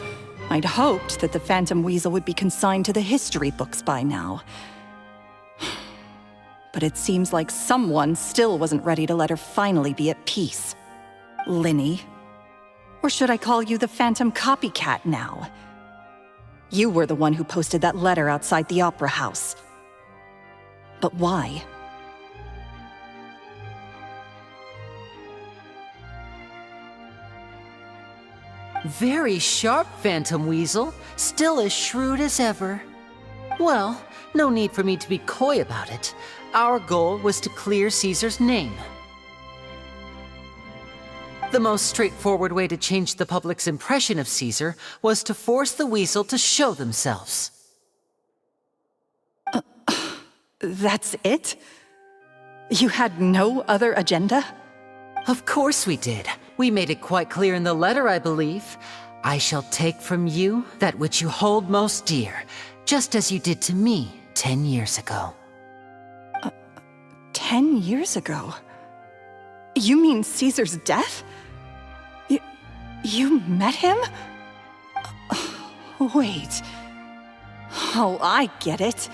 I'd hoped that the Phantom Weasel would be consigned to the history books by now. But it seems like someone still wasn't ready to let her finally be at peace. Linny. Or should I call you the Phantom Copycat now? You were the one who posted that letter outside the Opera House. But why? Very sharp, Phantom Weasel. Still as shrewd as ever. Well, no need for me to be coy about it. Our goal was to clear Caesar's name. The most straightforward way to change the public's impression of Caesar was to force the Weasel to show themselves. That's it? You had no other agenda? Of course we did. We made it quite clear in the letter, I believe. I shall take from you that which you hold most dear, just as you did to me 10 years ago. 10 years ago? You mean Caesar's death? You met him? Wait. Oh, I get it.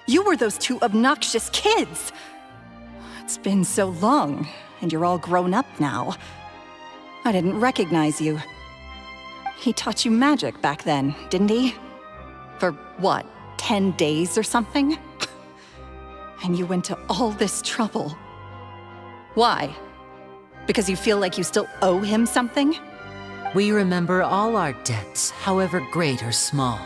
You were those two obnoxious kids. It's been so long, and you're all grown up now. I didn't recognize you. He taught you magic back then, didn't he? For what, 10 days or something? And you went to all this trouble. Why? Because you feel like you still owe him something? We remember all our debts, however great or small.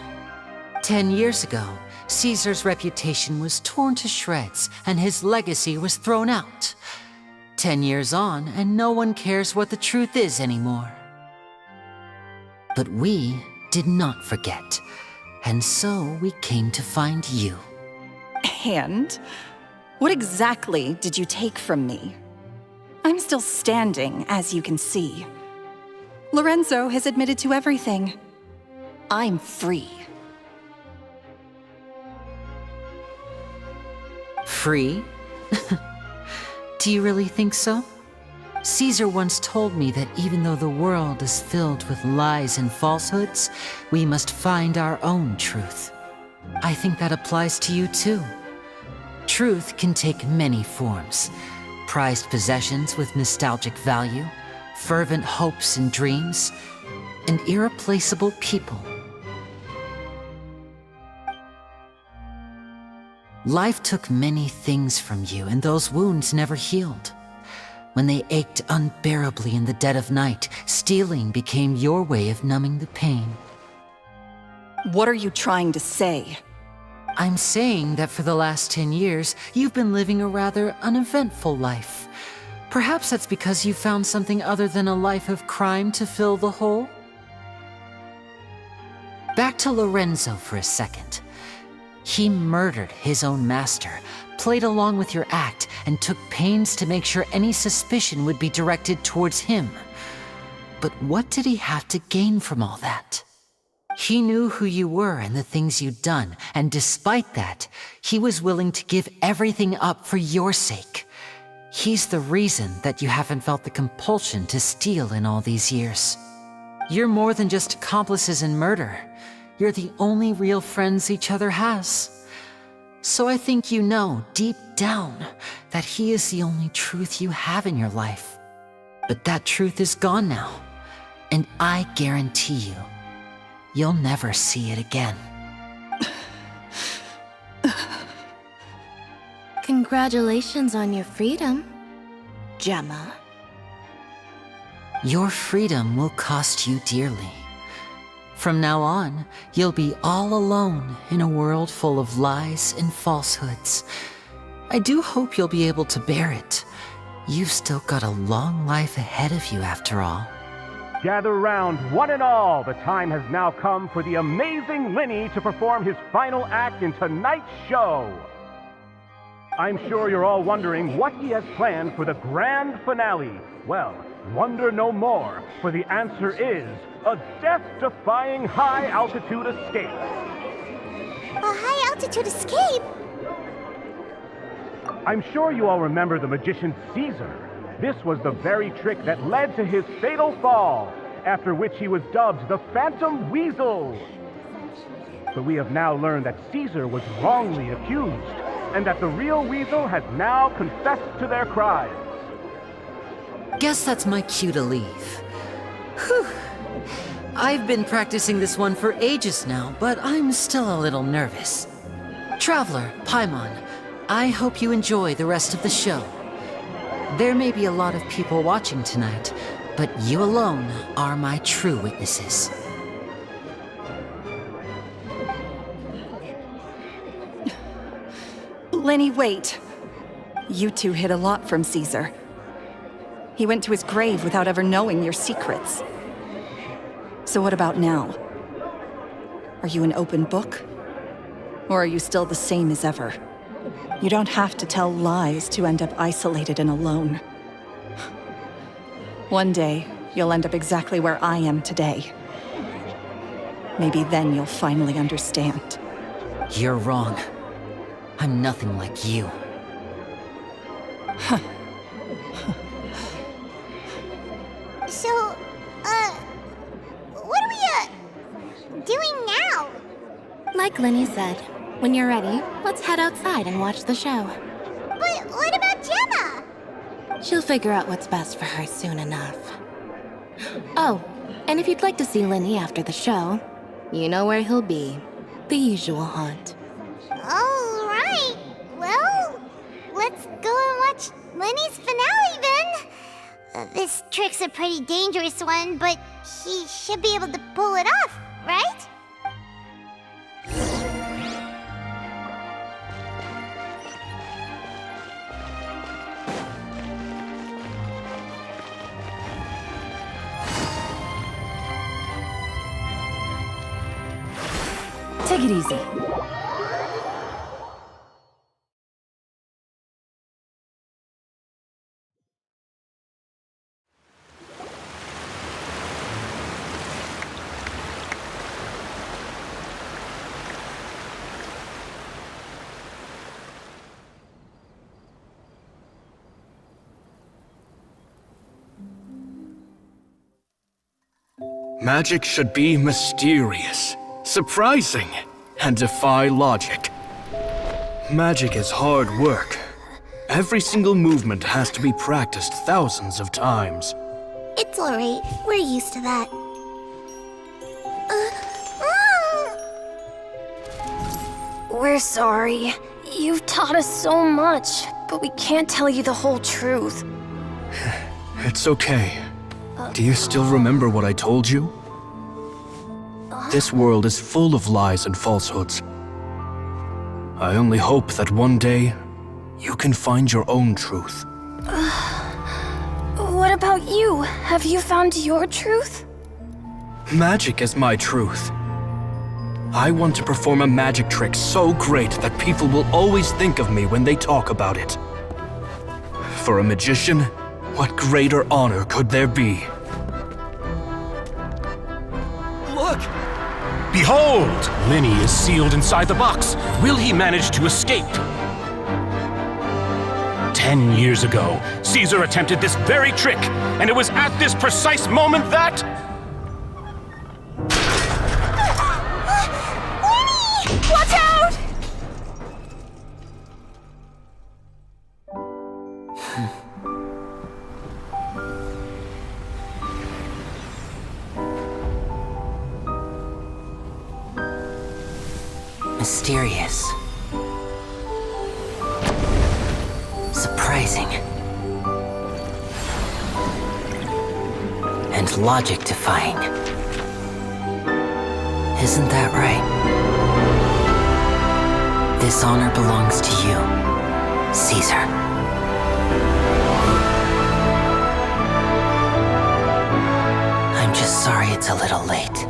10 years ago, Caesar's reputation was torn to shreds, and his legacy was thrown out. 10 years on, and no one cares what the truth is anymore. But we did not forget, and so we came to find you. And? What exactly did you take from me? I'm still standing, as you can see. Lorenzo has admitted to everything. I'm free. Free? Do you really think so? Caesar once told me that even though the world is filled with lies and falsehoods, we must find our own truth. I think that applies to you too. Truth can take many forms. Prized possessions with nostalgic value, fervent hopes and dreams, and irreplaceable people. Life took many things from you, and those wounds never healed. When they ached unbearably in the dead of night, stealing became your way of numbing the pain. What are you trying to say? I'm saying that for the last 10 years, you've been living a rather uneventful life. Perhaps that's because you found something other than a life of crime to fill the hole? Back to Lorenzo for a second. He murdered his own master, played along with your act, and took pains to make sure any suspicion would be directed towards him. But what did he have to gain from all that? He knew who you were and the things you'd done, and despite that, he was willing to give everything up for your sake. He's the reason that you haven't felt the compulsion to steal in all these years. You're more than just accomplices in murder. You're the only real friends each other has. So I think you know, deep down, that he is the only truth you have in your life. But that truth is gone now, and I guarantee you, you'll never see it again. Congratulations on your freedom, Gemma. Your freedom will cost you dearly. From now on, you'll be all alone in a world full of lies and falsehoods. I do hope you'll be able to bear it. You've still got a long life ahead of you after all. Gather round, one and all. The time has now come for the amazing Linny to perform his final act in tonight's show. I'm sure you're all wondering what he has planned for the grand finale. Well, wonder no more, for the answer is a death-defying high-altitude escape. A high-altitude escape? I'm sure you all remember the magician Caesar. This was the very trick that led to his fatal fall, after which he was dubbed the Phantom Weasel. But we have now learned that Caesar was wrongly accused, and that the real Weasel has now confessed to their crimes. Guess that's my cue to leave. Whew. I've been practicing this one for ages now, but I'm still a little nervous. Traveler, Paimon, I hope you enjoy the rest of the show. There may be a lot of people watching tonight, but you alone are my true witnesses. Lenny, wait. You two hid a lot from Caesar. He went to his grave without ever knowing your secrets. So what about now? Are you an open book? Or are you still the same as ever? You don't have to tell lies to end up isolated and alone. One day, you'll end up exactly where I am today. Maybe then you'll finally understand. You're wrong. I'm nothing like you. So, what are we, doing now? Like Linny said, when you're ready, let's head outside and watch the show. But what about Gemma? She'll figure out what's best for her soon enough. Oh, and if you'd like to see Linny after the show, you know where he'll be. The usual haunt. All right. Well, let's go and watch Linny's finale then. This trick's a pretty dangerous one, but he should be able to pull it off, right? Take it easy. Magic should be mysterious, surprising, and defy logic. Magic is hard work. Every single movement has to be practiced thousands of times. It's alright. We're used to that. We're sorry. You've taught us so much, but we can't tell you the whole truth. It's okay. Do you still remember what I told you? This world is full of lies and falsehoods. I only hope that one day you can find your own truth. What about you? Have you found your truth? Magic is my truth. I want to perform a magic trick so great that people will always think of me when they talk about it. For a magician, what greater honor could there be? Look! Behold! Linny is sealed inside the box. Will he manage to escape? 10 years ago, Caesar attempted this very trick, and it was at this precise moment that... Watch out! Mysterious. Surprising. And logic-defying. Isn't that right? This honor belongs to you, Caesar. I'm just sorry it's a little late.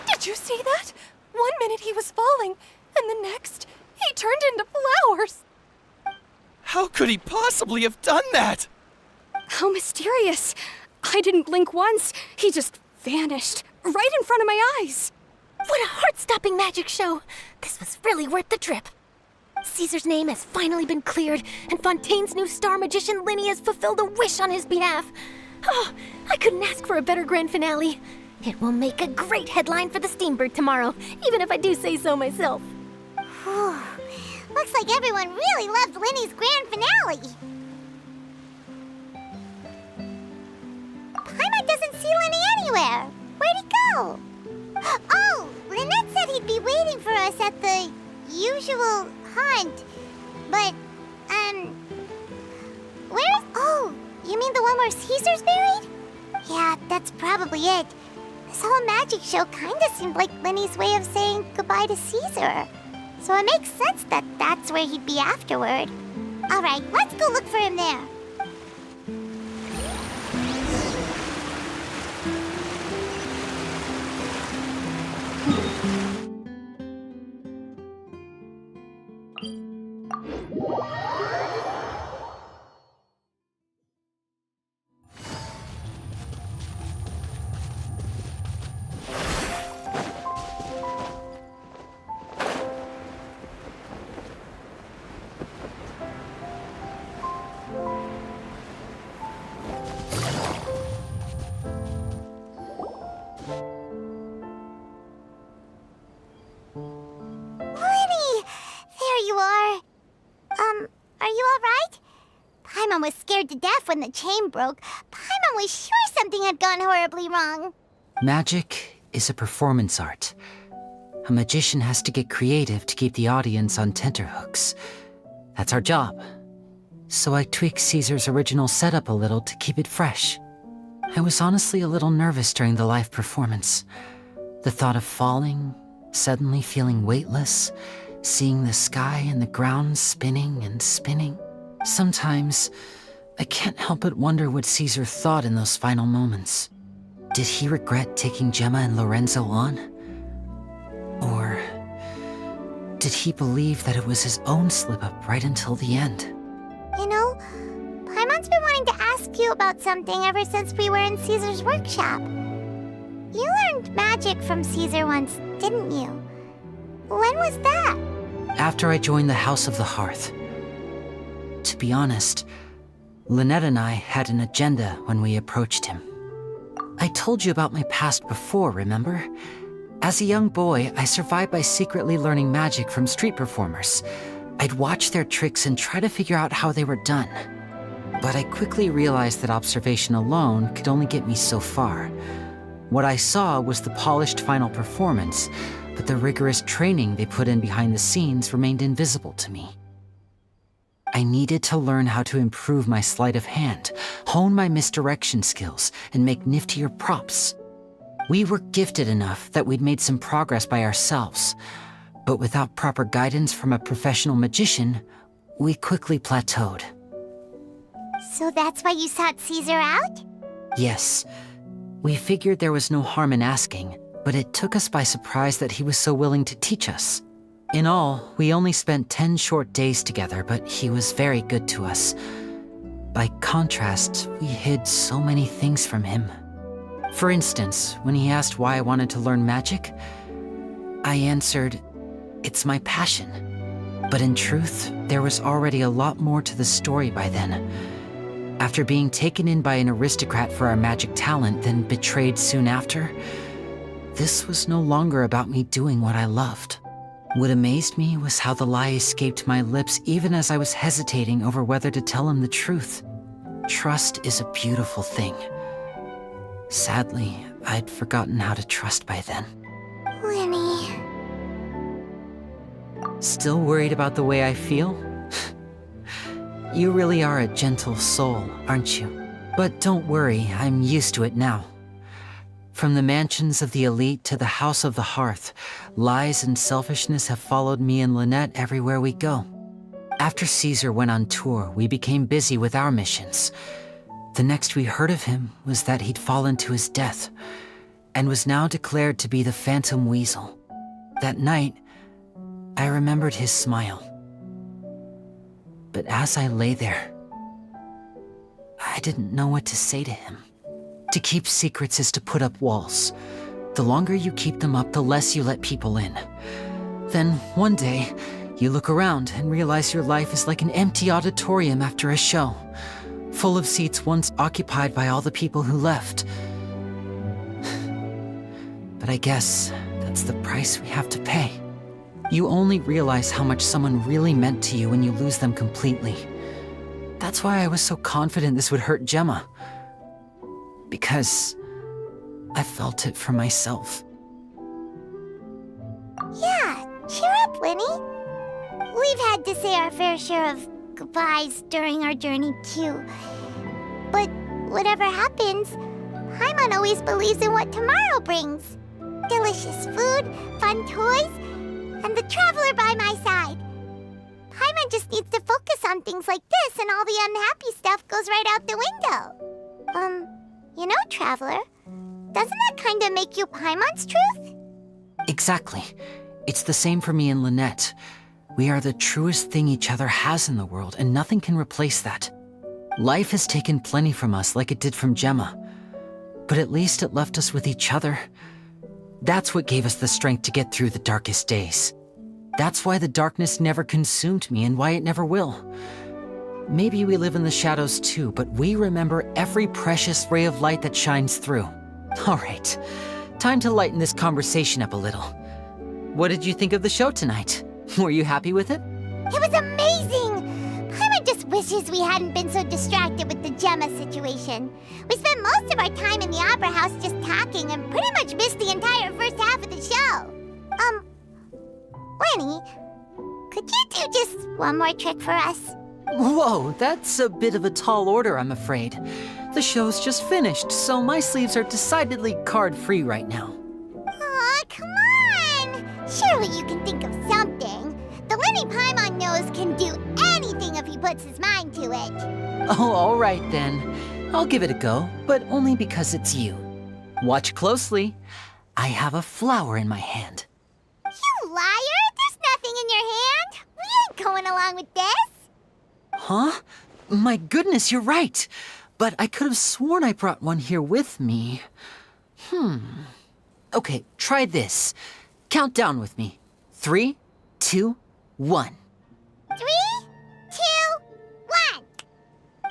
Did you see that? 1 minute he was falling, and the next, he turned into flowers. How could he possibly have done that? How mysterious. I didn't blink once. He just vanished, right in front of my eyes. What a heart-stopping magic show. This was really worth the trip. Caesar's name has finally been cleared, and Fontaine's new star magician Linny has fulfilled a wish on his behalf. Oh, I couldn't ask for a better grand finale. It will make a great headline for the Steambird tomorrow, even if I do say so myself. Whew. Looks like everyone really loved Linny's grand finale. Paimon doesn't see Linny anywhere. Where'd he go? Oh, Lynette said he'd be waiting for us at the usual haunt. But, where is... Oh, you mean the one where Caesar's buried? Yeah, that's probably it. This whole magic show kinda seemed like Linny's way of saying goodbye to Caesar. So it makes sense that that's where he'd be afterward. Alright, let's go look for him there. Paimon was scared to death when the chain broke. Paimon was sure something had gone horribly wrong. Magic is a performance art. A magician has to get creative to keep the audience on tenterhooks. That's our job. So I tweaked Caesar's original setup a little to keep it fresh. I was honestly a little nervous during the live performance. The thought of falling, suddenly feeling weightless, seeing the sky and the ground spinning and spinning. Sometimes, I can't help but wonder what Caesar thought in those final moments. Did he regret taking Gemma and Lorenzo on? Or did he believe that it was his own slip-up right until the end? You know, Paimon's been wanting to ask you about something ever since we were in Caesar's workshop. You learned magic from Caesar once, didn't you? When was that? After I joined the House of the Hearth. To be honest, Lynette and I had an agenda when we approached him. I told you about my past before, remember? As a young boy, I survived by secretly learning magic from street performers. I'd watch their tricks and try to figure out how they were done. But I quickly realized that observation alone could only get me so far. What I saw was the polished final performance, but the rigorous training they put in behind the scenes remained invisible to me. I needed to learn how to improve my sleight of hand, hone my misdirection skills, and make niftier props. We were gifted enough that we'd made some progress by ourselves, but without proper guidance from a professional magician, we quickly plateaued. So that's why you sought Caesar out? Yes, we figured there was no harm in asking, but it took us by surprise that he was so willing to teach us. In all, we only spent 10 short days together, but he was very good to us. By contrast, we hid so many things from him. For instance, when he asked why I wanted to learn magic, I answered, "It's my passion." But in truth, there was already a lot more to the story by then. After being taken in by an aristocrat for our magic talent, then betrayed soon after, this was no longer about me doing what I loved. What amazed me was how the lie escaped my lips even as I was hesitating over whether to tell him the truth. Trust is a beautiful thing. Sadly, I'd forgotten how to trust by then. Lenny. Still worried about the way I feel? You really are a gentle soul, aren't you? But don't worry, I'm used to it now. From the mansions of the elite to the house of the hearth, lies and selfishness have followed me and Lynette everywhere we go. After Caesar went on tour, we became busy with our missions. The next we heard of him was that he'd fallen to his death, and was now declared to be the Phantom Weasel. That night, I remembered his smile. But as I lay there, I didn't know what to say to him. To keep secrets is to put up walls. The longer you keep them up, the less you let people in. Then, one day, you look around and realize your life is like an empty auditorium after a show, full of seats once occupied by all the people who left. But I guess that's the price we have to pay. You only realize how much someone really meant to you when you lose them completely. That's why I was so confident this would hurt Gemma. Because I felt it for myself. Yeah, cheer up, Lenny. We've had to say our fair share of goodbyes during our journey, too. But whatever happens, Paimon always believes in what tomorrow brings. Delicious food, fun toys, and the traveler by my side. Paimon just needs to focus on things like this, and all the unhappy stuff goes right out the window. You know, Traveler, doesn't that kind of make you Paimon's truth? Exactly. It's the same for me and Lynette. We are the truest thing each other has in the world, and nothing can replace that. Life has taken plenty from us, like it did from Gemma. But at least it left us with each other. That's what gave us the strength to get through the darkest days. That's why the darkness never consumed me, and why it never will. Maybe we live in the shadows too, but we remember every precious ray of light that shines through. All right, time to lighten this conversation up a little. What did you think of the show tonight? Were you happy with it? It was amazing! Paimon just wishes we hadn't been so distracted with the Gemma situation. We spent most of our time in the Opera House just talking and pretty much missed the entire first half of the show. Lenny, could you do just one more trick for us? Whoa, that's a bit of a tall order, I'm afraid. The show's just finished, so my sleeves are decidedly card-free right now. Aw, come on! Surely you can think of something. The Lenny Paimon knows can do anything if he puts his mind to it. Oh, all right then. I'll give it a go, but only because it's you. Watch closely. I have a flower in my hand. You liar! There's nothing in your hand! We ain't going along with this! Huh? My goodness, you're right. But I could have sworn I brought one here with me. Okay, try this. Count down with me. 3, 2, 1. 3, 2,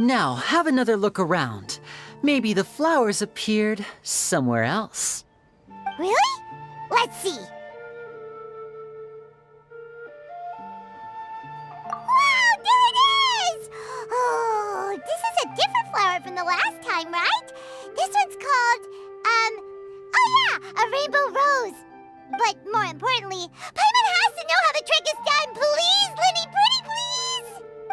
Now, have another look around. Maybe the flowers appeared somewhere else. Really? Let's see. Wow, there it is! Oh, this is a different flower from the last time, right? This one's called, oh yeah, a rainbow rose. But more importantly, Paimon has to know how the trick is done. Please, Linny, pretty please!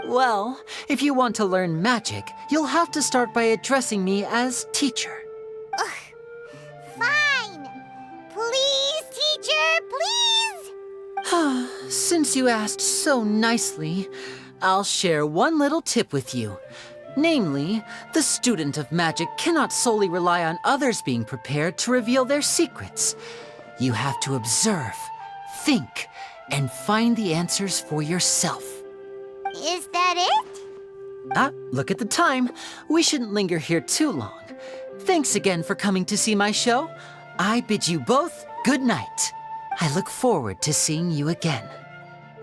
Well, if you want to learn magic, you'll have to start by addressing me as teacher. Fine. Please, teacher, please! Since you asked so nicely, I'll share one little tip with you. Namely, the student of magic cannot solely rely on others being prepared to reveal their secrets. You have to observe, think, and find the answers for yourself. Is that it? Look at the time. We shouldn't linger here too long. Thanks again for coming to see my show. I bid you both good night. I look forward to seeing you again.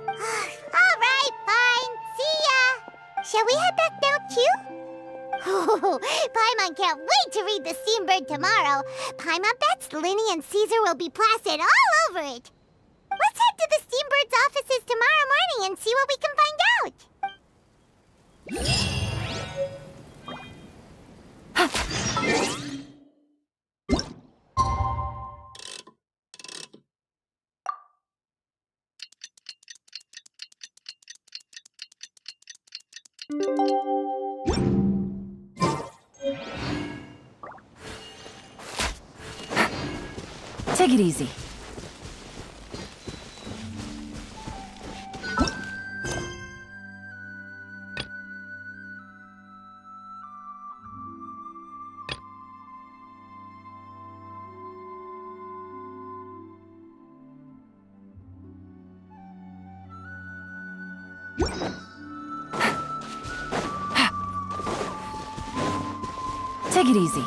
All right, fine. See ya. Shall we head back now, too? Oh, Paimon can't wait to read The Steambird tomorrow. Paimon bets Linny and Caesar will be plastered all over it. Let's head to the Steambird's offices tomorrow morning and see what we can find out. Take it easy. Take it easy.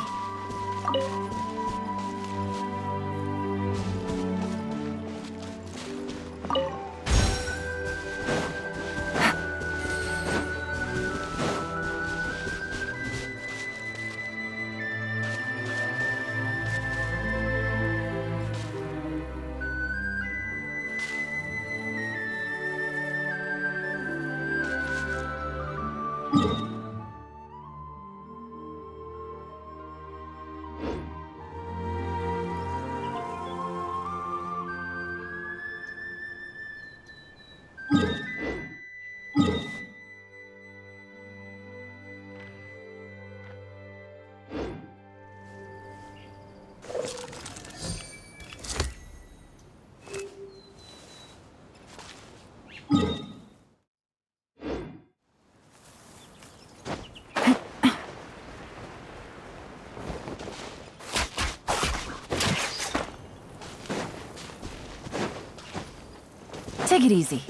Take it easy.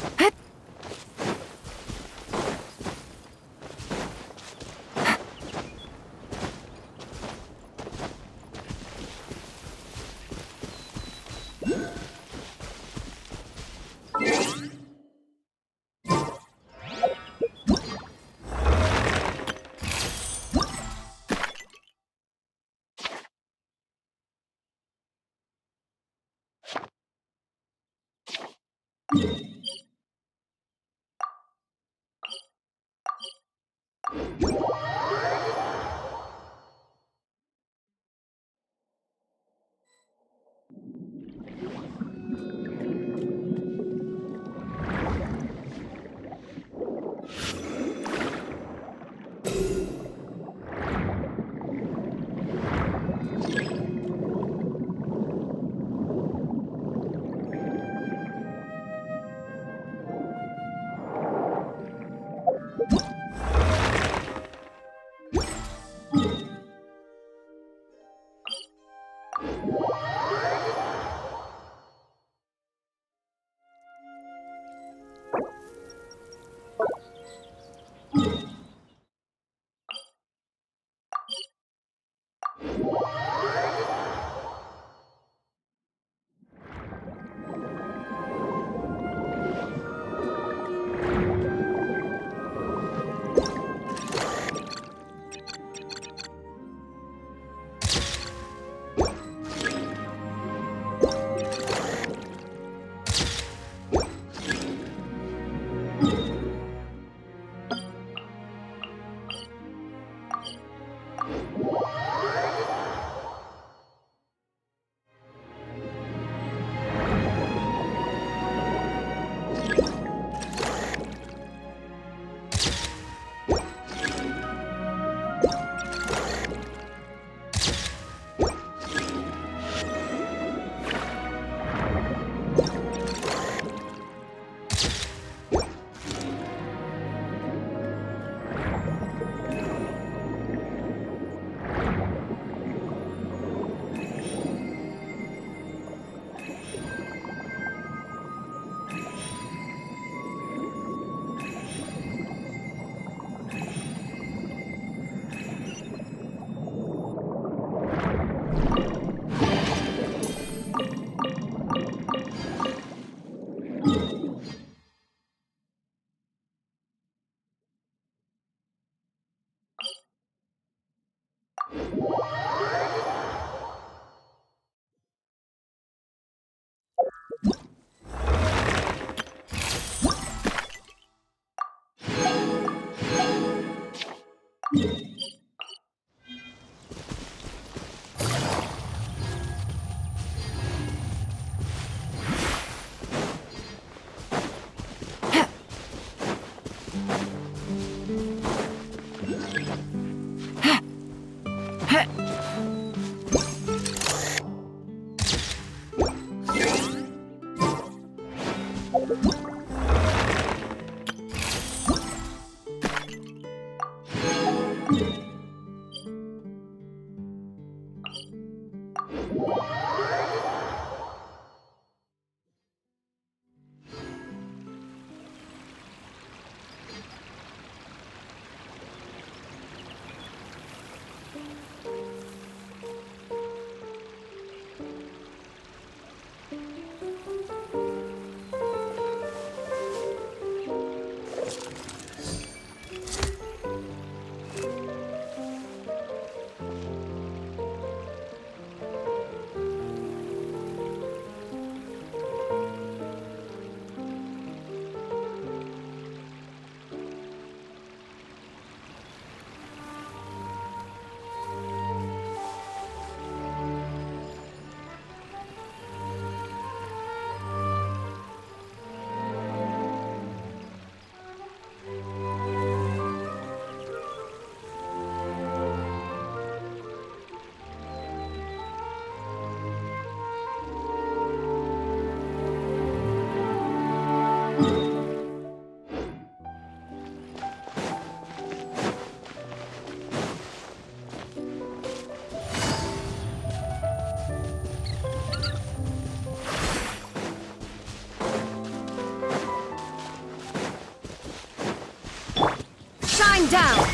Down!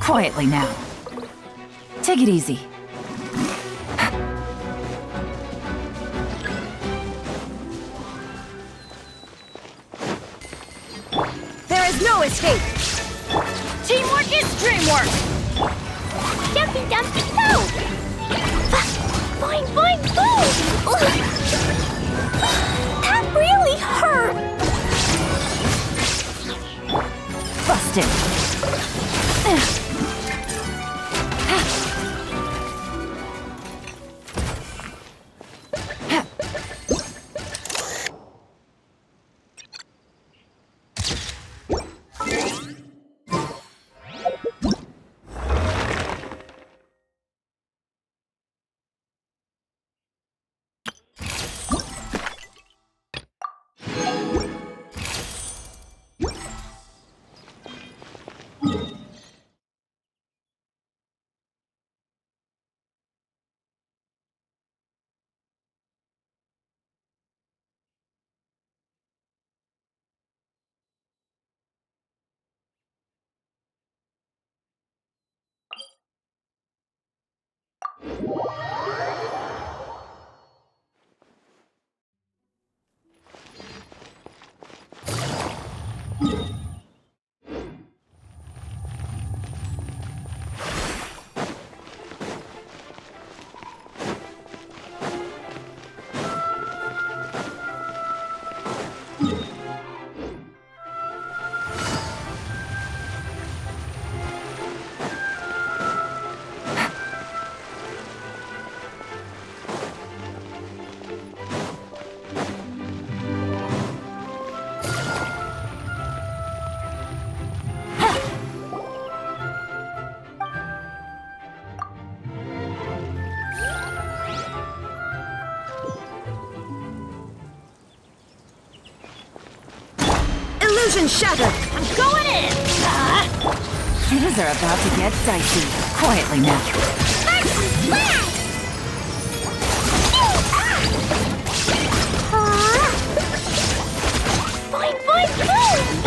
Quietly now. Take it easy. There is no escape! Teamwork is dreamwork! Dumpy, dumpy, go! Boing, boing, boom! That really hurt! Busted! Illusion shattered! I'm going in! Things are about to get dicey. Quietly now. Boing, boing, boom!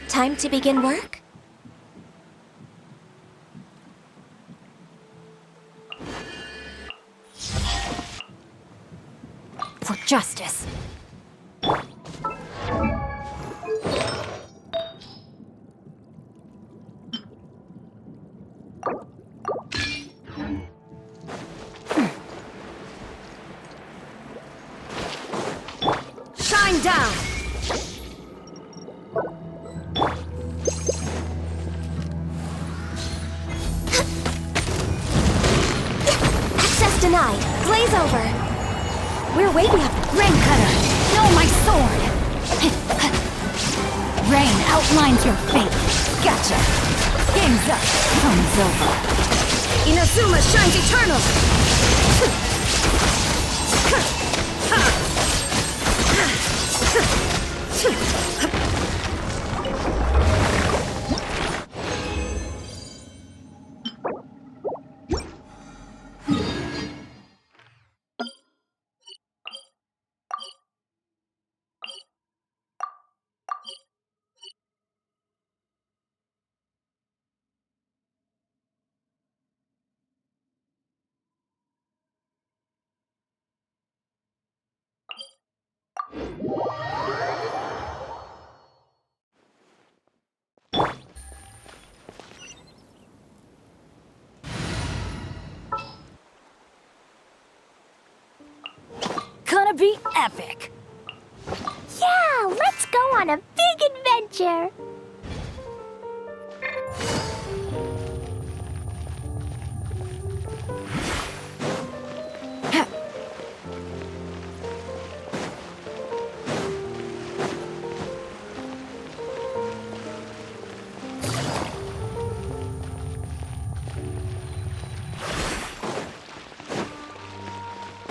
Time to begin work? For justice. Shine down! Access denied. Blaze over. We're waiting up. Rain cutter. No, my sword. Rain outlines your fate. Gotcha. Game's up. Comes over. Inazuma shines eternal. Gonna be epic. Yeah, let's go on a big adventure.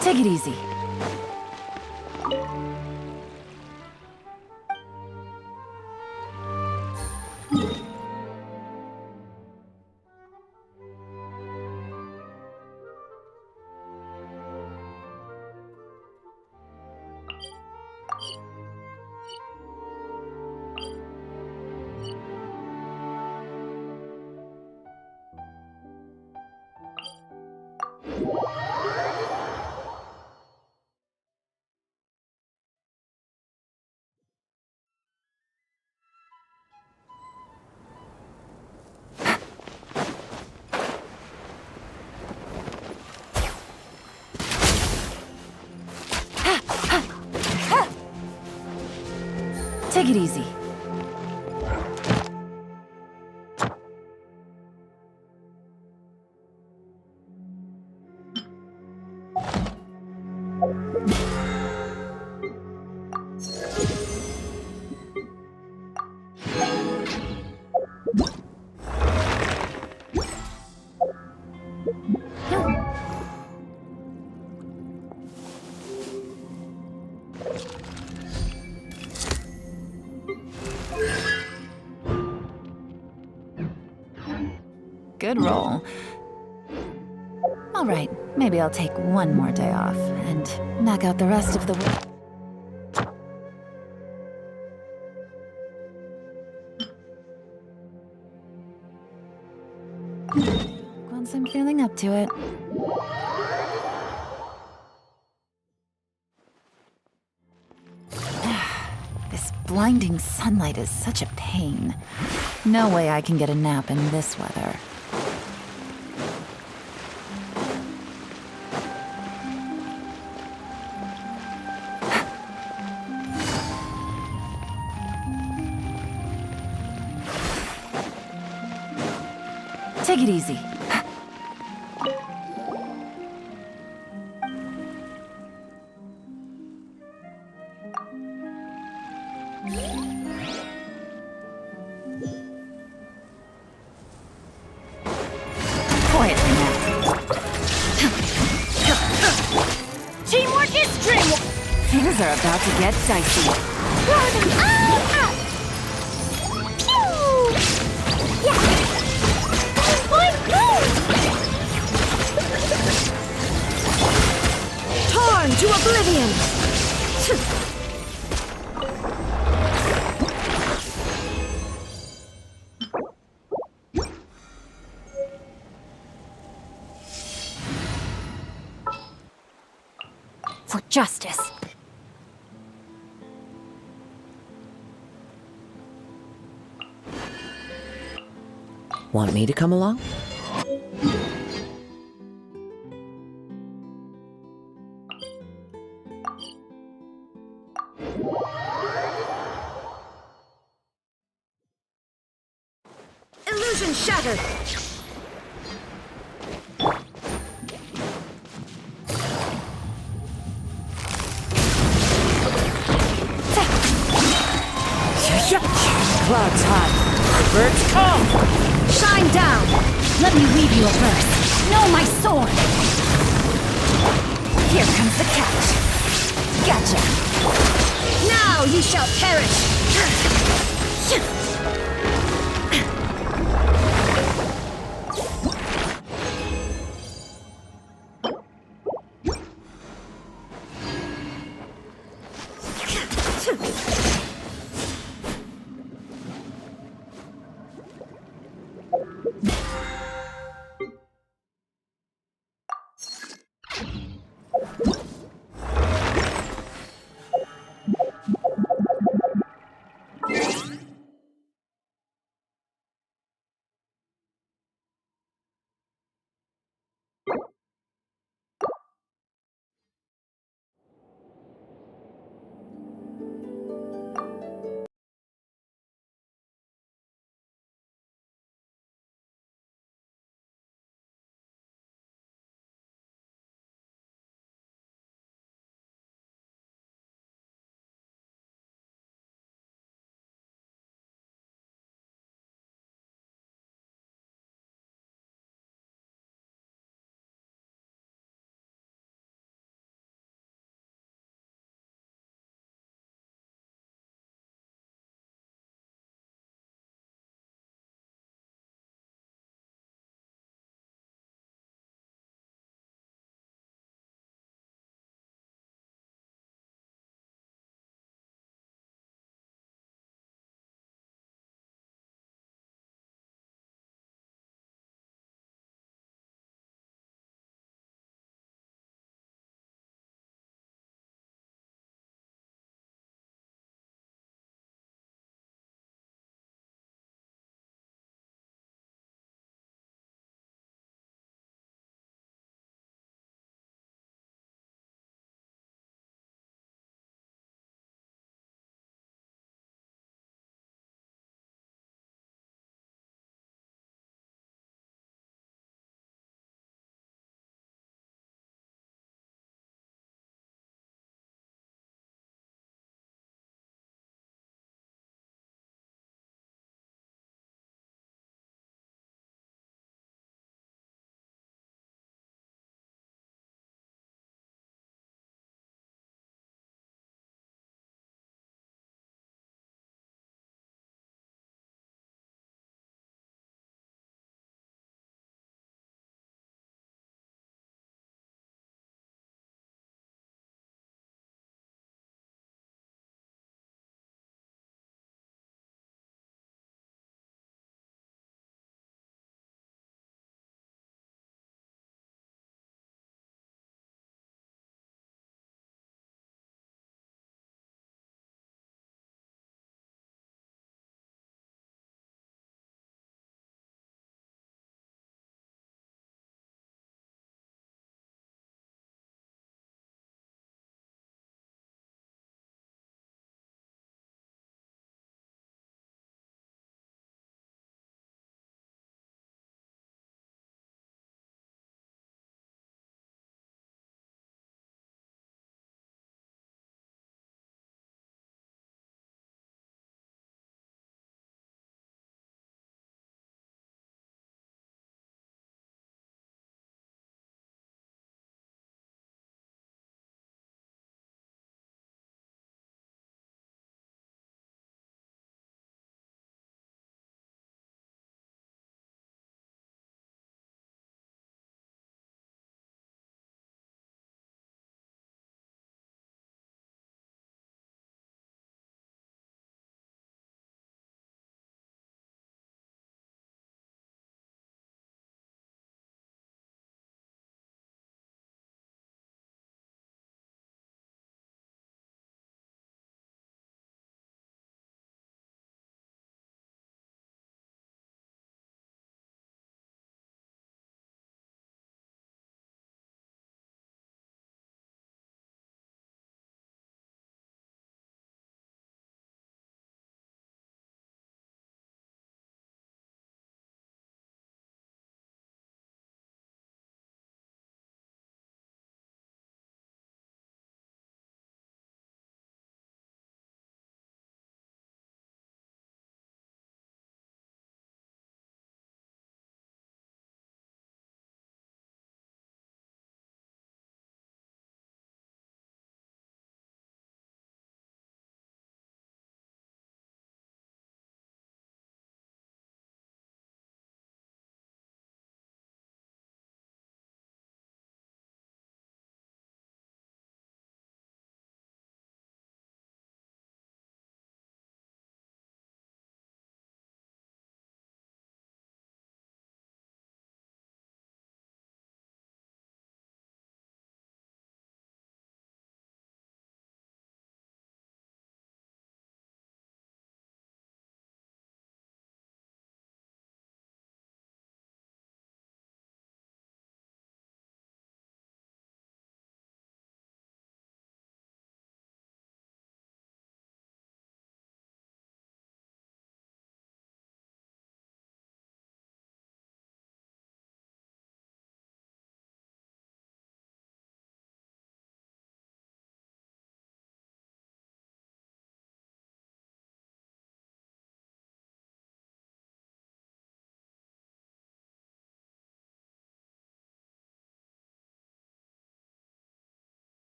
Take it easy. Take it easy. Good roll. All right, maybe I'll take one more day off and knock out the rest of the week. Once I'm feeling up to it. This blinding sunlight is such a pain. No way I can get a nap in this weather. Take it easy. Quietly now. Teamwork is dreamwork! Things are about to get dicey. Blow them all up. Pew! Yeah. Torn to oblivion! For justice. Want me to come along? Illusion shattered! Clouds high. The birds come! Shine down! Let me weave you a verse. Know my sword! Here comes the catch. Gotcha! Now you shall perish!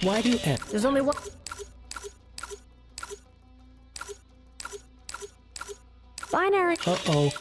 Why do you... There's only one... Binary. Uh-oh.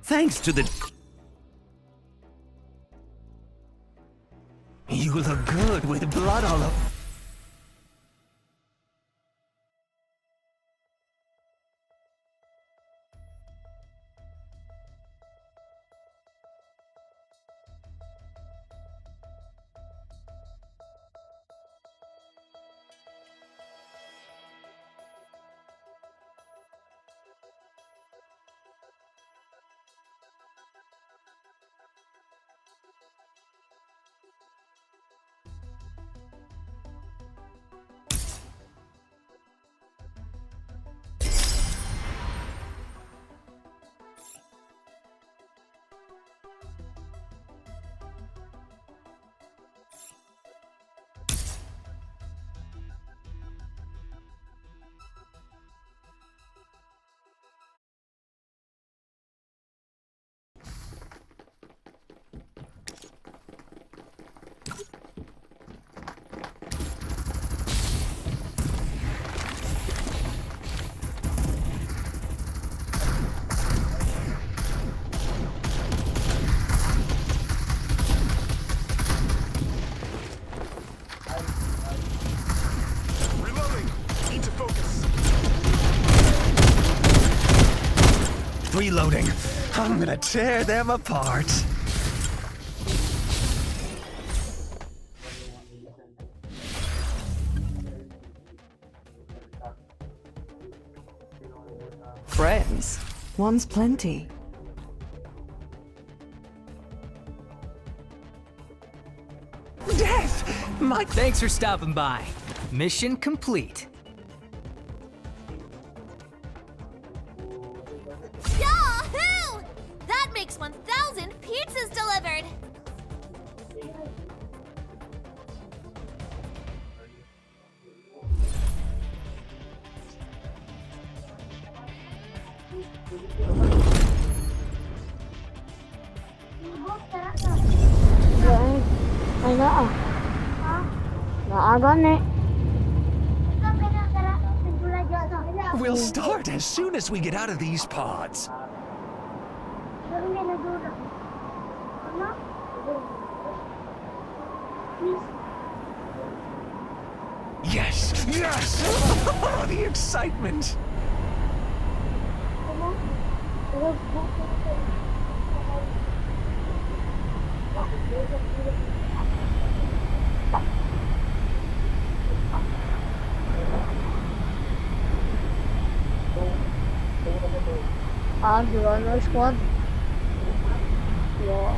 Thanks to the... You look good with blood all over. Reloading. I'm gonna tear them apart. Friends. One's plenty. Death! My... Thanks for stopping by. Mission complete. Yahoo! That makes 1,000 pizzas delivered! We'll start as soon as we get out of these pods. Yes! Yes! Oh, the excitement! Squad. Wow.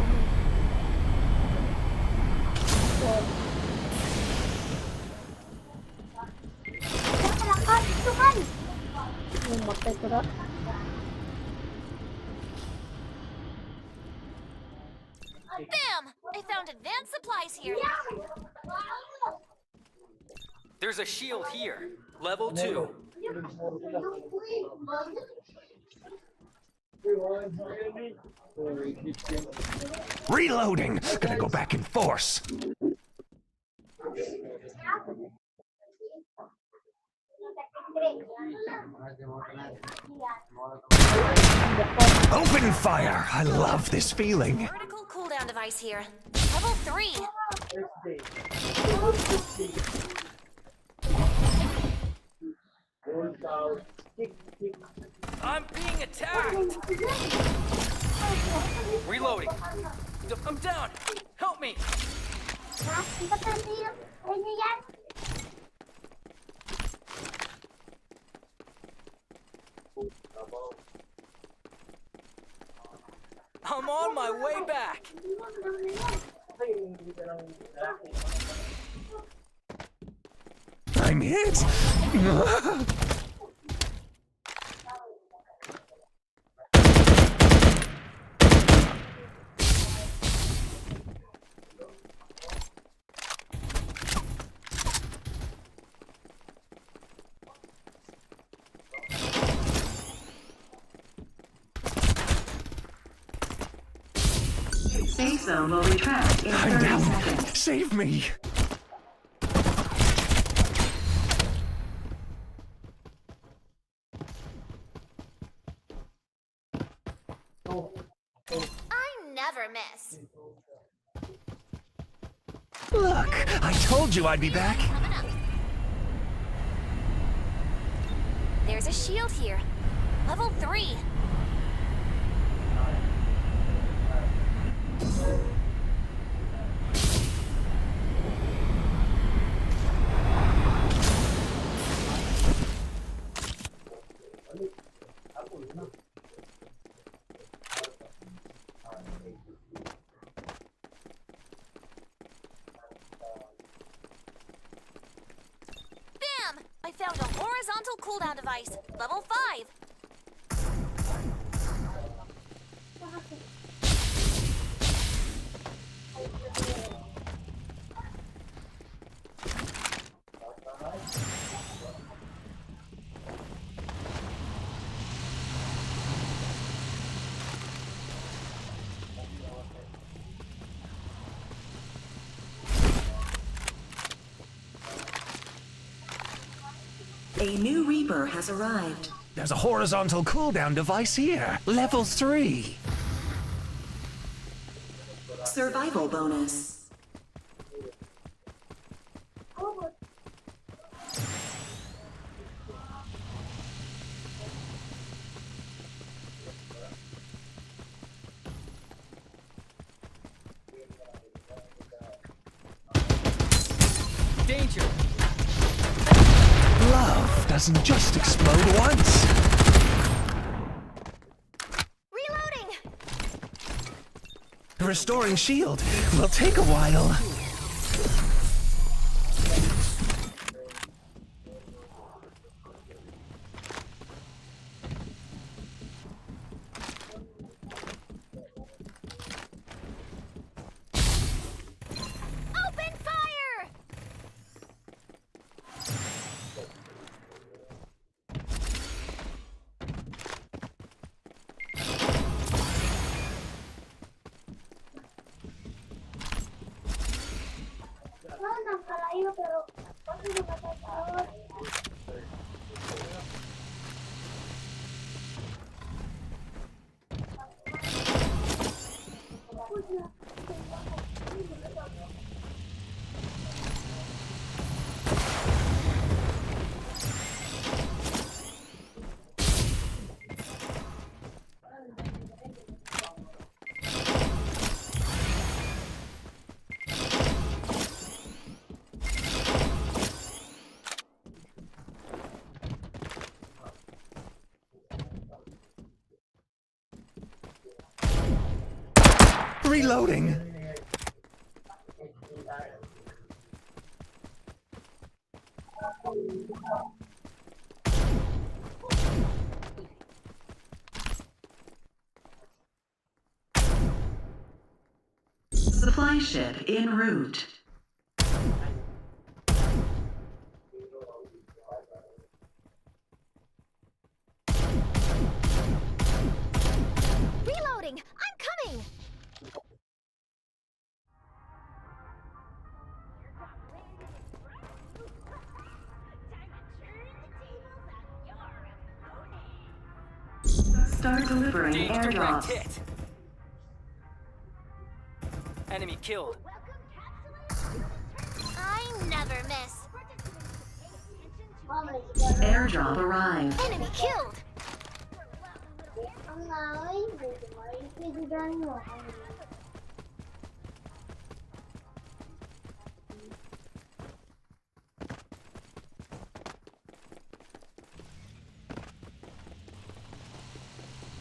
Bam! I found advanced supplies here. There's a shield here. Level 2. Reloading! Gonna go back in force. Open fire! I love this feeling. Vertical cooldown device here. Level 3. I'm being attacked! Reloading. I'm down! Help me! I'm on my way back! I'm hit! Safe zone will retract in 30 seconds. Save me! I never miss. Look, I told you I'd be back. Coming up. There's a shield here. Level 3. Bam! I found a horizontal cooldown device. Level 5. A new Reaper has arrived. There's a horizontal cooldown device here. Level 3. Survival bonus. Danger! Love doesn't just explode once. Reloading! Restoring shield will take a while. Open fire! Reloading! Supply ship en route. Reloading! I'm coming! Start delivering Engage direct airdrops. hit. Enemy killed. I never miss. Airdrop arrived. Enemy killed!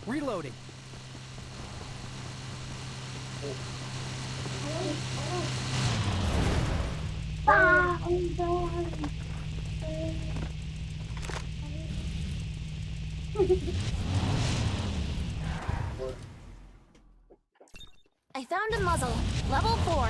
Reloading. I found a muzzle. Level 4.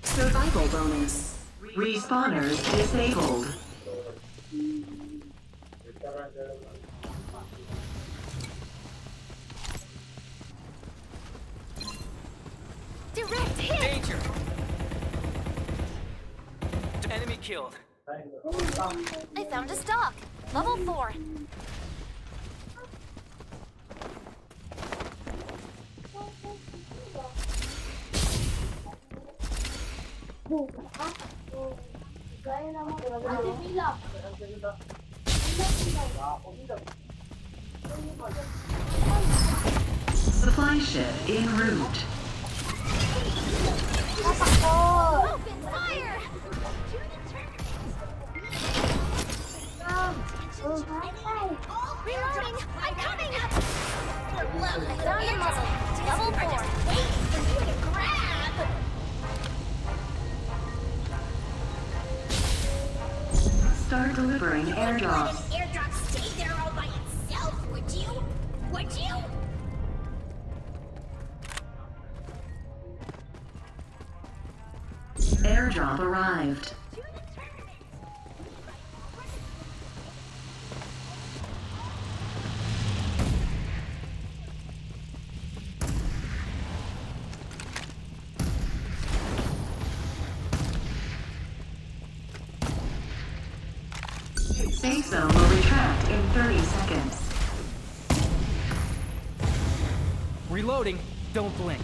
Survival bonus. Respawners disabled. Direct hit! Danger. Enemy killed. I found a stock. Level 4. Supply ship en route. Open fire! Reloading! I'm coming! I found a muzzle. Level 4. Waiting for you to grab! Start delivering airdrops. Airdrop stay there all by itself, would you? Would you? Airdrop arrived. Safe zone will retract in 30 seconds. Reloading. Don't blink.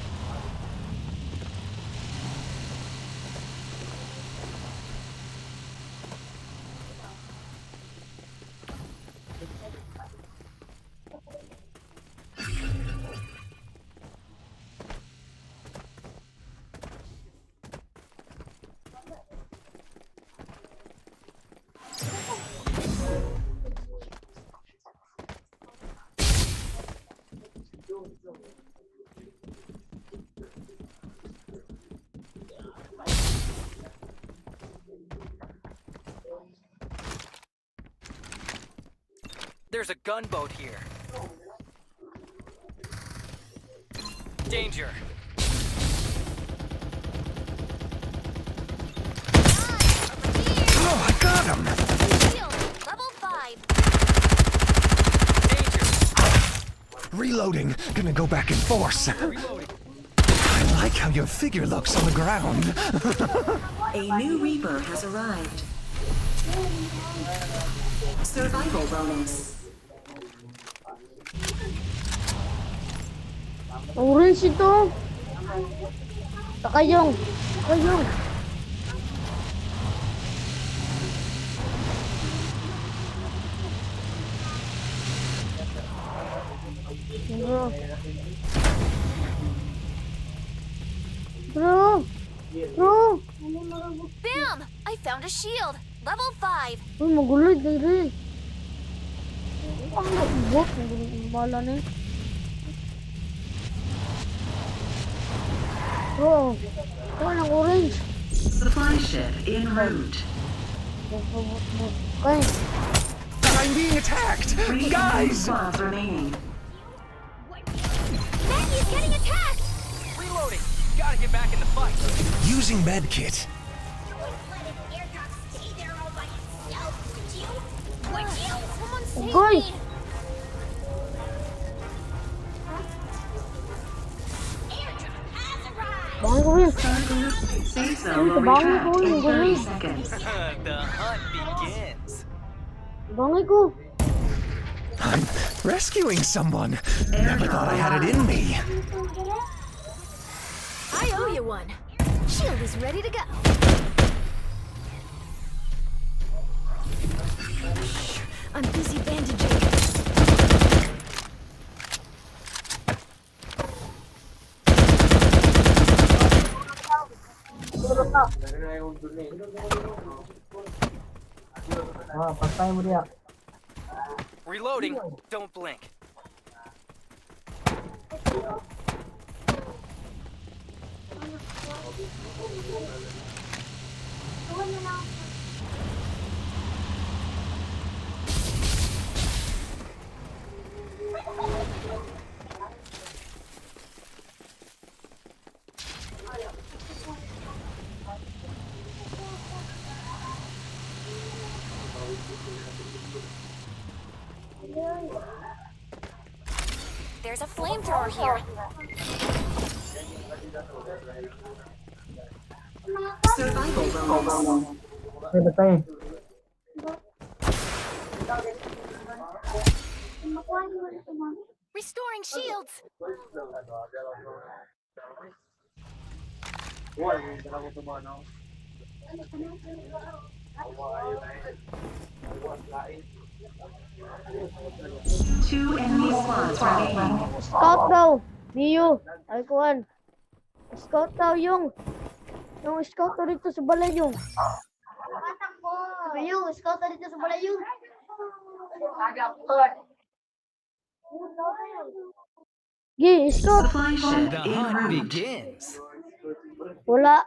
There's a gunboat here. Danger. Oh, I got him! Shield, level 5. Reloading. Gonna go back in force. I like how your figure looks on the ground. A new Reaper has arrived. Survival bonus. Orange ito. Takayong. Takayong. Bro. Bro. Bam! I found a shield. Level 5. Uy, maguloy diri. Ang bot, bala ni. Bro, ito ang orange. Supply ship en route. Okay. I'm being attacked! Guys! Squads remaining. Maggie's getting attacked! Reloading. Gotta get back in the fight. Using medkit. Goy! Bangun ko rin. Safe zone will retract in 30 seconds. The hunt begins. Bangun ko. I'm rescuing someone. Never thought I had it in me. I owe you one. Shield is ready to go. I'm busy bandaging. Patay mo diya. Reloading. Don't blink. There's a flamethrower here. Survival bonus. Patay. Restoring shields. Two enemy squads remaining. Scout daw. Miyo. Ay kuhan. Scout daw yung scout daw dito sa balay yung. Miyo, scout daw dito sa balay yung. Gi, scout. Supply ship The en hunt route. begins. Wala.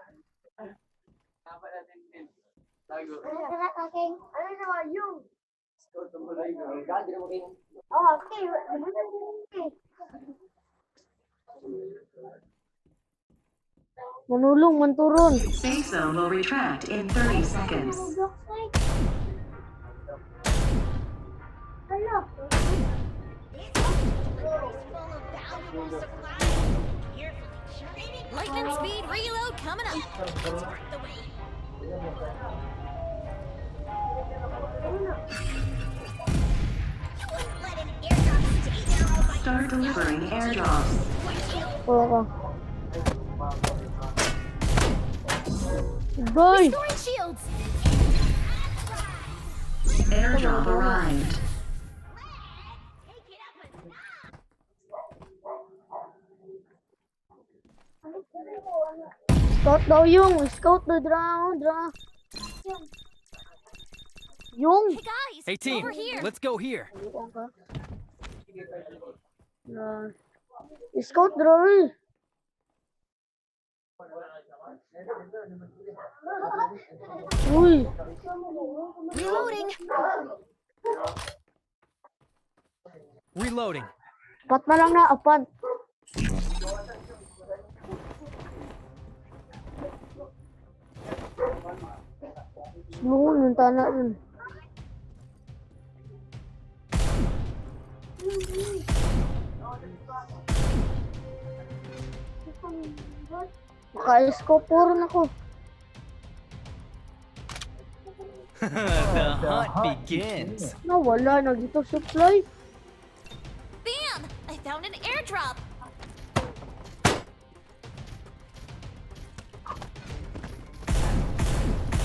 Manulong, manturon. Safe zone will retract in 30 seconds. Lightning speed reload coming up. It's worth the wait. Start delivering airdrops. Wala ka. Boy! Restoring shields. Airdrop arrived. Scout daw yung. Scout daw. Dra. Yung. Hey guys, Hey team, over here. let's go here. Scout daw. Uy. Reloading. Reloading. Apat na lang na, apat. Sunungan yung tana nun. Naka-escopor na ko. The hunt begins. Nawala na dito supply. Bam! I found an airdrop!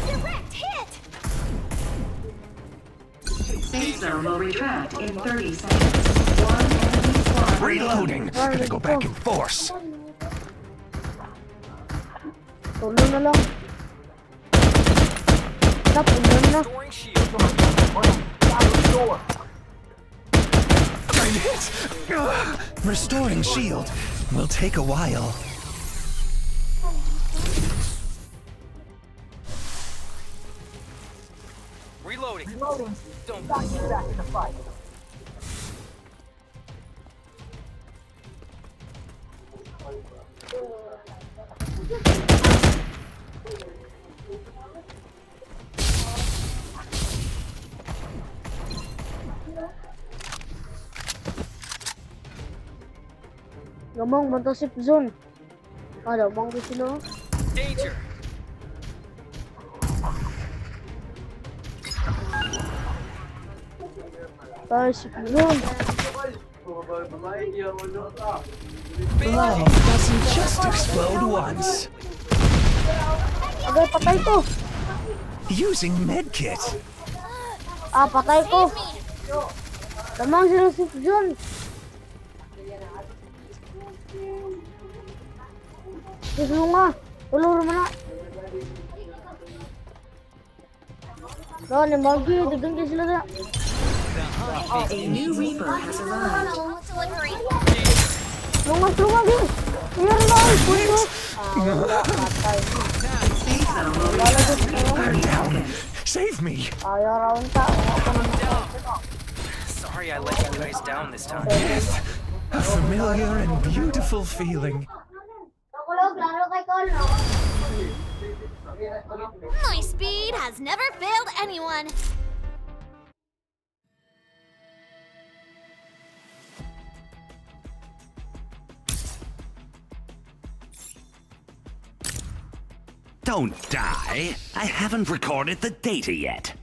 Direct hit! Safe zone will retract in 30 seconds. One enemy squad. Reloading. Gonna go back in force. Tulo na lang. Tapunan na. I'm hit. Restoring shield will take a while. Reloading. Don't get back in the fight. Gamang banta safe zone. Ada bang di sini. Danger. Tayo safe zone. Life doesn't just explode once. Agay, patay ko. Using medkit. Ah, patay ko. Gamang sila safe zone. Gusto nga. Tulong naman na. Doon, yung magi. Dagang kayo sila na. A new Reaper has arrived. Lungas, lumagi. Ayan lang. Puntos. Wala. Patay. Safe zone will retract in 30 seconds. Save me. Ayaw raon ta. Sorry I let you guys down this time. A familiar and beautiful feeling. My speed has never failed anyone. Don't die. I haven't recorded the data yet.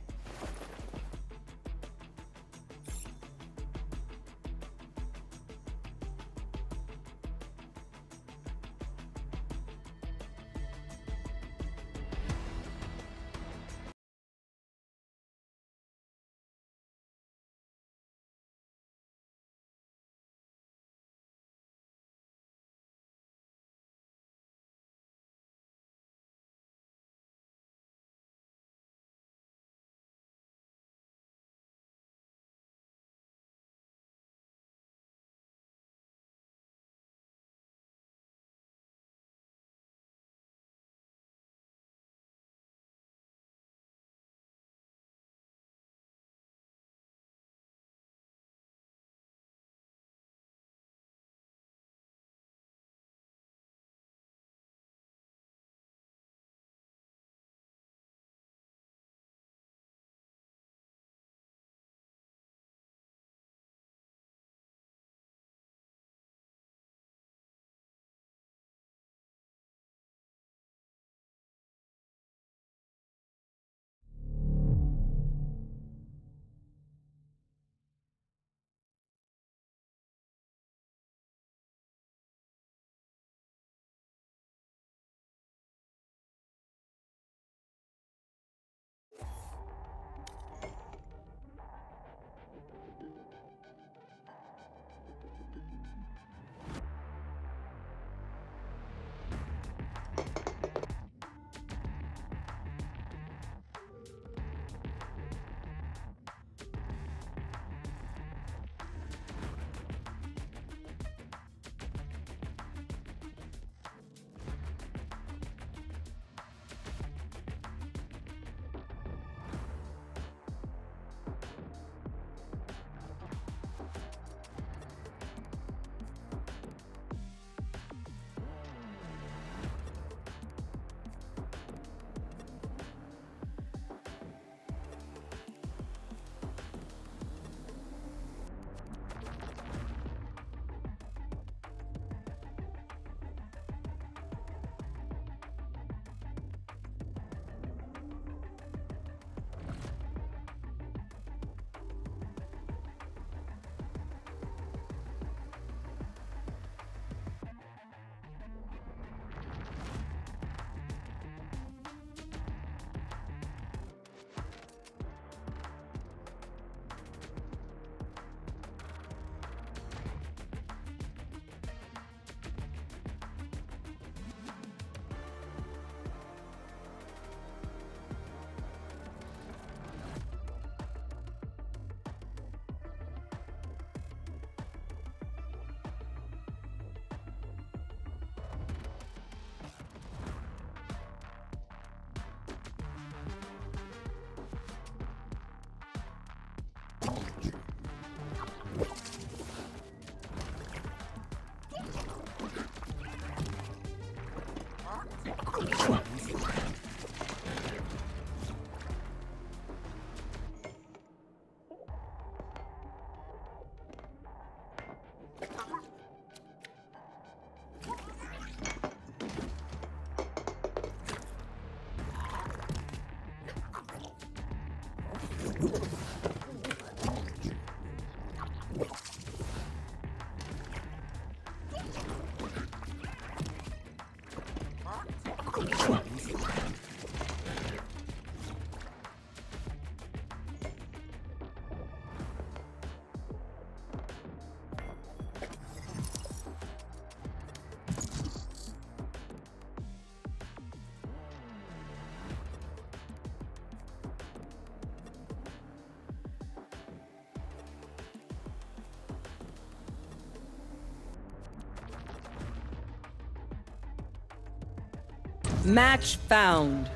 Match found.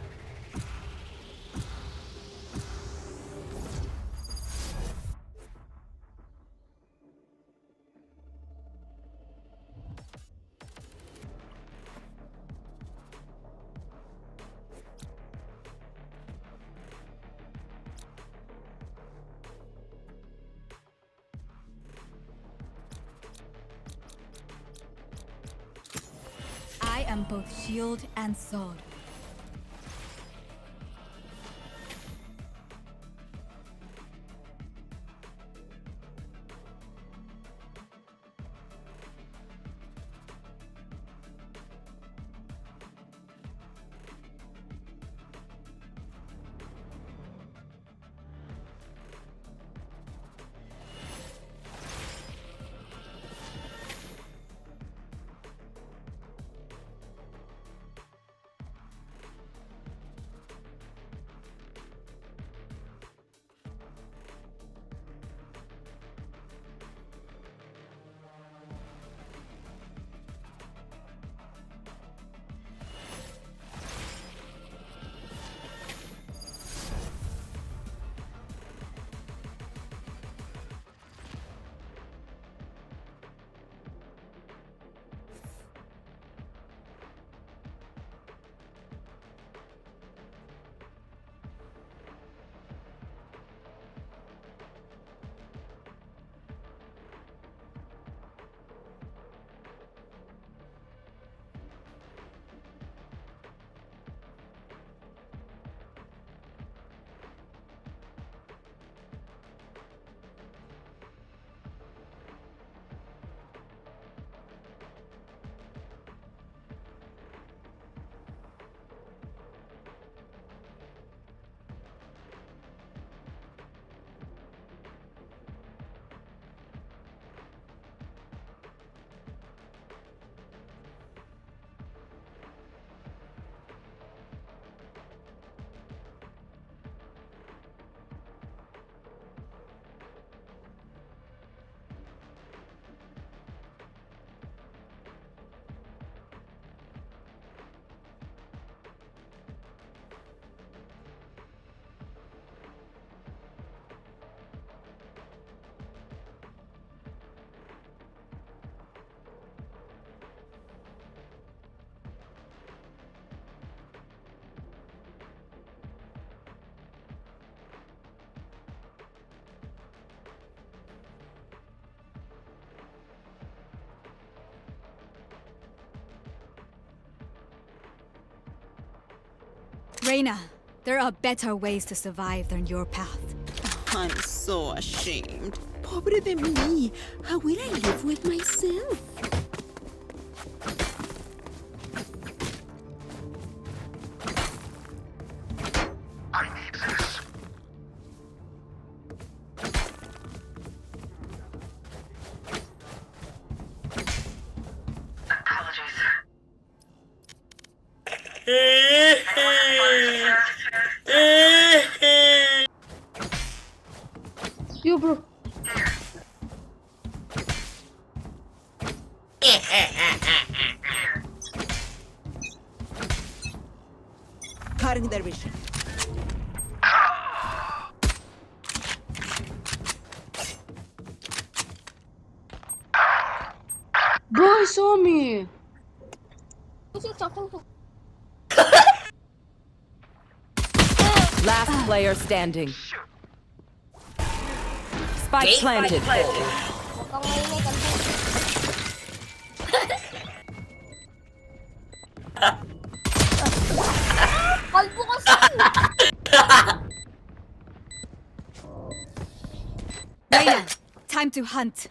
I am both shield and sword. Reina, there are better ways to survive than your path. I'm so ashamed. Pobre de mí. How will I live with myself? I need this. You, bro. Cutting their vision. Bro, he saw me. Who's he talking to? Last player standing. Spike planted. Huwag kang maingay kasi. Kalbo kasi! Reina, time to hunt.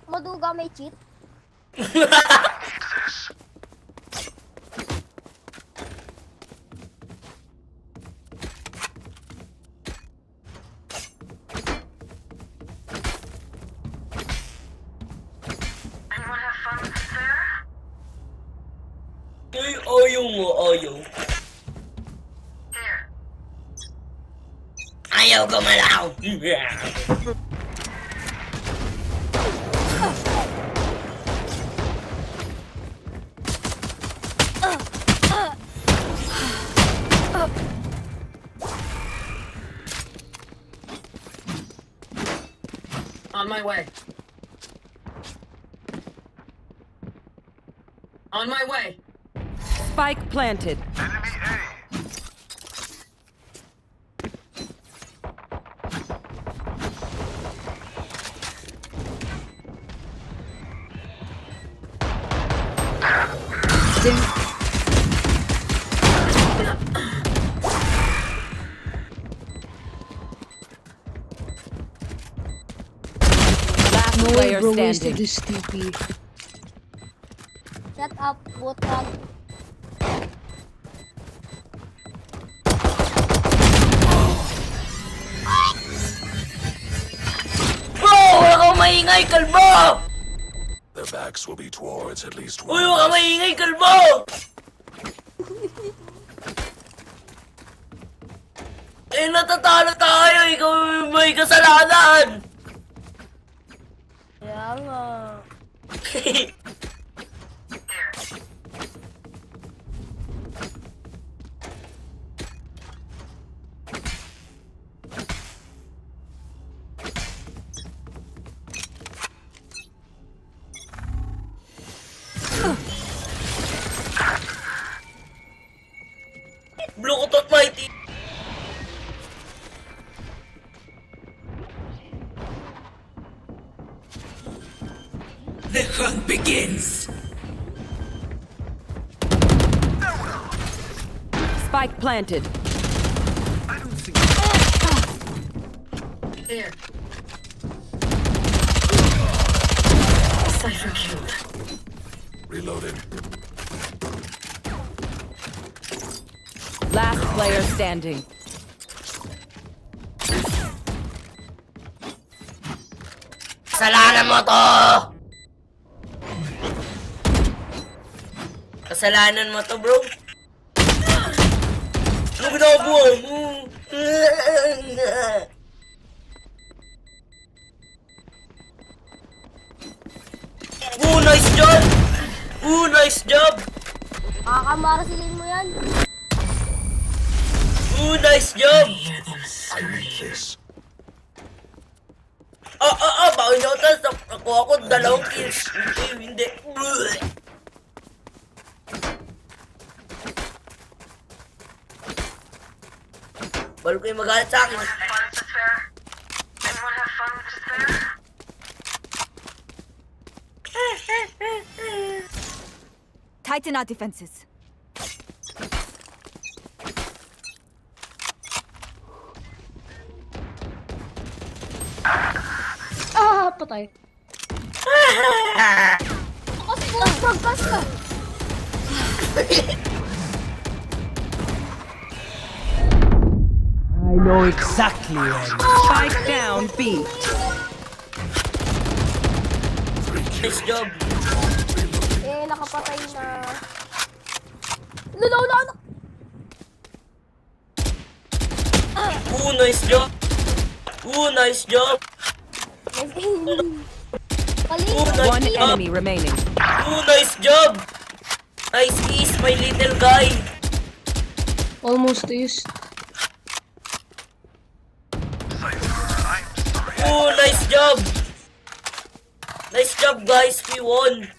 Maduga may cheat. Oyong mo, oyong. Ayaw gumalaw. On my way. On my way. Spike planted. Last player standing. this TP. Shut up, botag. Bro! Wala kang maingay, kalbo! Their backs will be towards at least Uy, one. wala kang maingay, kalbo! Eh, natatalo tayo! Ikaw may kasalanan! Kaya nga. Blue ko tot mighty! The hunt begins! Spike planted. There. Cypher killed. Reloading. Last player standing. Kasalanan mo to! Kasalanan mo to, bro. Ano ginagawa mo? Ooh, nice job! Ooh, nice job! Makakamarasilin mo yan. Ooh, nice job! I need this. Bakit nyo tas? Nakuha ko 2 kills. Hindi. Balo kayo magalit sa akin. Tighten our defenses. Ah, patay. Pagkas ka. I know exactly where you are. Spike down, B. Nice job. Eh, nakapatay na. Lolo. Ooh, nice job. Ooh, nice job. Ooh, nice One job. enemy remaining. Ooh, nice job. Nice kiss, my little guy. Almost is. Ooh, nice job. Nice job, guys. We won.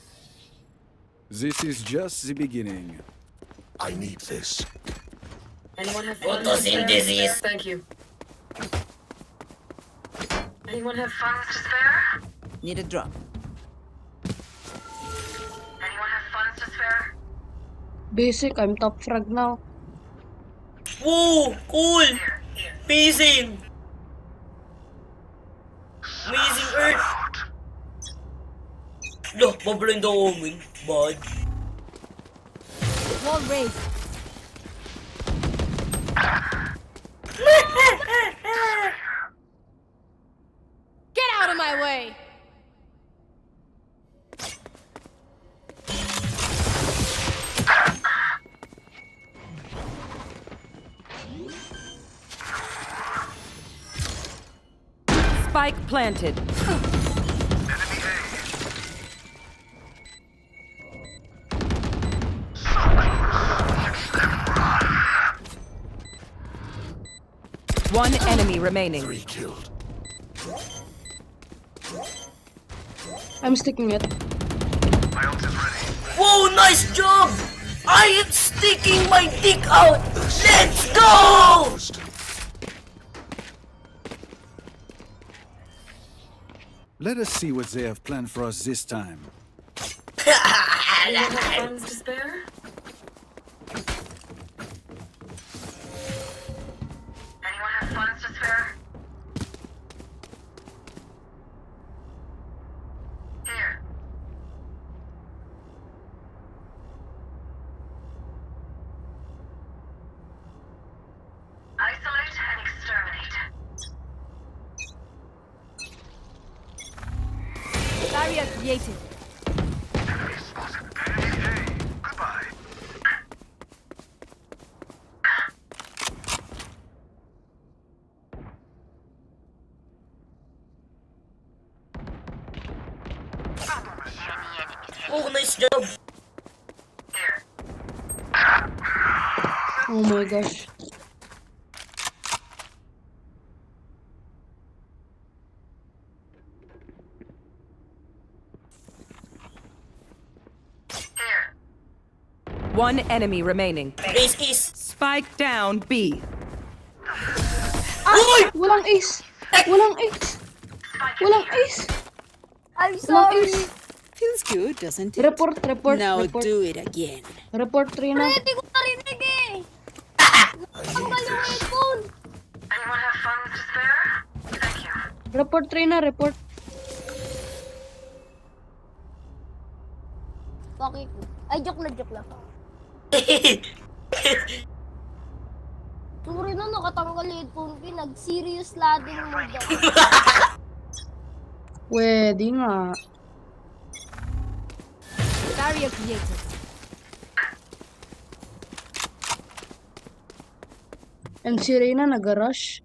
This is just the beginning. I need this. Anyone have funds to Photosynthesis. spare? Thank you. Anyone have funds to spare? Need a drop. Anyone have funds to spare? Basic, I'm top frag now. Woo, cool. Amazing. Amazing Earth. Loh, babalain daw omen. Bad. Wall raised. Get out of my way! Spike planted. One enemy remaining. 3 killed. I'm sticking it. Whoa, nice job! I am sticking my dick out! Let's go! Let us see what they have planned for us this time. Anyone have funds to spare? Anyone have funds to spare? Here. Isolate and exterminate. Barrier created. Oh, nice job! Oh my gosh. One enemy remaining. Base is. Spike down B. Ah! Walang ace! Walang ace! Walang ace! I'm Walang sorry. ace! Feels good, doesn't it? Report, report, Now report. do it again. Report, Trina. Hindi ko narinig eh. Tanggal yung headphone. Anyone have funds to spare? Thank you. Report, Trina, report. Bakit? Ay, joke lang. Sorry na, nakatanggal yung headphone ko. Nag-serious loading mode ako. Pwede nga. Barrier created. And si Reyna nag-rush.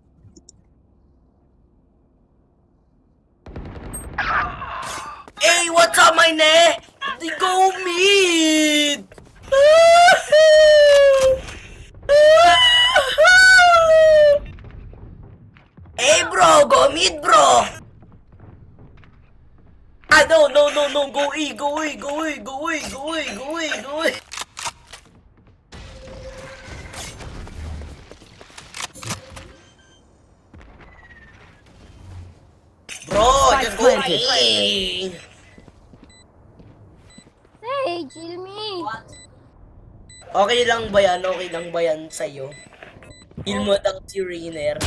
Hey, what's up, my ne? They go mid! Hey, bro, go mid, bro! Ah, no, go E, go E. Bro, just go E. Hey, chill me. Okay lang ba yan sa'yo? Heal mo ang si Rainer.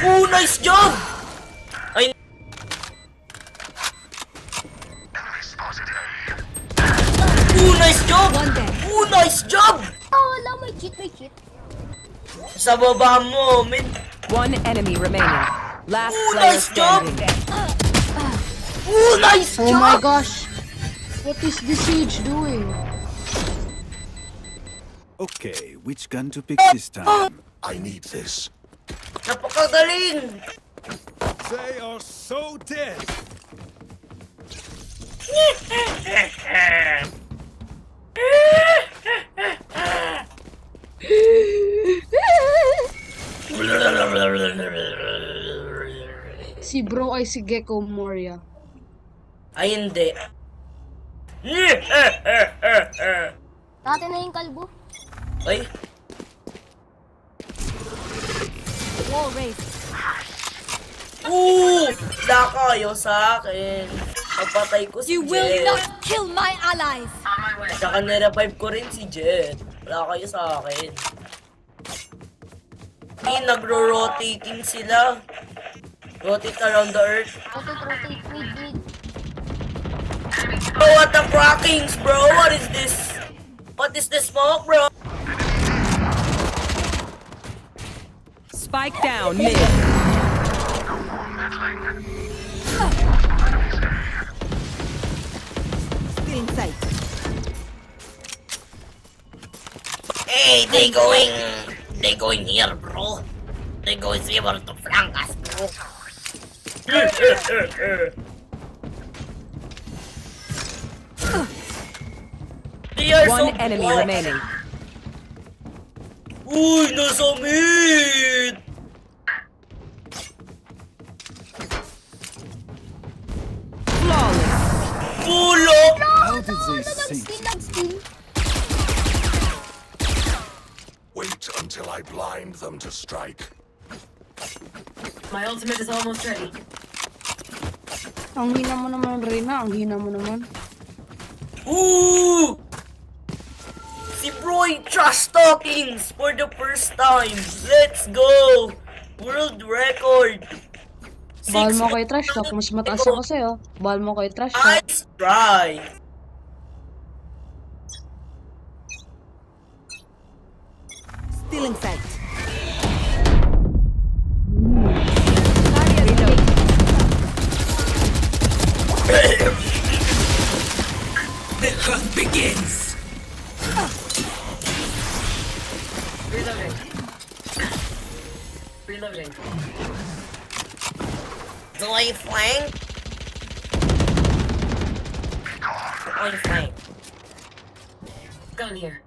Oh, nice job! Ay, nice job! Nice job! Oh, wala, may cheat. Sa baba mo, mid. One enemy remaining. Last player nice job! standing. Nice job! Oh my gosh! What is this siege doing? Okay, which gun to pick this time? I need this. Napakagaling! They are so dead! Si bro ay si Gecko Moria. Ay, hindi. Dati na yung kalbo. Ay, Wall raised. wala kayo sa akin. Napatay ko si You will Jet. not kill my allies. Tsaka nirevive ko rin si Jet. Wala kayo sa akin. Nagro-rotating sila. Rotate around the earth. Rotate, mid. Bro, what the crackings, bro? What is this? What is this smoke, bro? Spike down mid. Still in sight. Hey, they going here, bro. They going here to flank us, bro. They are One so enemy bad. remaining. Uy, nasa mid! They sink. Wait until I blind them to strike. My ultimate is almost ready. Ang hina mo naman, Reyna. Ang hina mo naman. Ooh! Si Broy trash talkings for the first time. Let's go! World record. Bahal mo kay trash talk. Mas mataas ako sa'yo. Bahal mo kay trash talk. Nice try. Still in sight. The hunt begins. Reloading. Reloading. Do I flank? Do I flank? Gun here.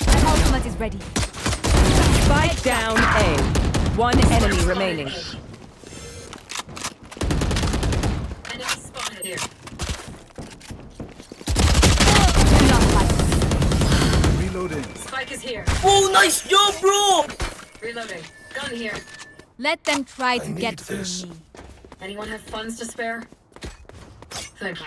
My ultimate is ready. Spike down A. One enemy remaining. Enemy spotted here. Reloading. Spike is here. Oh, nice job, bro! Reloading. Gun here. Let them try to get through me. Anyone have funds to spare? Thank you.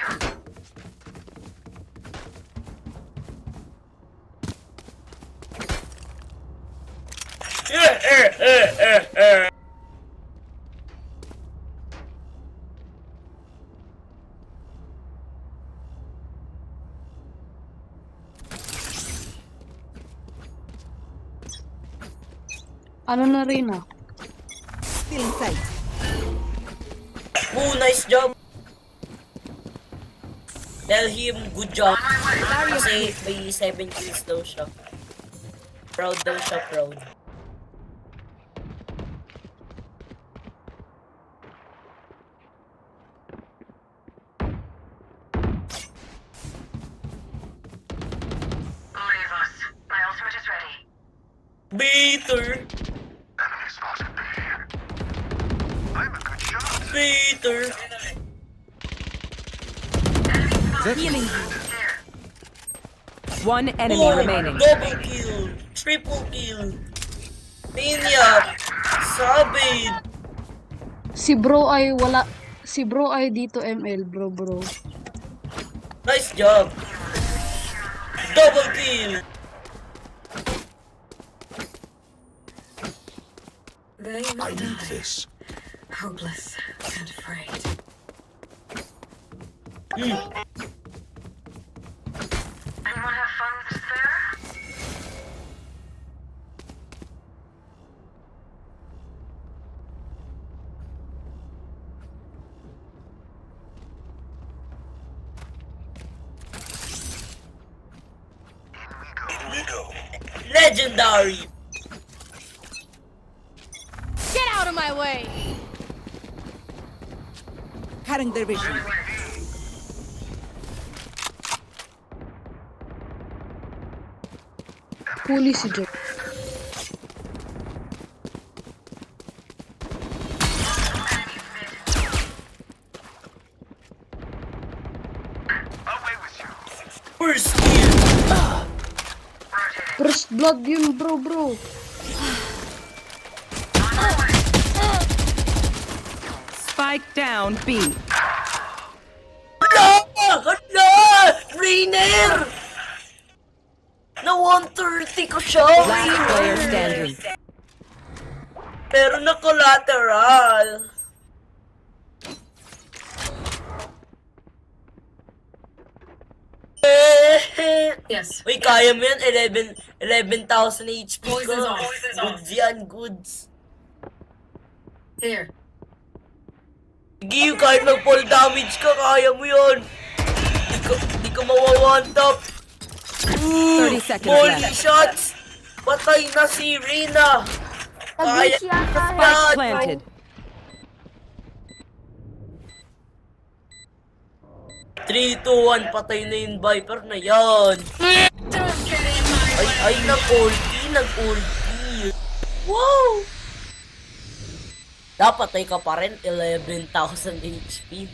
Ano na, Reyna? Still in sight. Oh, nice job. Tell him good job. Kasi may 7 kills daw siya. Proud daw siya, proud. Leave us. My ultimate is ready. Beater! Beater! Healing. One enemy remaining. Double kill! Triple kill! Maniac! Sabid! Si bro ay wala. Si bro ay dito ML, bro. Nice job! Double kill! They will I need die. this. Hopeless and afraid. Anyone have funds to spare? Legendary! Get out of my way! Cutting their vision. Huli si Jack. First kill! First blood yun, bro. Spike down B. Hala! Rainer! Na 130 ko siya! Last player standing. Pero na collateral. Yes. Uy, kaya mo yan. 11,000 HP ko. Poison's off. Goods yan, goods. Here. Sige, kahit mag-fall damage ka, kaya mo yun. Di ka mawa-one top. 30 seconds Volley left. shots! Patay na si Rina! Kaya Spike planted. Three, 2, 1, patay na yung Viper na yan. Ay, nag-ulti. Wow! Napatay ka pa rin, 11,000 HP.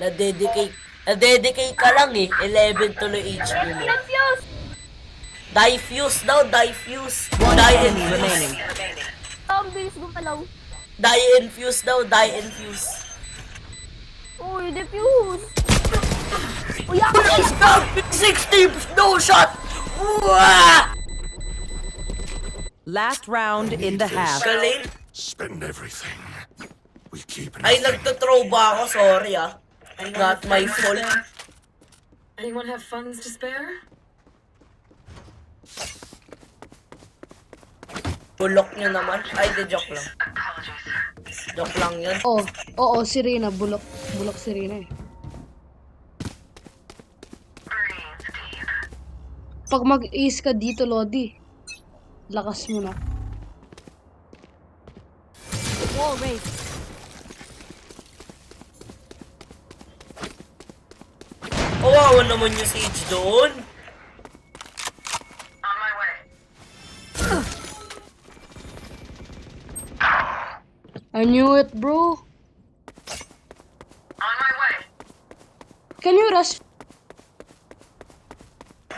Na-dedicate Na-dedicate ka lang eh. 11 tuloy HP mo. Die-fuse daw, die-fuse. Die-infuse. Ang bilis gumalaw. Die-infuse daw, die-infuse. Uy, defuse. Uy, ako Please stop! 60! No shot! Wah! Last round in the half. Galing. Spend everything. We keep Ay, nagtuthrow ba ako? Sorry ah. Not my fault. Anyone have funds to spare? Bulok nyo naman. Ay, de joke lang. Joke lang yun. Oo, si Rina. Bulok si Rina eh. Pag mag-ace ka dito, Lodi, lakas mo na. Wall raised. Kawawa naman yung siege doon. I knew it, bro. On my way. Can you rush?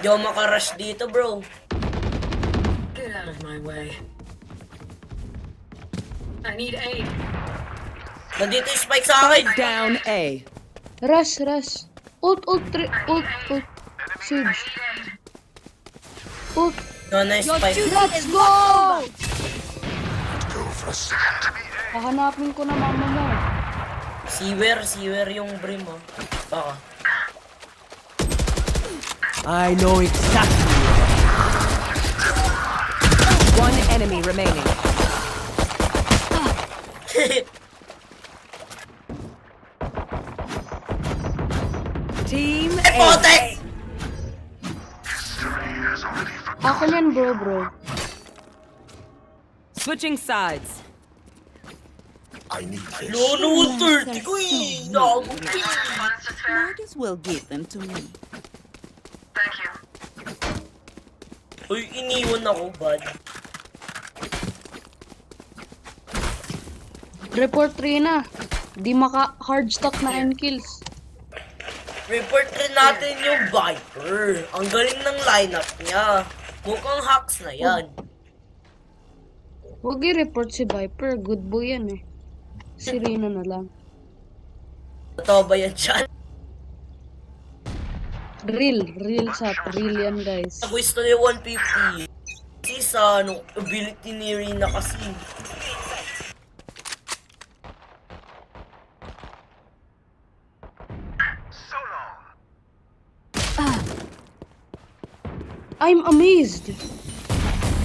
Di ako makarush dito, bro. Get out of my way. I need aid. Nandito yung spike sa akin. Down A. Rush. Ult. Siege. Ult. No, nice spike. Let's go! Hahanapin ko na mama mo. Sewer yung brim mo. Baka. I know exactly. One enemy remaining. Team A. Ako yan, bro. Switching sides. I need this. No, 30 ko eh. Nago. Might as well give them to me. Thank you. Uy, iniwan ako, bad. Report Rina. Di maka-hard stock na 9 kills. Report rin natin yung Viper. Ang galing ng lineup niya. Mukhang hacks na yan. Huwag i-report si Viper. Good boy yan eh. Si Rina na lang. Totoo ba yan dyan? Real sat. Real yan, guys. Gusto niya 150. Kasi sa ability ni Rina kasi. I'm amazed.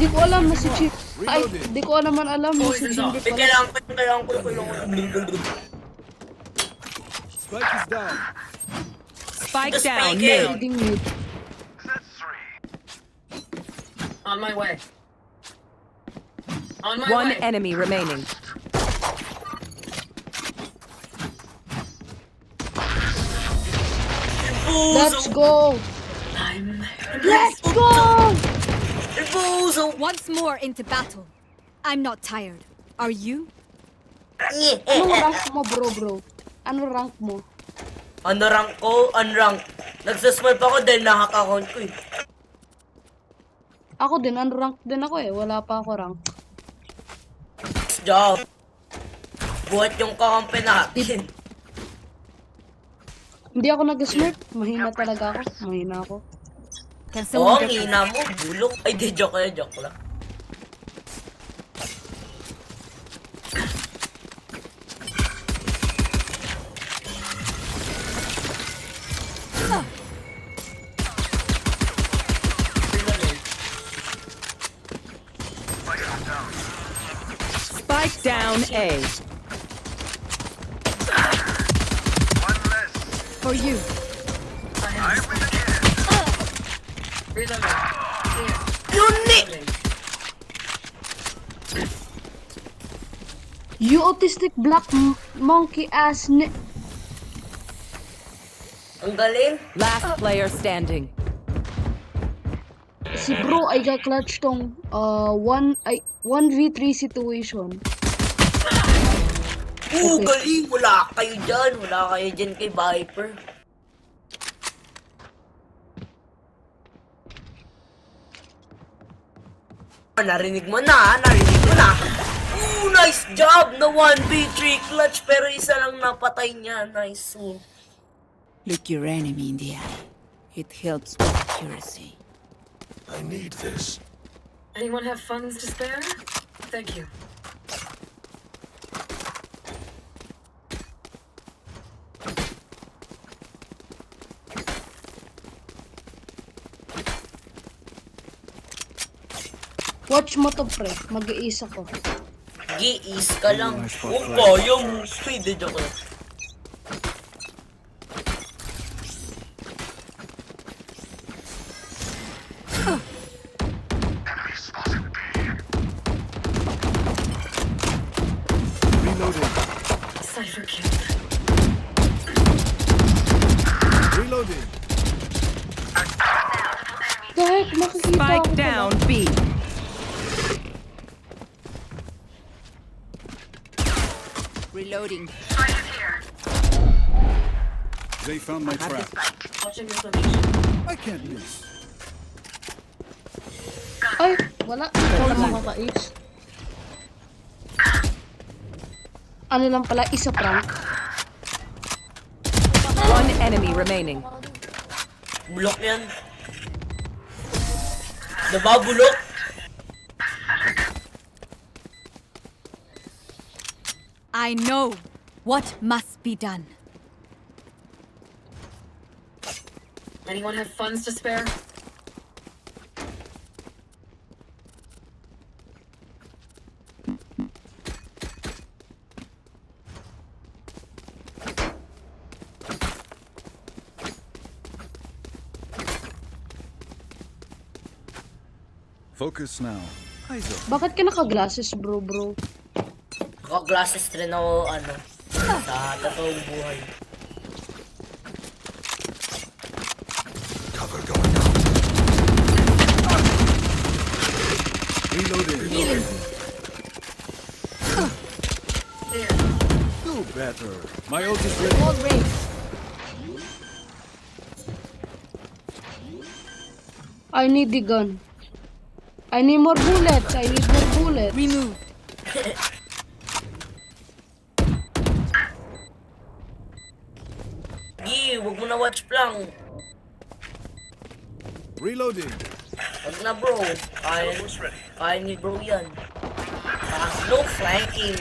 Di ko alam na si Chief. Ay, di ko naman alam na si Jimber pala. Kailangan ko. Spike is down. Spike down mid. On my way. On my One way. enemy remaining. Let's go! Let's go! Once more into battle. I'm not tired. Are you? Anong rank mo, bro? Ano rank mo? Ano rank ko? Unrank. Nagsaswipe ako dahil na-hack account ko eh. Ako din, unrank din ako eh. Wala pa ako rank. Job. Buhat yung kakampi natin. Hindi ako nag-smurf. Mahina talaga ako. Mahina ako. Oo, ang hina mo. Bulok. Ay, di, joke lang. Spike down A. For you. You autistic black monkey ass Ang galing. Last player standing. Si bro ay ka-clutch tong 1v3 situation. Galing. Wala kayo dyan kay Viper. narinig mo na, narinig mo na. Ooh, nice job na 1v3 clutch, pero isa lang napatay niya. Nice. Look your enemy in the eye. It helps with accuracy. I need this. Anyone have funds to spare? Thank you. Watch mo to, pre. Mag-iisa ko. Gi-is ka lang. Kung kaya mo, pwede joke lang. Reloading. Cypher killed. Reloading. Dahil makikita Spike ako down B. Reloading. They found my trap. Watching this location. I can't miss. Ay, wala. Ikaw lang makaka-ace. Ano lang pala, isa prank. One enemy remaining. Bulok yan. Diba bulok? I know what must be done. Anyone have funds to spare? Focus now. Eyes up. Bakit ka naka-glasses, bro? Naka-glasses rin ako, ano, sa totoong buhay. Cover going out. Reloading. Do better. My ult is ready. I need the gun. I need more bullets. I need more bullets. Remove. Gi, wag mo na watch lang. Reloading. Wag na bro. Kaya ni bro yan. No flanking.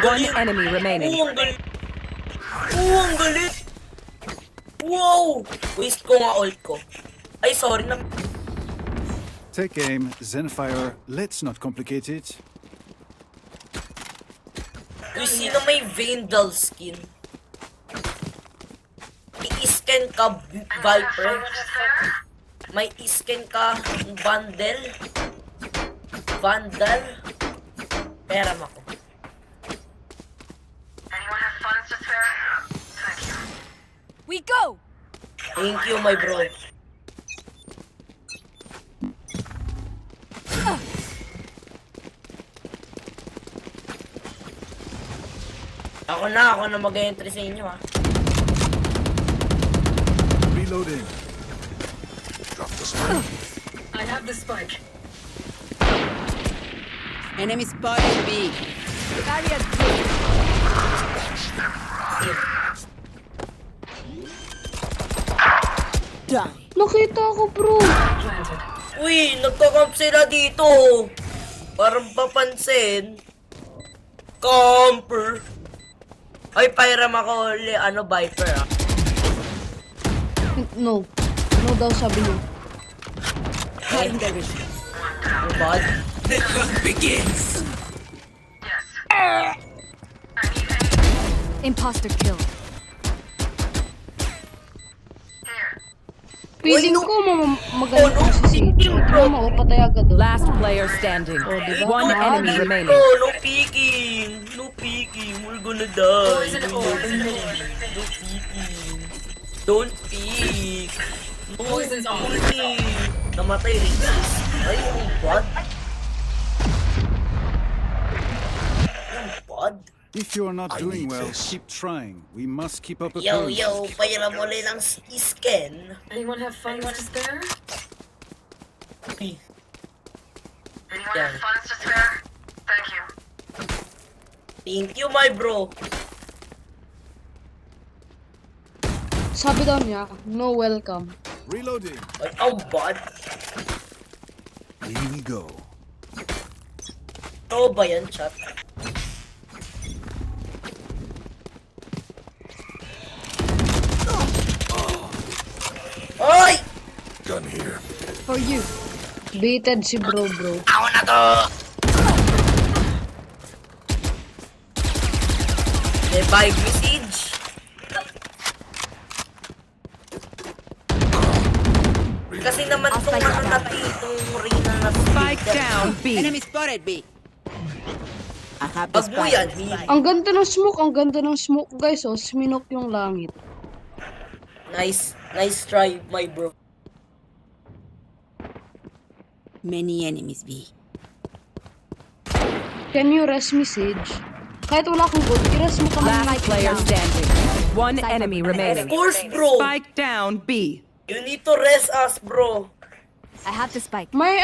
One enemy remaining. Ang galit. Ang galit. Wow! Waste ko nga ult ko. Ay, sorry na. Take aim, Zenfire. Let's not complicate it. Uy, sino may Vandal skin? I-scan ka, Viper. May i-scan ka, Vandal. Vandal. Pera mo ko. Anyone have funds to spare? Thank you. We go! Thank you, my bro. Ako na mag-entry sa inyo, ha. Reloading. Drop the spike. I have the spike. Enemy spotted B. Die. Nakita ko, bro. Uy, nagkakamp sila dito. Parang papansin. Camper. Ay, pairam ako ulit, ano, Viper, ah. No. No daw sabi niyo. Ay, ang bad. The hunt begins. Imposter kill. Feeling ko magaling kasi si Sage. Mama, patay agad doon. Last player standing. diba? One enemy remaining. No peeking. No peeking. We're gonna die. No peeking. Don't peek. No peeking. Namatay rin. Ay, ang bad. Ang bad. If you're not doing well, keep trying. We must keep up Yo, appearance. pairam ulit ng skin. Anyone have funds to spare? Yan. Thank you, my bro. Sabi daw niya, no welcome. Reloading. Ay, ang bad. Here we go. Totoo ba yan, chat? Ay! Gun here. For you. Baited si bro. Ako na to! Revive message. Kasi naman itong ano natin, itong Rina na Spike down, B. Enemy spotted, B. I have Pag mo yan, Ang ganda ng smoke, guys, oh. Sminok yung langit. Nice try, my bro. Many enemies, B. Can you rest message? Kahit wala akong gold, i-rest mo kami. Last player standing. One enemy remaining. Of course, bro. Spike down, B. You need to rest us, bro. I have the spike. May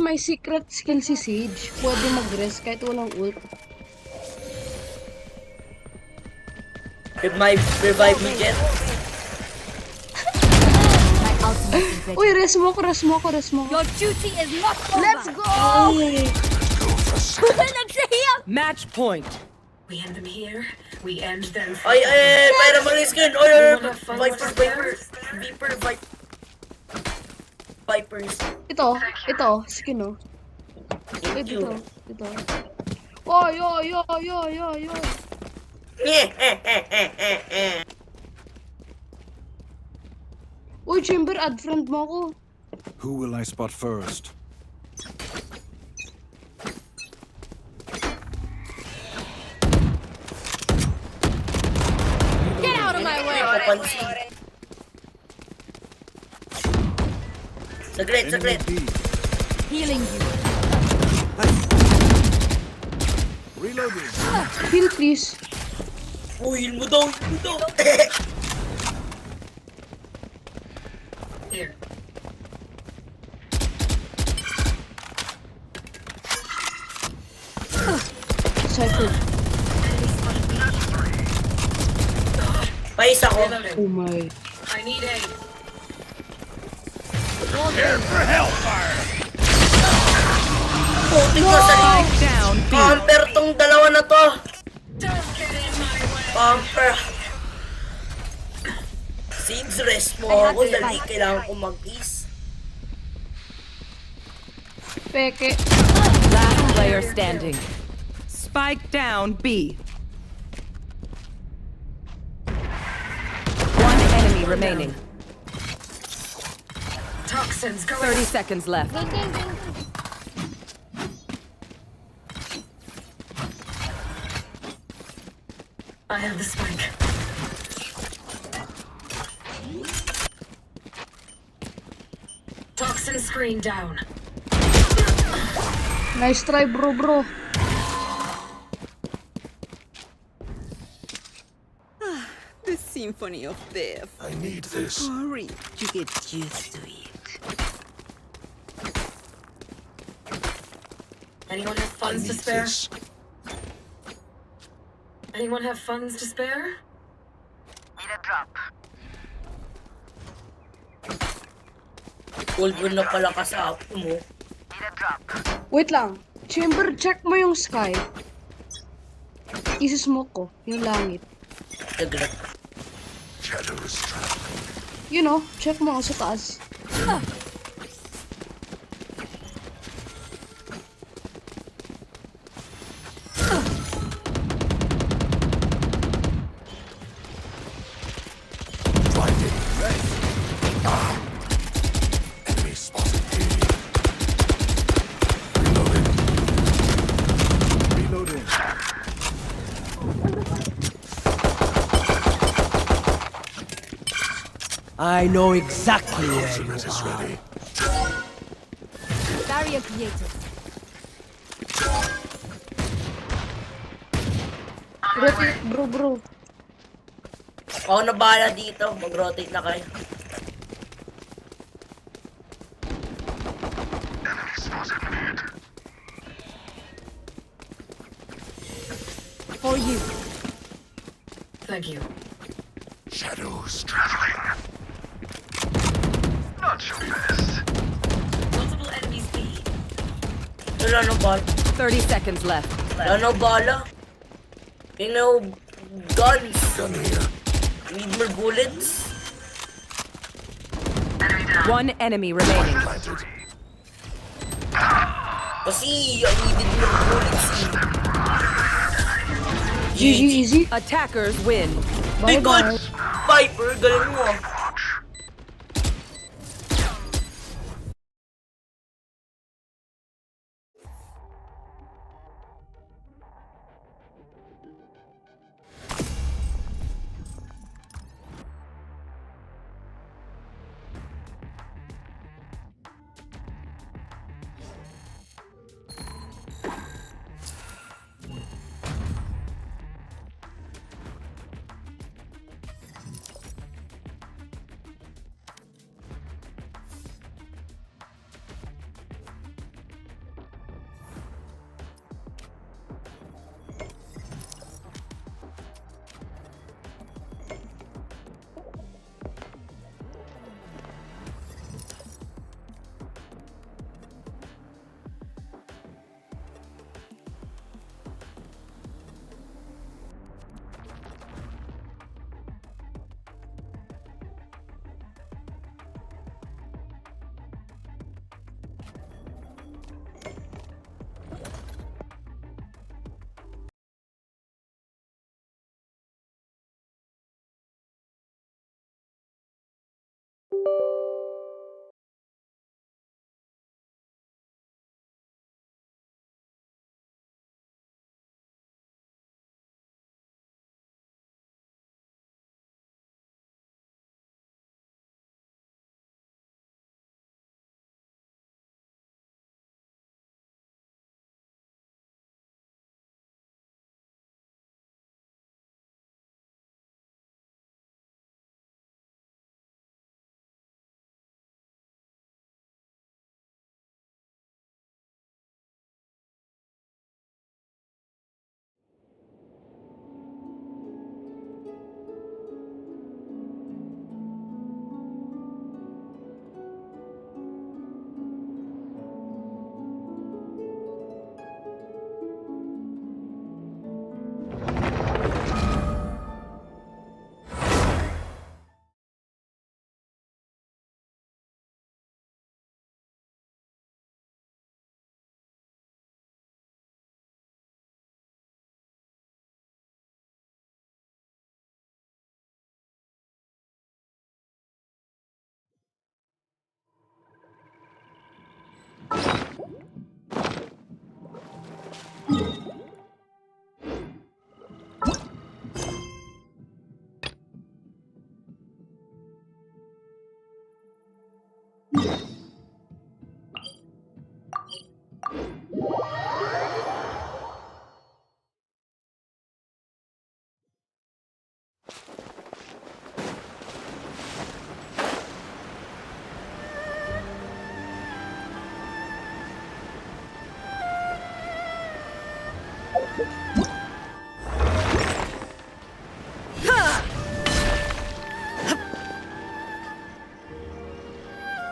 may secret skill si Sage. Pwede mag-rest kahit walang ult. Revive me, Jen. Uy, rest mo ko. Your duty is not over. Let's go! Match point. We end them here. We end them. Ay, para malis ko yun. Vipers. Ito, skin, oh. Thank you. Ito. Oh, yo. Uy, Chamber, add friend mo ako. Who will I spot first? Get out of my way. Saglit. Healing you. Reloading. Heal, please. Heal mo daw. Here. Cycle. Pais ako. Oh my. I need aid. Prepare for hellfire. Puting ka sa down, B. Pamper tong dalawa na to. Pamper. Since rest mo ako, dali kailangan ko mag-is. Peke. Last player standing. Spike down, B. One enemy remaining. Toxins going. 30 seconds left. I have the spike. Toxin screen down. Nice try, bro. The symphony of death. I need this. Hurry, you get used to it. Anyone have funds to spare? Anyone have funds to spare? Need a drop. Gold na pala ka sa app mo. Need a drop. Wait lang. Chamber, check mo yung sky. Isi-smoke ko, yung langit. Saglit. Shadows traveling. You know, check mo sa taas. Enemy spotted. Reloading. I know exactly where you is ready. Barrier created. Rotate, bro. Ako na bahala dito. Mag-rotate na kayo. For you. Thank you. Shadows traveling. Not your best. Multiple enemies B. Wala na bala. 30 seconds left. Wala na bala. You know, guns. Gun here. Need more bullets. One enemy remaining. Planted. Kasi, I needed more bullets. GG, easy. Attackers win. Bye bye. Viper, galing mo.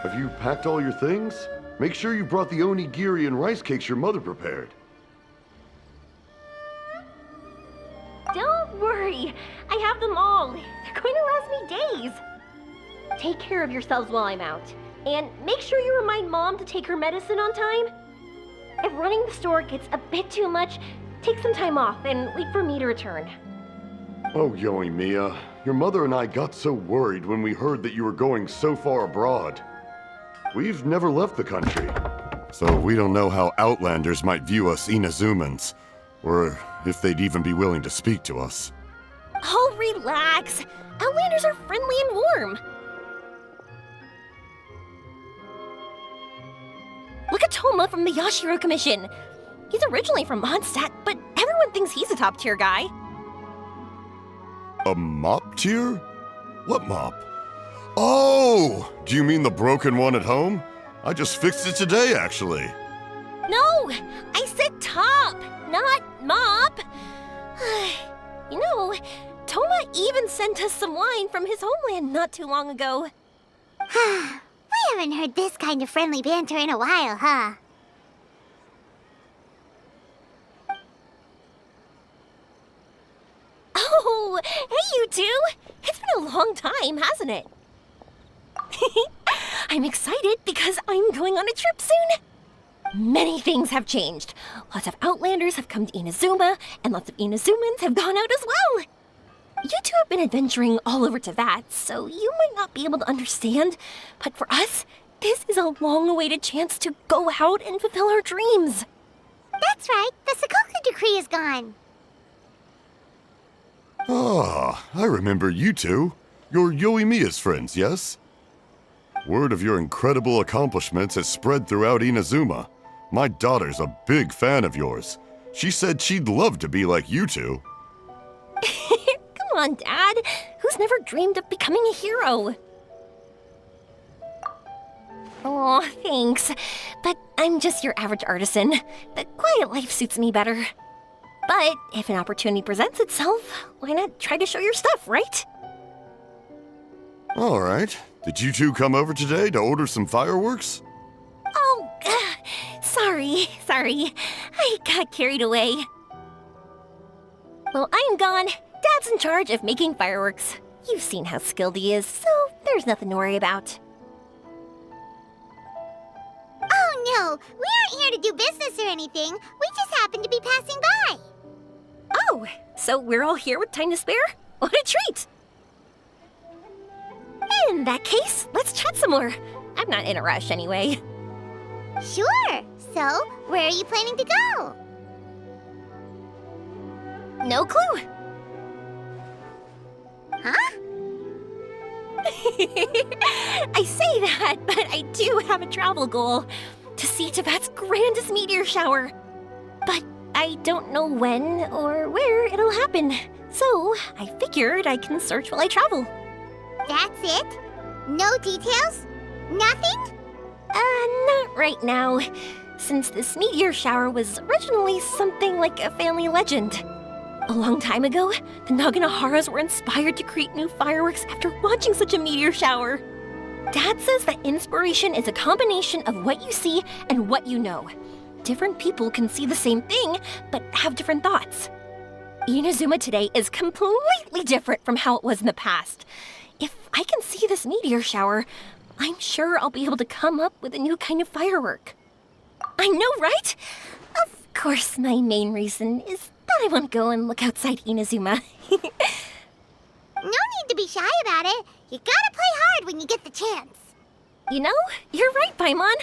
Have you packed all your things? Make sure you brought the onigiri and rice cakes your mother prepared. Don't worry. I have them all. They're going to last me days. Take care of yourselves while I'm out. And make sure you remind Mom to take her medicine on time. If running the store gets a bit too much, take some time off and wait for me to return. Oh, Yoey Mia. Your mother and I got so worried when we heard that you were going so far abroad. We've never left the country, so we don't know how Outlanders might view us Inazumans, or if they'd even be willing to speak to us. Oh, relax. Outlanders are friendly and warm. Look at Toma from the Yashiro Commission. He's originally from Mondstadt, but everyone thinks he's a top-tier guy. A mop tier? What mop? Oh! Do you mean the broken one at home? I just fixed it today, actually. No! I said top, not mop. even sent us some wine from his homeland not too long ago. We haven't heard this kind of friendly banter in a while, huh? Oh, hey you two! It's been a long time, hasn't it? I'm excited because I'm going on a trip soon. Many things have changed. Lots of Outlanders have come to Inazuma, and lots of Inazumans have gone out as well. You two have been adventuring all over Teyvat, so you might not be able to understand, but for us, this is a long-awaited chance to go out and fulfill our dreams. That's right, the Sakoku decree is gone. Ah, I remember you two. You're Yoimiya's friends, yes? Word of your incredible accomplishments has spread throughout Inazuma. My daughter's a big fan of yours. She said she'd love to be like you two. Come on, Dad. Who's never dreamed of becoming a hero? Oh, thanks. But I'm just your average artisan. The quiet life suits me better. But if an opportunity presents itself, why not try to show your stuff, right? All right. Did you two come over today to order some fireworks? Oh, sorry. I got carried away. Well, I'm gone. Dad's in charge of making fireworks. You've seen how skilled he is, so there's nothing to worry about. Oh no, we aren't here to do business or anything. We just happen to be passing by. Oh, so we're all here with time to spare? What a treat! In that case, let's chat some more. I'm not in a rush anyway. Sure. So, where are you planning to go? No clue. Huh? I say that, but I do have a travel goal. To see Teyvat's grandest meteor shower. But I don't know when or where it'll happen. So, I figured I can search while I travel. That's it? No details? Nothing? Not right now. Since this meteor shower was originally something like a family legend. A long time ago, the Naganaharas were inspired to create new fireworks after watching such a meteor shower. Dad says that inspiration is a combination of what you see and what you know. Different people can see the same thing, but have different thoughts. Inazuma today is completely different from how it was in the past. If I can see this meteor shower, I'm sure I'll be able to come up with a new kind of firework. I know, right? Of course, my main reason is that I want to go and look outside Inazuma. No need to be shy about it. You gotta play hard when you get the chance. You know, you're right, Paimon.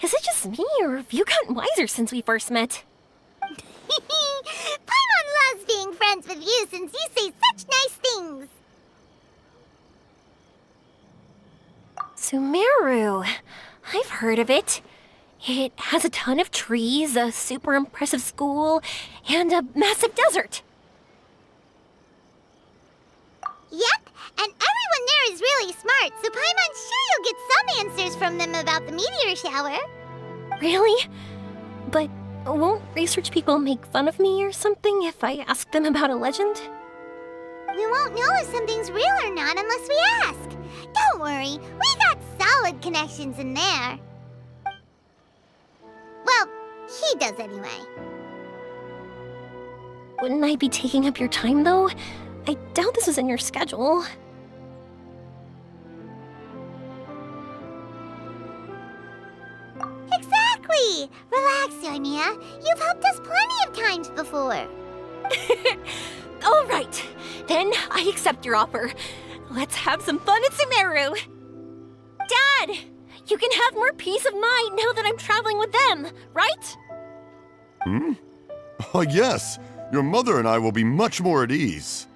Is it just me, or have you gotten wiser since we first met? Paimon loves being friends with you since you say such nice things. Sumeru. I've heard of it. It has a ton of trees, a super impressive school, and a massive desert. Yep, and everyone there is really smart, so Paimon's sure you'll get some answers from them about the meteor shower. Really? But won't research people make fun of me or something if I ask them about a legend? We won't know if something's real or not unless we ask. Don't worry, we got solid connections in there. Well, he does anyway. Wouldn't I be taking up your time, though? I doubt this was in your schedule. Exactly! Relax, Yoimiya. You've helped us plenty of times before. All right, then I accept your offer. Let's have some fun at Sumeru. Dad, you can have more peace of mind now that I'm traveling with them, right? Oh, yes. Your mother and I will be much more at ease.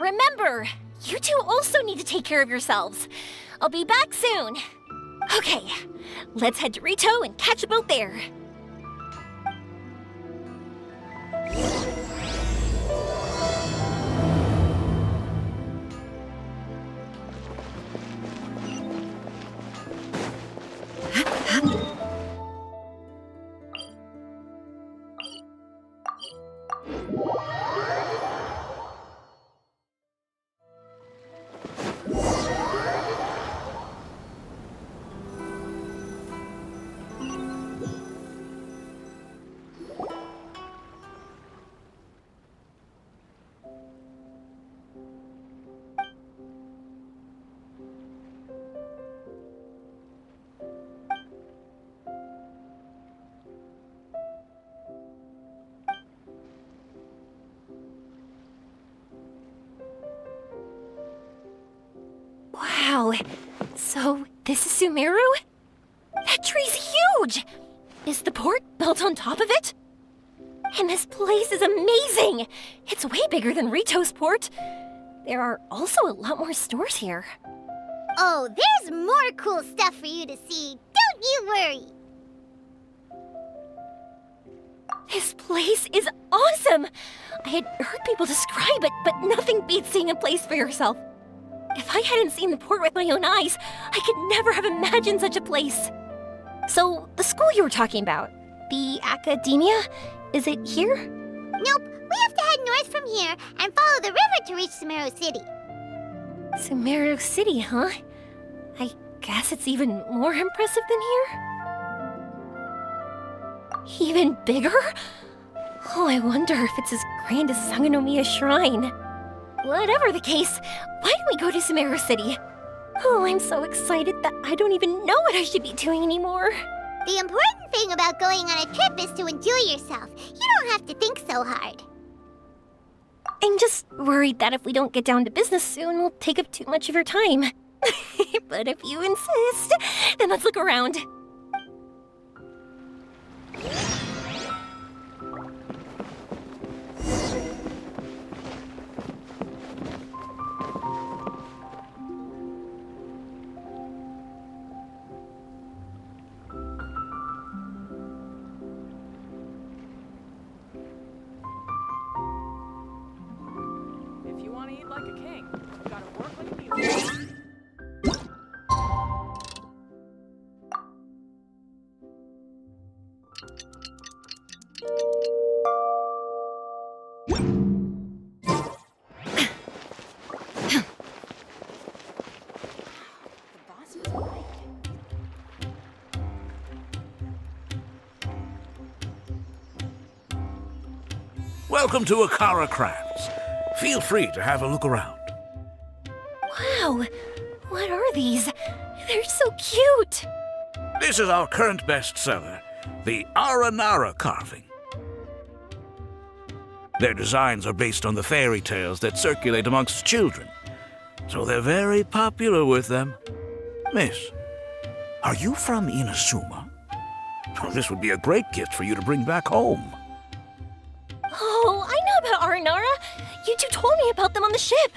Remember, you two also need to take care of yourselves. I'll be back soon. Okay, let's head to Rito and catch a boat there. Wow. So, this is Sumeru? That tree's huge! Is the port built on top of it? And this place is amazing! It's way bigger than Rito's port. There are also a lot more stores here. Oh, there's more cool stuff for you to see. Don't you worry. This place is awesome! I had heard people describe it, but nothing beats seeing a place for yourself. If I hadn't seen the port with my own eyes, I could never have imagined such a place. So, the school you were talking about, the academia, is it here? Nope, we have to head north from here and follow the river to reach Sumeru City. Sumeru City, huh? I guess it's even more impressive than here? Even bigger? Oh, I wonder if it's as grand as Sangonomiya Shrine. Whatever the case, why don't we go to Sumeru City? Oh, I'm so excited that I don't even know what I should be doing anymore. The important thing about going on a trip is to enjoy yourself. You don't have to think so hard. I'm just worried that if we don't get down to business soon, we'll take up too much of your time. But if you insist, then let's look around. If you want to eat like a king, you gotta work like a beaver. Welcome to Akara Crafts. Feel free to have a look around. Wow, what are these? They're so cute. This is our current bestseller, the Aranara carving. Their designs are based on the fairy tales that circulate amongst children, so they're very popular with them. Miss, are you from Inazuma? Oh, this would be a great gift for you to bring back home. Oh, I know about Aranara. You two told me about them on the ship.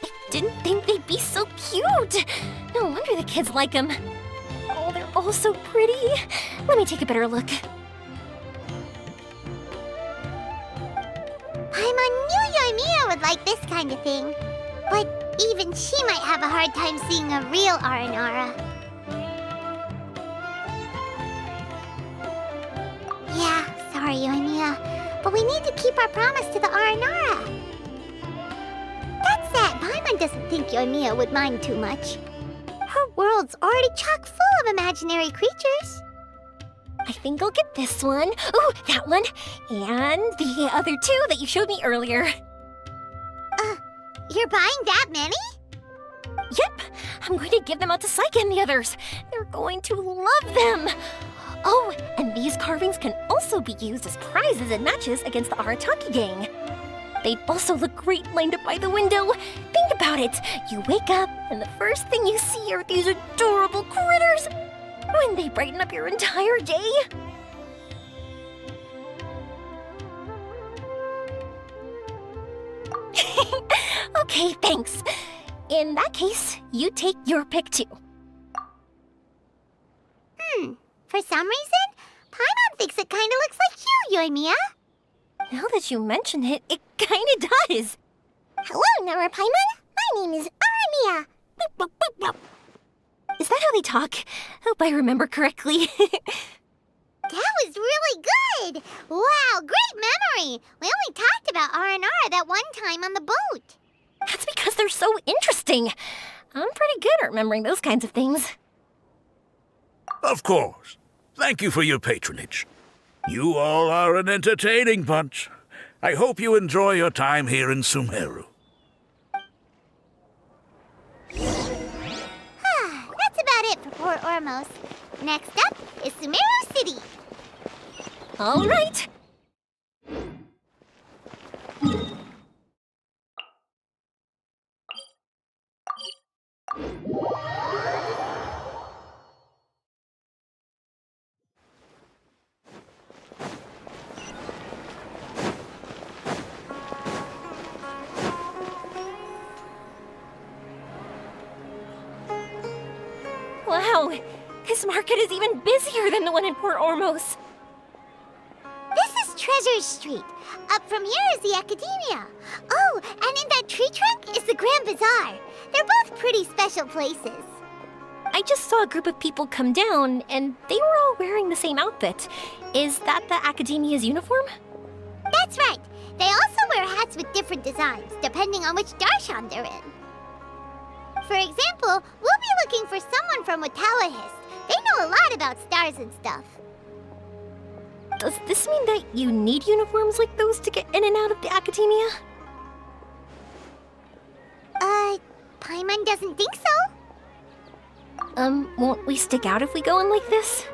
I didn't think they'd be so cute. No wonder the kids like them. Oh, they're all so pretty. Let me take a better look. Paimon knew Yoimiya would like this kind of thing. But even she might have a hard time seeing a real Aranara. Yeah, sorry, Yoimiya. But we need to keep our promise to the Aranara. That said, Paimon doesn't think Yoimiya would mind too much. Her world's already chock full of imaginary creatures. I think I'll get this one. Ooh, that one. And the other two that you showed me earlier. You're buying that many? Yep. I'm going to give them out to Saika and the others. They're going to love them. Oh, and these carvings can also be used as prizes in matches against the Arataki gang. They'd also look great lined up by the window. Think about it. You wake up, and the first thing you see are these adorable critters. Wouldn't they brighten up your entire day? Okay, thanks. In that case, you take your pick too. For some reason, Paimon thinks it kinda looks like you, Yoimiya. Now that you mention it, it kinda does. Hello, Nara Paimon. My name is Aramiya. Is that how they talk? Hope I remember correctly. That was really good! Wow, great memory! We only talked about Aranara that one time on the boat. That's because they're so interesting. I'm pretty good at remembering those kinds of things. Of course. Thank you for your patronage. You all are an entertaining bunch. I hope you enjoy your time here in Sumeru. That's about it for Port Ormos. Next up is Sumeru City. All right. Wow! This market is even busier than the one in Port Ormos. This is Treasure Street. Up from here is the Academia. Oh, and in that tree trunk is the Grand Bazaar. They're both pretty special places. I just saw a group of people come down, and they were all wearing the same outfit. Is that the Academia's uniform? That's right. They also wear hats with different designs, depending on which darshan they're in. For example, we'll be looking for someone from Watawahist. They know a lot about stars and stuff. Does this mean that you need uniforms like those to get in and out of the Academia? Paimon doesn't think so. Won't we stick out if we go in like this?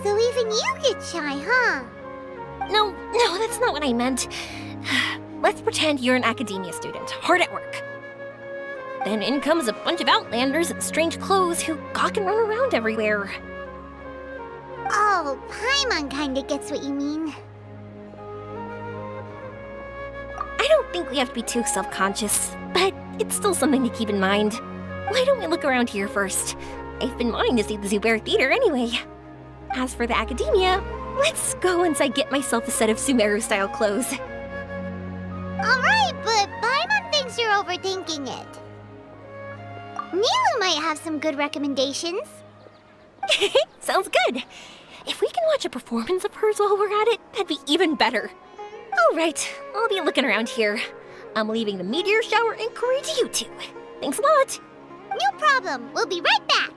So even you get shy, huh? No, that's not what I meant. Let's pretend you're an Academia student, hard at work. Then in comes a bunch of Outlanders in strange clothes who gawk and run around everywhere. Oh, Paimon kinda gets what you mean. I don't think we have to be too self-conscious, but it's still something to keep in mind. Why don't we look around here first? I've been wanting to see the Zubair Theater anyway. As for the Academia, let's go once I get myself a set of Sumeru-style clothes. Alright, but Paimon thinks you're overthinking it. Nilu might have some good recommendations. Sounds good. If we can watch a performance of hers while we're at it, that'd be even better. Alright, I'll be looking around here. I'm leaving the meteor shower inquiry to you two. Thanks a lot. No problem. We'll be right back.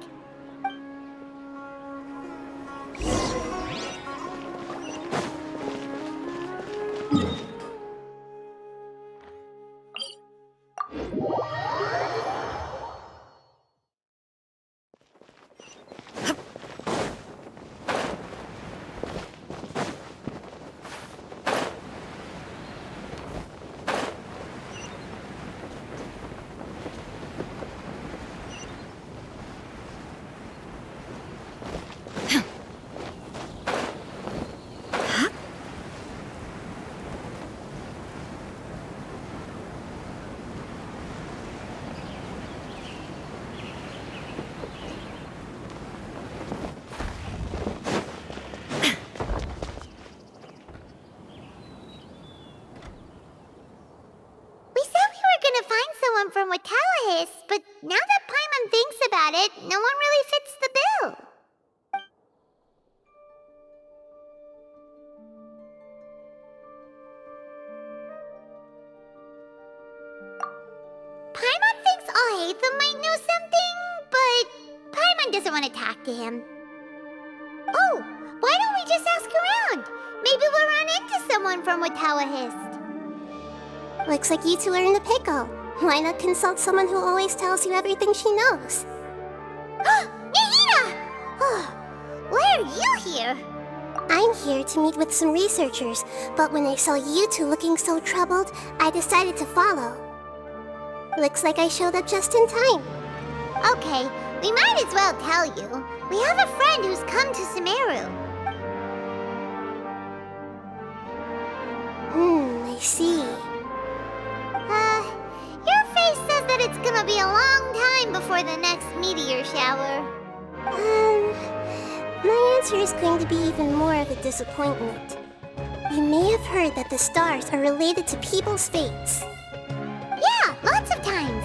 From Watawahist, but now that Paimon thinks about it, no one really fits the bill. Paimon thinks Alhaitham might know something, but Paimon doesn't want to talk to him. Oh, why don't we just ask around? Maybe we'll run into someone from Watawahist. Looks like you two are in the pickle. Why not consult someone who always tells you everything she knows? Nahida! Oh, why are you here? I'm here to meet with some researchers, but when I saw you two looking so troubled, I decided to follow. Looks like I showed up just in time. Okay, we might as well tell you. We have a friend who's come to Sumeru. I see. Your face says that it's gonna be a long time before the next meteor shower. My answer is going to be even more of a disappointment. You may have heard that the stars are related to people's fates. Yeah, lots of times.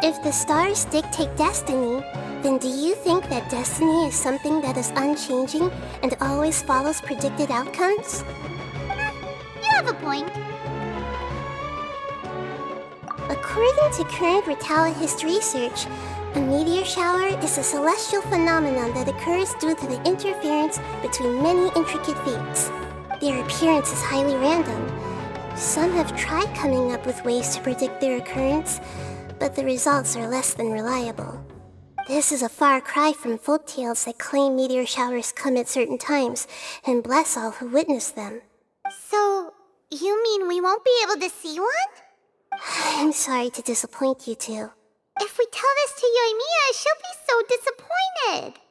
If the stars dictate destiny, then do you think that destiny is something that is unchanging and always follows predicted outcomes? You have a point. According to current Watawahist research, a meteor shower is a celestial phenomenon that occurs due to the interference between many intricate fates. Their appearance is highly random. Some have tried coming up with ways to predict their occurrence, but the results are less than reliable. This is a far cry from folktales that claim meteor showers come at certain times and bless all who witness them. So, you mean we won't be able to see one? I'm sorry to disappoint you two. If we tell this to Yoimiya, she'll be so disappointed.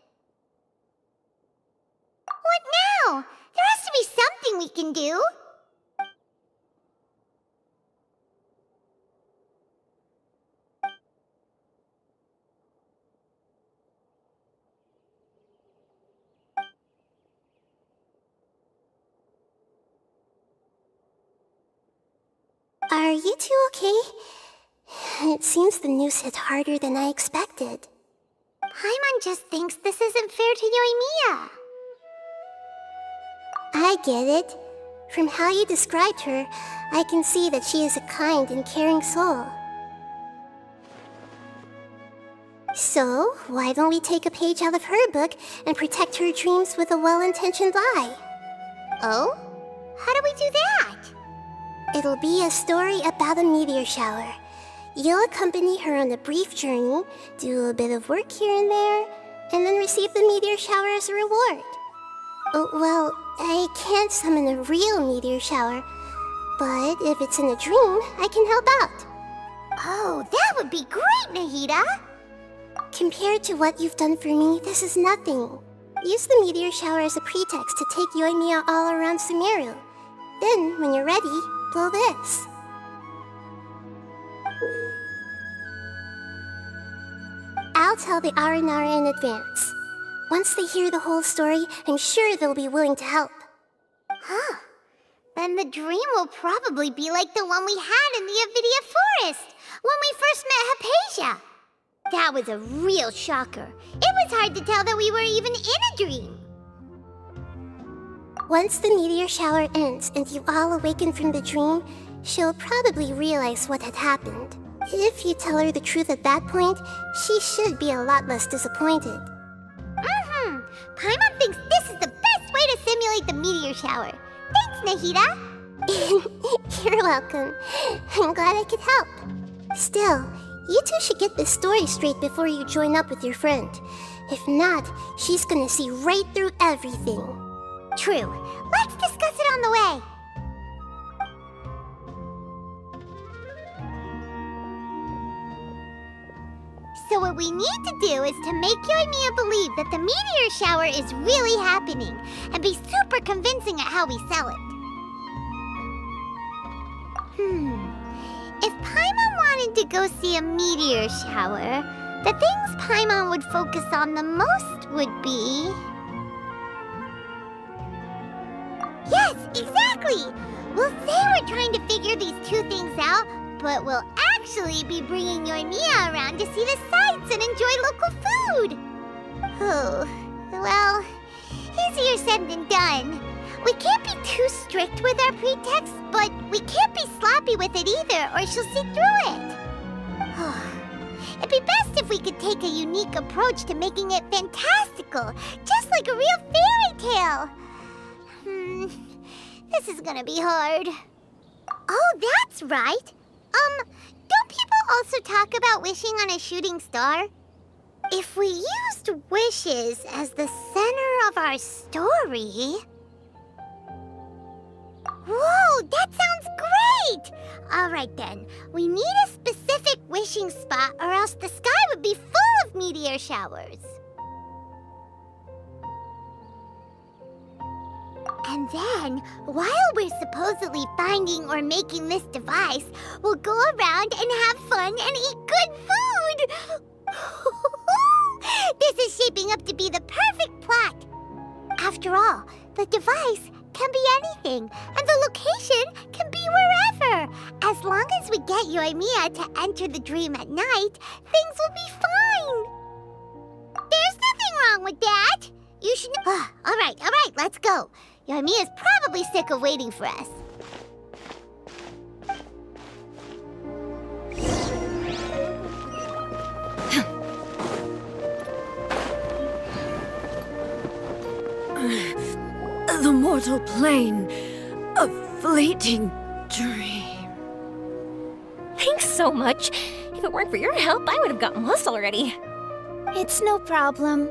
What now? There has to be something we can do. Are you two okay? It seems the news hit harder than I expected. Paimon just thinks this isn't fair to Yoimiya. I get it. From how you described her, I can see that she is a kind and caring soul. So, why don't we take a page out of her book and protect her dreams with a well-intentioned lie? Oh? How do we do that? It'll be a story about a meteor shower. You'll accompany her on a brief journey, do a bit of work here and there, and then receive the meteor shower as a reward. Oh, well, I can't summon a real meteor shower, but if it's in a dream, I can help out. Oh, that would be great, Nahida! Compared to what you've done for me, this is nothing. Use the meteor shower as a pretext to take Yoimiya all around Sumeru. Then, when you're ready, blow this. I'll tell the Aranara in advance. Once they hear the whole story, I'm sure they'll be willing to help. Huh. Then the dream will probably be like the one we had in the Avidia Forest, when we first met Hypatia. That was a real shocker. It was hard to tell that we were even in a dream. Once the meteor shower ends and you all awaken from the dream, she'll probably realize what had happened. If you tell her the truth at that point, she should be a lot less disappointed. Paimon thinks this is the best way to simulate the meteor shower. Thanks, Nahida. You're welcome. I'm glad I could help. Still, you two should get this story straight before you join up with your friend. If not, she's gonna see right through everything. True. Let's discuss it on the way. So what we need to do is to make Yoimiya believe that the meteor shower is really happening, and be super convincing at how we sell it. If Paimon wanted to go see a meteor shower, the things Paimon would focus on the most would be... Yes, exactly! We'll say we're trying to figure these two things out, but we'll actually be bringing Yoimiya around to see the sights and enjoy local food! Oh, well, easier said than done. We can't be too strict with our pretext, but we can't be sloppy with it either, or she'll see through it. It'd be best if we could take a unique approach to making it fantastical, just like a real fairy tale. This is gonna be hard. Oh, that's right. Don't people also talk about wishing on a shooting star? If we used wishes as the center of our story... Whoa, that sounds great! Alright then, we need a specific wishing spot or else the sky would be full of meteor showers. And then, while we're supposedly finding or making this device, we'll go around and have fun and eat good food! This is shaping up to be the perfect plot! After all, the device can be anything, and the location can be wherever! As long as we get Yoimiya to enter the dream at night, things will be fine! There's nothing wrong with that! You should... Alright, let's go. Yoimiya's probably sick of waiting for us. The mortal plane, a fleeting dream. Thanks so much. If it weren't for your help, I would have gotten lost already. It's no problem.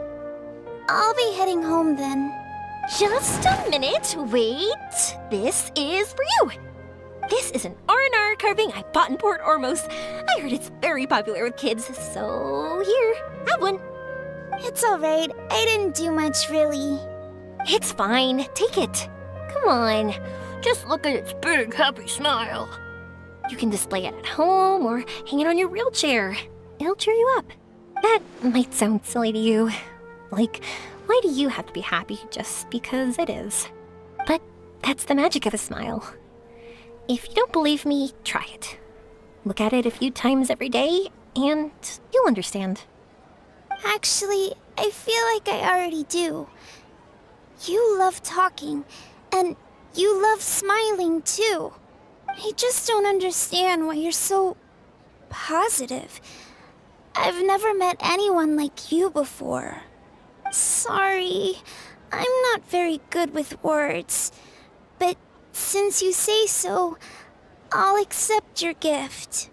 I'll be heading home then. Just a minute, wait. This is for you. This is an R&R carving I bought in Port Ormos. I heard it's very popular with kids, so here, have one. It's alright. I didn't do much, really. It's fine. Take it. Come on. Just look at its big, happy smile. You can display it at home or hang it on your wheelchair. It'll cheer you up. That might sound silly to you. Like, why do you have to be happy just because it is? But that's the magic of a smile. If you don't believe me, try it. Look at it a few times every day, and you'll understand. Actually, I feel like I already do. You love talking, and you love smiling too. I just don't understand why you're so positive. I've never met anyone like you before. Sorry, I'm not very good with words, but since you say so, I'll accept your gift.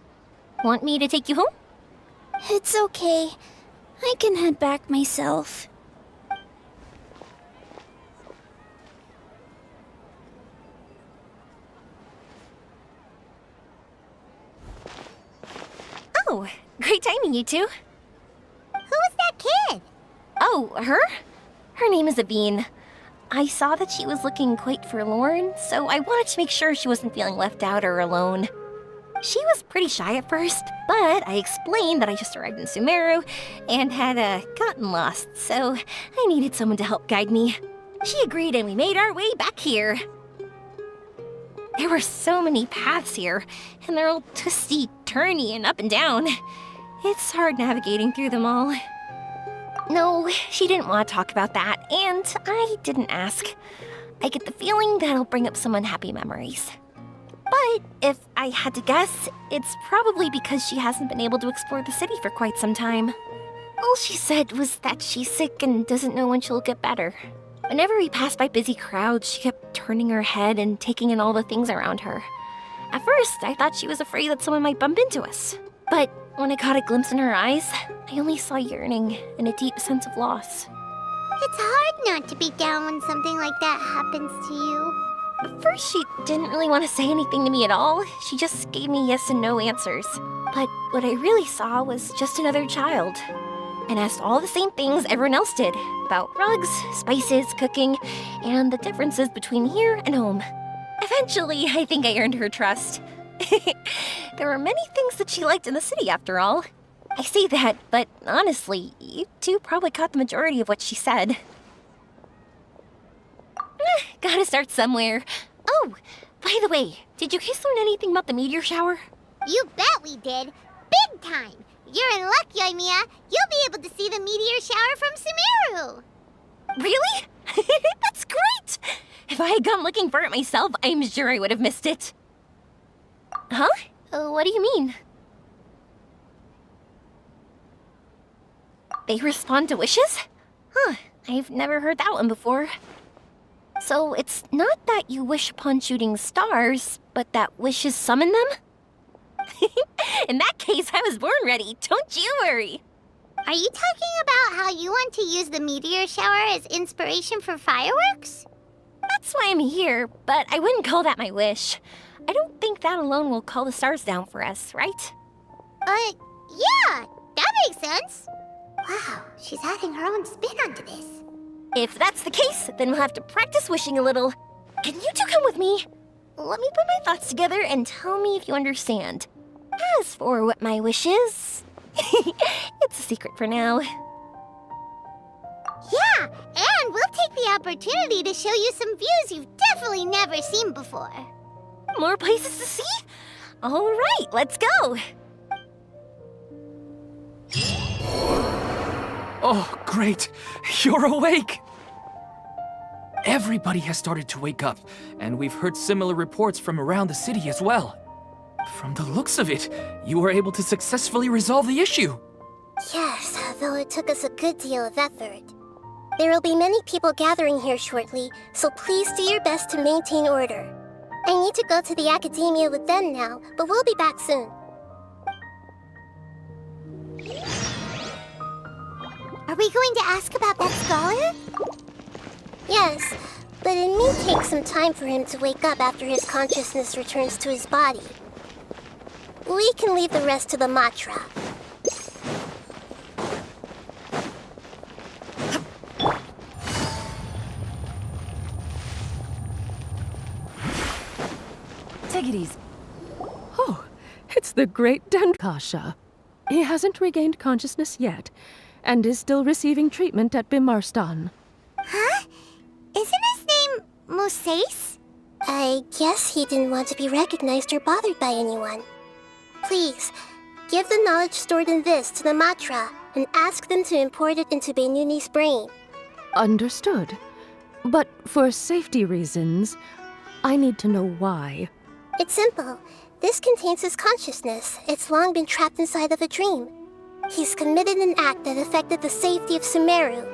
Want me to take you home? It's okay. I can head back myself. Oh, great timing, you two. Who was that kid? Oh, her? Her name is Aveen. I saw that she was looking quite forlorn, so I wanted to make sure she wasn't feeling left out or alone. She was pretty shy at first, but I explained that I just arrived in Sumeru and had gotten lost, so I needed someone to help guide me. She agreed and we made our way back here. There were so many paths here, and they're all twisty, turny, and up and down. It's hard navigating through them all. No, she didn't want to talk about that, and I didn't ask. I get the feeling that'll bring up some unhappy memories. But if I had to guess, it's probably because she hasn't been able to explore the city for quite some time. All she said was that she's sick and doesn't know when she'll get better. Whenever we passed by busy crowds, she kept turning her head and taking in all the things around her. At first, I thought she was afraid that someone might bump into us. But when I caught a glimpse in her eyes, I only saw yearning and a deep sense of loss. It's hard not to be down when something like that happens to you. At first, she didn't really want to say anything to me at all. She just gave me yes and no answers. But what I really saw was just another child. And asked all the same things everyone else did, about rugs, spices, cooking, and the differences between here and home. Eventually, I think I earned her trust. There were many things that she liked in the city, after all. I say that, but honestly, you two probably caught the majority of what she said. Gotta start somewhere. Oh, by the way, did you guys learn anything about the meteor shower? You bet we did. Big time. You're in luck, Yoimiya. You'll be able to see the meteor shower from Sumeru. Really? That's great! If I had gone looking for it myself, I'm sure I would have missed it. Huh? What do you mean? They respond to wishes? Huh, I've never heard that one before. So it's not that you wish upon shooting stars, but that wishes summon them? In that case, I was born ready. Don't you worry. Are you talking about how you want to use the meteor shower as inspiration for fireworks? That's why I'm here, but I wouldn't call that my wish. I don't think that alone will call the stars down for us, right? Yeah, that makes sense. Wow, she's adding her own spin onto this. If that's the case, then we'll have to practice wishing a little. Can you two come with me? Let me put my thoughts together and tell me if you understand. As for what my wish is, it's a secret for now. Yeah, and we'll take the opportunity to show you some views you've definitely never seen before. More places to see? All right, let's go. Oh, great! You're awake! Everybody has started to wake up, and we've heard similar reports from around the city as well. From the looks of it, you were able to successfully resolve the issue. Yes, though it took us a good deal of effort. There will be many people gathering here shortly, so please do your best to maintain order. I need to go to the academia with them now, but we'll be back soon. Are we going to ask about that scholar? Yes, but it may take some time for him to wake up after his consciousness returns to his body. We can leave the rest to the Matra. Take it easy. Oh, it's the great Dankasha. He hasn't regained consciousness yet, and is still receiving treatment at Bimarstan. Huh? Isn't his name Moses? I guess guess he didn't want to be recognized or bothered by anyone. Please, give the knowledge stored in this to the Matra and ask them to import it into Benuni's brain. Understood. But for safety reasons, I need to know why. It's simple. This contains his consciousness. It's long been trapped inside of a dream. He's committed an act that affected the safety of Sumeru.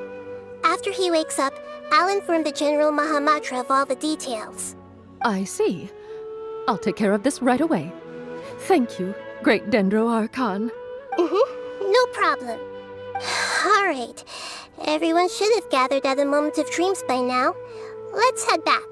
After he wakes up, I'll inform the General Mahamatra of all the details. I see. I'll take care of this right away. Thank you, Great Dendro Archon. No problem. Alright. Everyone should have gathered at a moment of dreams by now. Let's head back.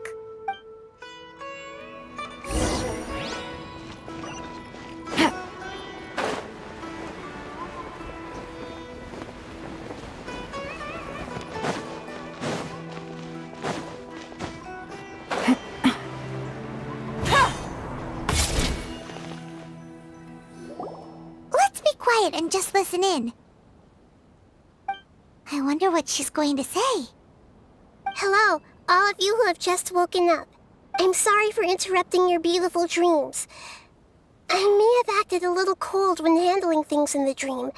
Let's be quiet and just listen in. I wonder what she's going to say. Hello, all of you who have just woken up. I'm sorry for interrupting your beautiful dreams. I may have acted a little cold when handling things in the dream.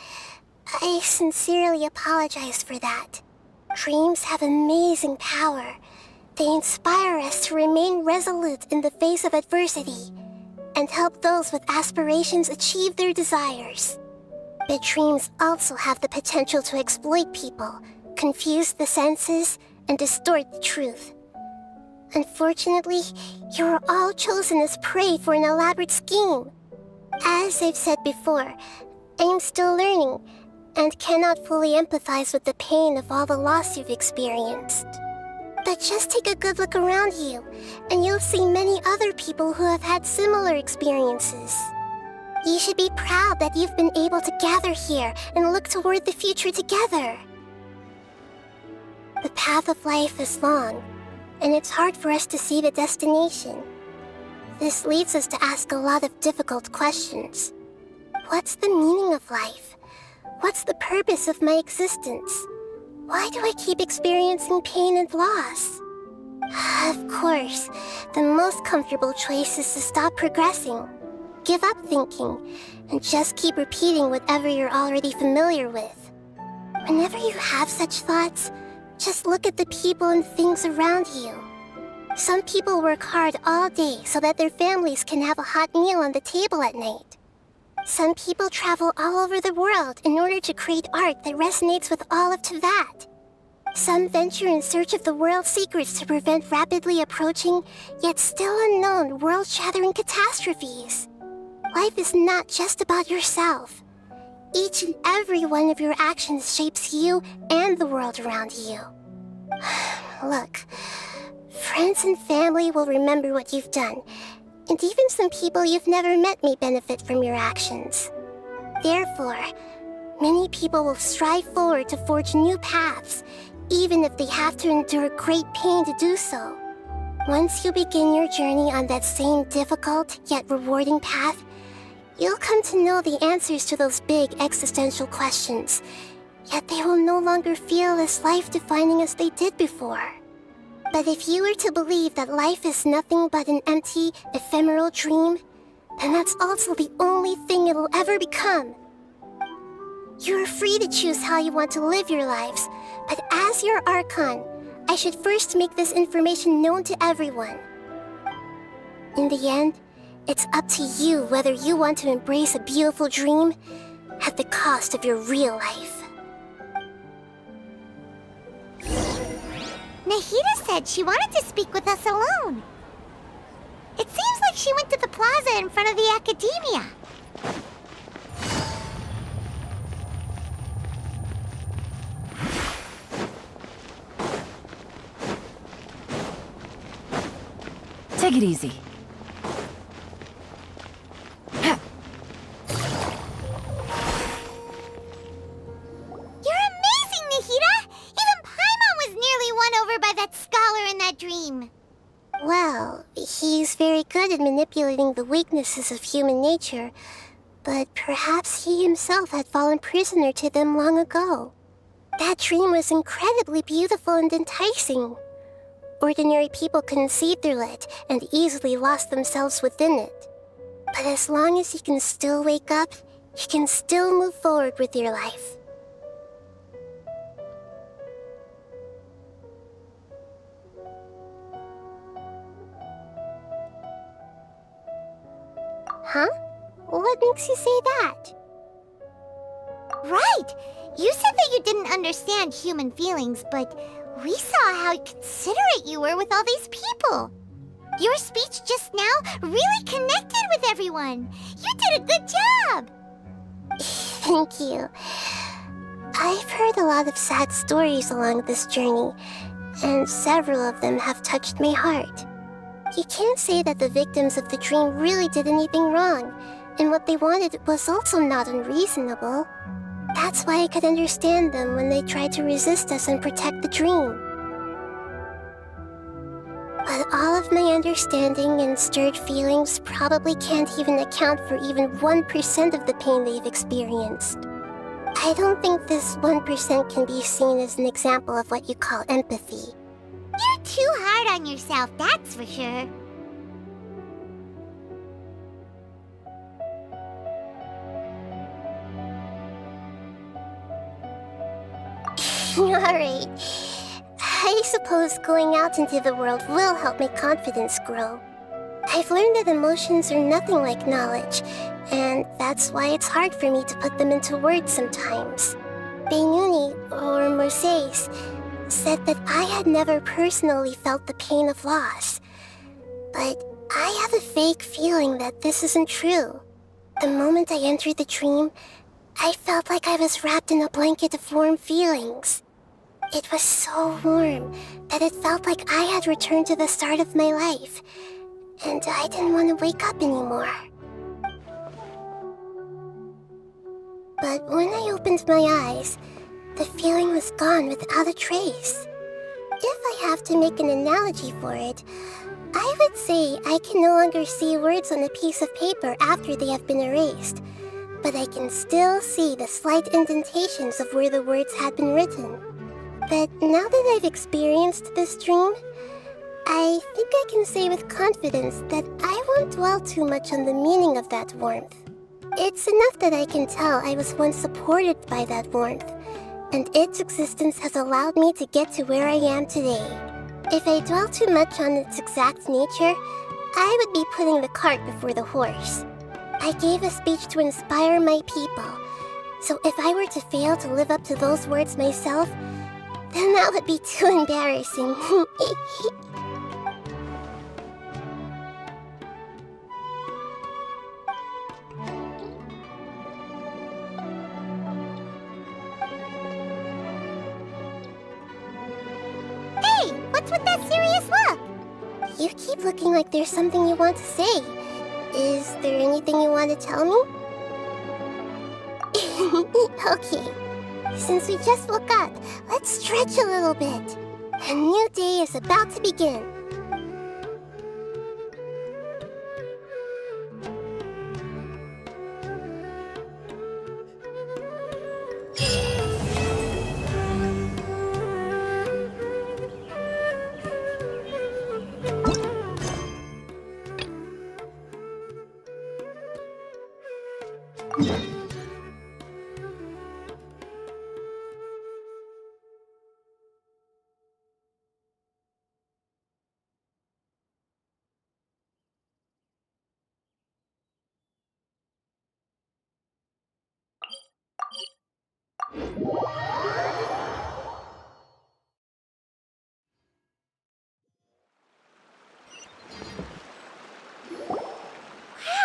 I sincerely apologize for that. Dreams have amazing power. They inspire us to remain resolute in the face of adversity and help those with aspirations achieve their desires. But dreams also have the potential to exploit people, confuse the senses, and distort the truth. Unfortunately, you are all chosen as prey for an elaborate scheme. As I've said before, I'm still learning and cannot fully empathize with the pain of all the loss you've experienced. But just take a good look around you, and you'll see many other people who have had similar experiences. You should be proud that you've been able to gather here and look toward the future together. The path of life is long, and it's hard for us to see the destination. This leads us to ask a lot of difficult questions. What's the meaning of life? What's the purpose of my existence? Why do I keep experiencing pain and loss? Of course, the most comfortable choice is to stop progressing. Give up thinking, and just keep repeating whatever you're already familiar with. Whenever you have such thoughts, just look at the people and things around you. Some people work hard all day so that their families can have a hot meal on the table at night. Some people travel all over the world in order to create art that resonates with all of Teyvat. Some venture in search of the world's secrets to prevent rapidly approaching, yet still unknown, world-shattering catastrophes. Life is not just about yourself. Each and every one of your actions shapes you and the world around you. Look, friends and family will remember what you've done, and even some people you've never met may benefit from your actions. Therefore, many people will strive forward to forge new paths, even if they have to endure great pain to do so. Once you begin your journey on that same difficult yet rewarding path, you'll come to know the answers to those big existential questions, yet they will no longer feel as life-defining as they did before. But if you were to believe that life is nothing but an empty, ephemeral dream, then that's also the only thing it'll ever become. You're free to choose how you want to live your lives, but as your Archon, I should first make this information known to everyone. In the end, it's up to you whether you want to embrace a beautiful dream at the cost of your real life. Nahida said she wanted to speak with us alone. It seems like she went to the plaza in front of the academia. Take it easy. You're amazing, Nahida! Even Paimon was nearly won over by that scholar in that dream. Well, he's very good at manipulating the weaknesses of human nature, but perhaps he himself had fallen prisoner to them long ago. That dream was incredibly beautiful and enticing. ordinary people couldn't see through it and easily lost themselves within it. But as long as you can still wake up, you can still move forward with your life. Huh? What makes you say that? Right! You said that you didn't understand human feelings, but we saw how considerate you were with all these people. Your speech just now really connected with everyone. You did a good job! Thank you. I've heard a lot of sad stories along this journey, and several of them have touched my heart. You can't say that the victims of the dream really did anything wrong, and what they wanted was also not unreasonable. That's why I could understand them when they tried to resist us and protect the dream. But all of my understanding and stirred feelings probably can't even account for even 1% of the pain they've experienced. I don't think this 1% can be seen as an example of what you call empathy. You're too hard on yourself, that's for sure. Alright. I suppose going out into the world will help my confidence grow. I've learned that emotions are nothing like knowledge, and that's why it's hard for me to put them into words sometimes. Beinuni, or Mercedes, said that I had never personally felt the pain of loss. But I have a vague feeling that this isn't true. The moment I entered the dream, I felt like I was wrapped in a blanket of warm feelings. It was so warm that it felt like I had returned to the start of my life, and I didn't want to wake up anymore. But when I opened my eyes, the feeling was gone without a trace. If I have to make an analogy for it, I would say I can no longer see words on a piece of paper after they have been erased, but I can still see the slight indentations of where the words had been written. But now that I've experienced this dream, I think I can say with confidence that I won't dwell too much on the meaning of that warmth. It's enough that I can tell I was once supported by that warmth, and its existence has allowed me to get to where I am today. If I dwell too much on its exact nature, I would be putting the cart before the horse. I gave a speech to inspire my people, so if I were to fail to live up to those words myself, then that would be too embarrassing. Hey, what's with that serious look? You keep looking like there's something you want to say. Is there anything you want to tell me? Okay. Since we just woke up, let's stretch a little bit. A new day is about to begin.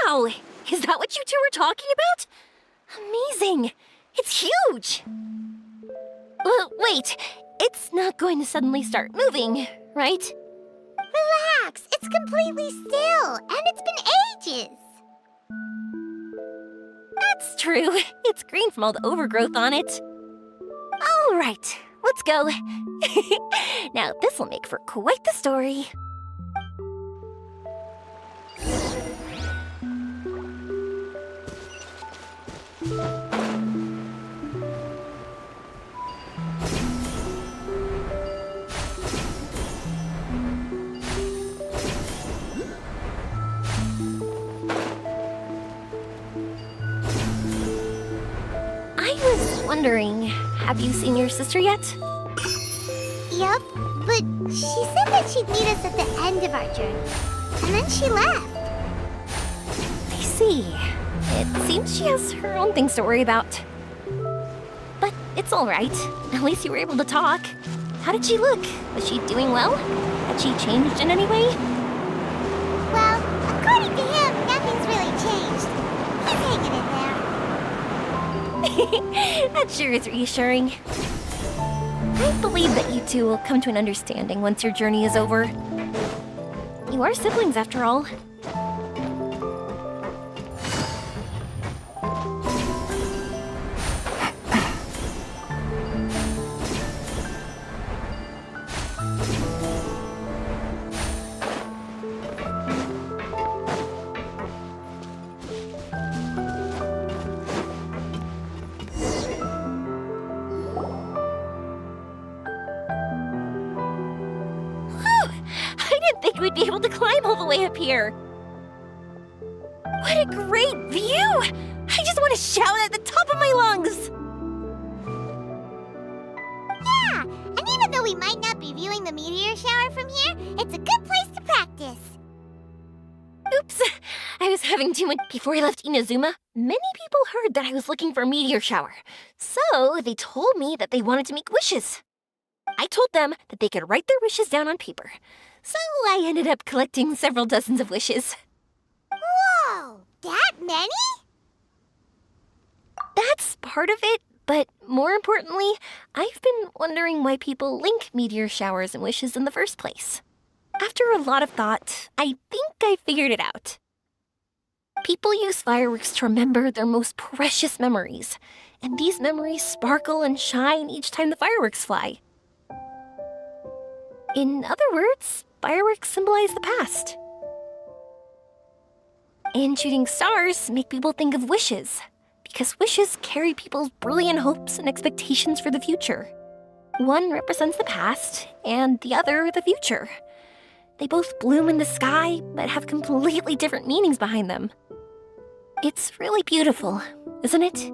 Wow! Is that what you two were talking about? Amazing! It's huge! Wait, it's not going to suddenly start moving, right? Relax, it's completely still, and it's been ages. That's true. It's green from all the overgrowth on it. All right, let's go. Now, this will make for quite the story. wondering, have you seen your sister yet? Yup, but she said that she'd meet us at the end of our journey. And then she left. I see. It seems she has her own things to worry about. But it's alright. At least you were able to talk. How did she look? Was she doing well? Had she changed in any way? Well, according to him, nothing's really changed. He's hanging in there. That sure is reassuring. I believe that you two will come to an understanding once your journey is over. You are siblings, after all. I didn't think we'd be able to climb all the way up here. What a great view! I just want to shout at the top of my lungs! Yeah, and even though we might not be viewing the meteor shower from here, it's a good place to practice. Oops, I was having too much. Before I left Inazuma, many people heard that I was looking for a meteor shower. So they told me that they wanted to make wishes. I told them that they could write their wishes down on paper. So I ended up collecting several dozens of wishes. Whoa, that many? That's part of it, but more importantly, I've been wondering why people link meteor showers and wishes in the first place. After a lot of thought, I think I figured it out. People use fireworks to remember their most precious memories, and these memories sparkle and shine each time the fireworks fly. In other words, fireworks symbolize the past. And shooting stars make people think of wishes, because wishes carry people's brilliant hopes and expectations for the future. One represents the past, and the other the future. They both bloom in the sky, but have completely different meanings behind them. It's really beautiful, isn't it?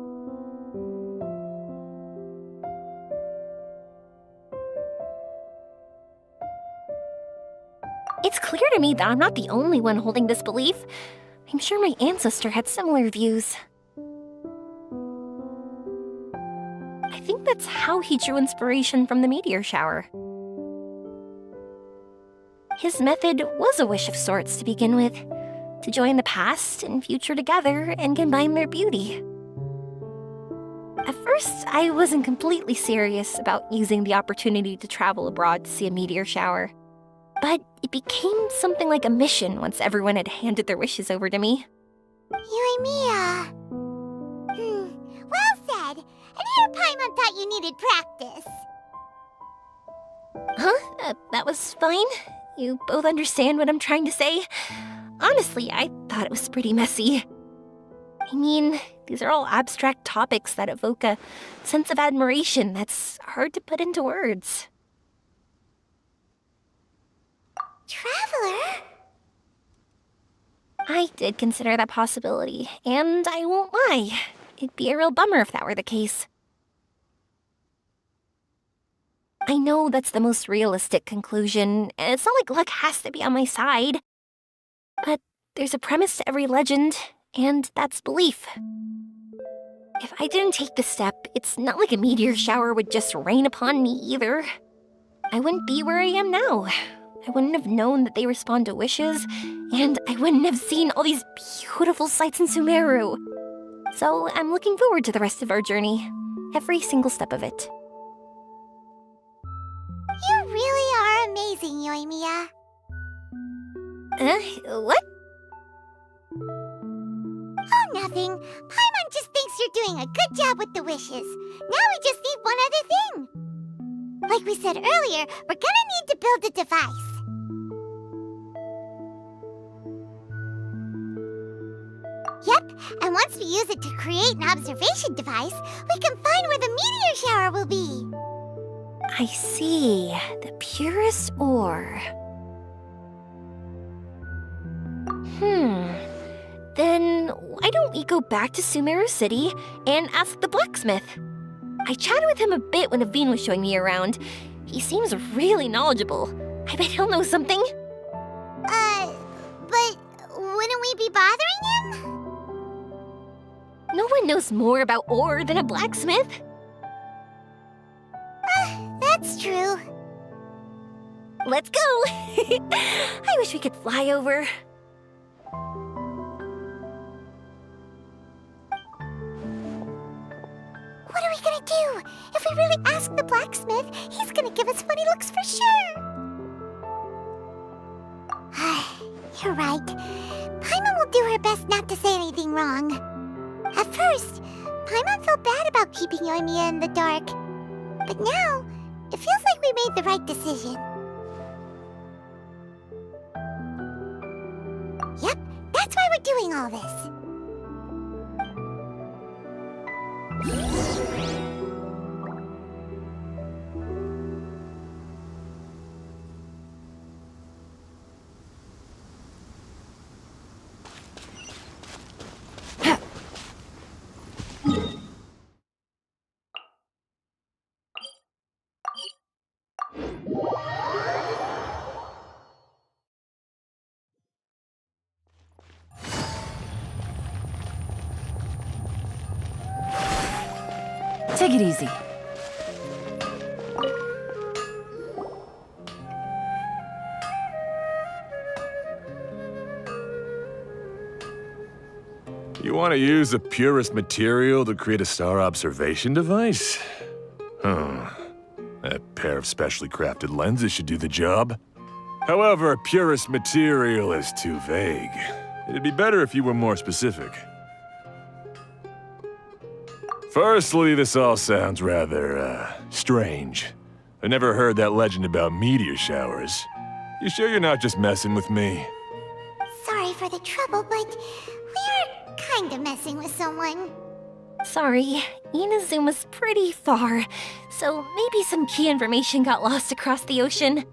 It's clear to me that I'm not the only one holding this belief. I'm sure my ancestor had similar views. I think that's how he drew inspiration from the meteor shower. His method was a wish of sorts to begin with, to join the past and future together and combine their beauty. At first, I wasn't completely serious about using the opportunity to travel abroad to see a meteor shower. But it became something like a mission once everyone had handed their wishes over to me. Yoimiya. Well said. And here Paimon thought you needed practice. Huh? That was fine? You both understand what I'm trying to say? Honestly, I thought it was pretty messy. I mean, these are all abstract topics that evoke a sense of admiration that's hard to put into words. Traveler? I did consider that possibility, and I won't lie. It'd be a real bummer if that were the case. I know that's the most realistic conclusion, and it's not like luck has to be on my side. But there's a premise to every legend, and that's belief. If I didn't take this step, it's not like a meteor shower would just rain upon me either. I wouldn't be where I am now. I wouldn't have known that they respond to wishes, and I wouldn't have seen all these beautiful sights in Sumeru. So I'm looking forward to the rest of our journey, every single step of it. You really are amazing, Yoimiya. What? Oh, nothing. Paimon just thinks you're doing a good job with the wishes. Now we just need one other thing. Like we said earlier, we're gonna need to build a device. Yep, and once we use it to create an observation device, we can find where the meteor shower will be. I see. The purest ore. Then why don't we go back to Sumeru City and ask the blacksmith? I chatted with him a bit when Aveen was showing me around. He seems really knowledgeable. I bet he'll know something. But wouldn't we be bothering him? No one knows more about ore than a blacksmith. That's true. Let's go! I wish we could fly over. What are we gonna do? If we really ask the blacksmith, he's gonna give us funny looks for sure. You're right. Paimon will do her best not to say anything wrong. At first, Paimon felt bad about keeping you and Mia in the dark. But now, it feels like we made the right decision. Yep, that's why we're doing all this. Take it easy. You want to use the purest material to create a star observation device? Huh. A pair of specially crafted lenses should do the job. However, purest material is too vague. It'd be better if you were more specific. Firstly, this all sounds rather, strange. I never heard that legend about meteor showers. You sure you're not just messing with me? Sorry for the trouble, but we are kind of messing with someone. Sorry, Inazuma's pretty far, so maybe some key information got lost across the ocean.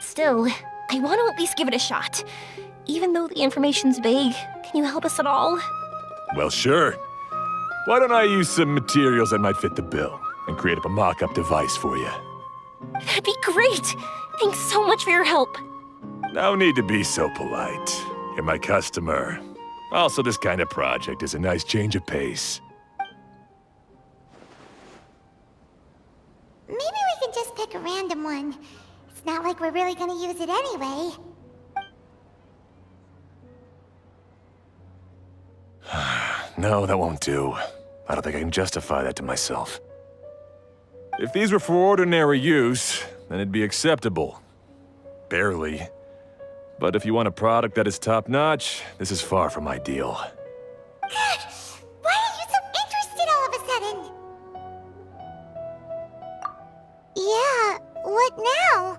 Still, I want to at least give it a shot. Even though the information's vague, can you help us at all? Well, sure. Why don't I use some materials that might fit the bill and create up a mock-up device for you? That'd be great! Thanks so much for your help. No need to be so polite. You're my customer. Also, this kind of project is a nice change of pace. Maybe we can just pick a random one. It's not like we're really gonna use it anyway. No, that won't do. I don't think I can justify that to myself. If these were for ordinary use, then it'd be acceptable. Barely. But if you want a product that is top-notch, this is far from ideal. Why are you so interested all of a sudden? Yeah, what now?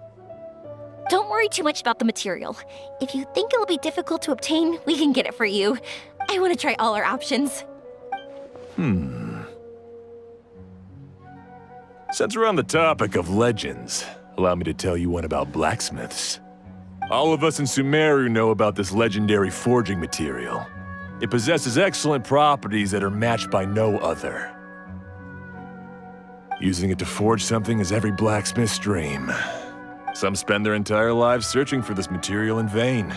Don't worry too much about the material. If you think it'll be difficult to obtain, we can get it for you. I want to try all our options. Since we're on the topic of legends, allow me to tell you one about blacksmiths. All of us in Sumeru know about this legendary forging material. It possesses excellent properties that are matched by no other. Using it to forge something is every blacksmith's dream. Some spend their entire lives searching for this material in vain,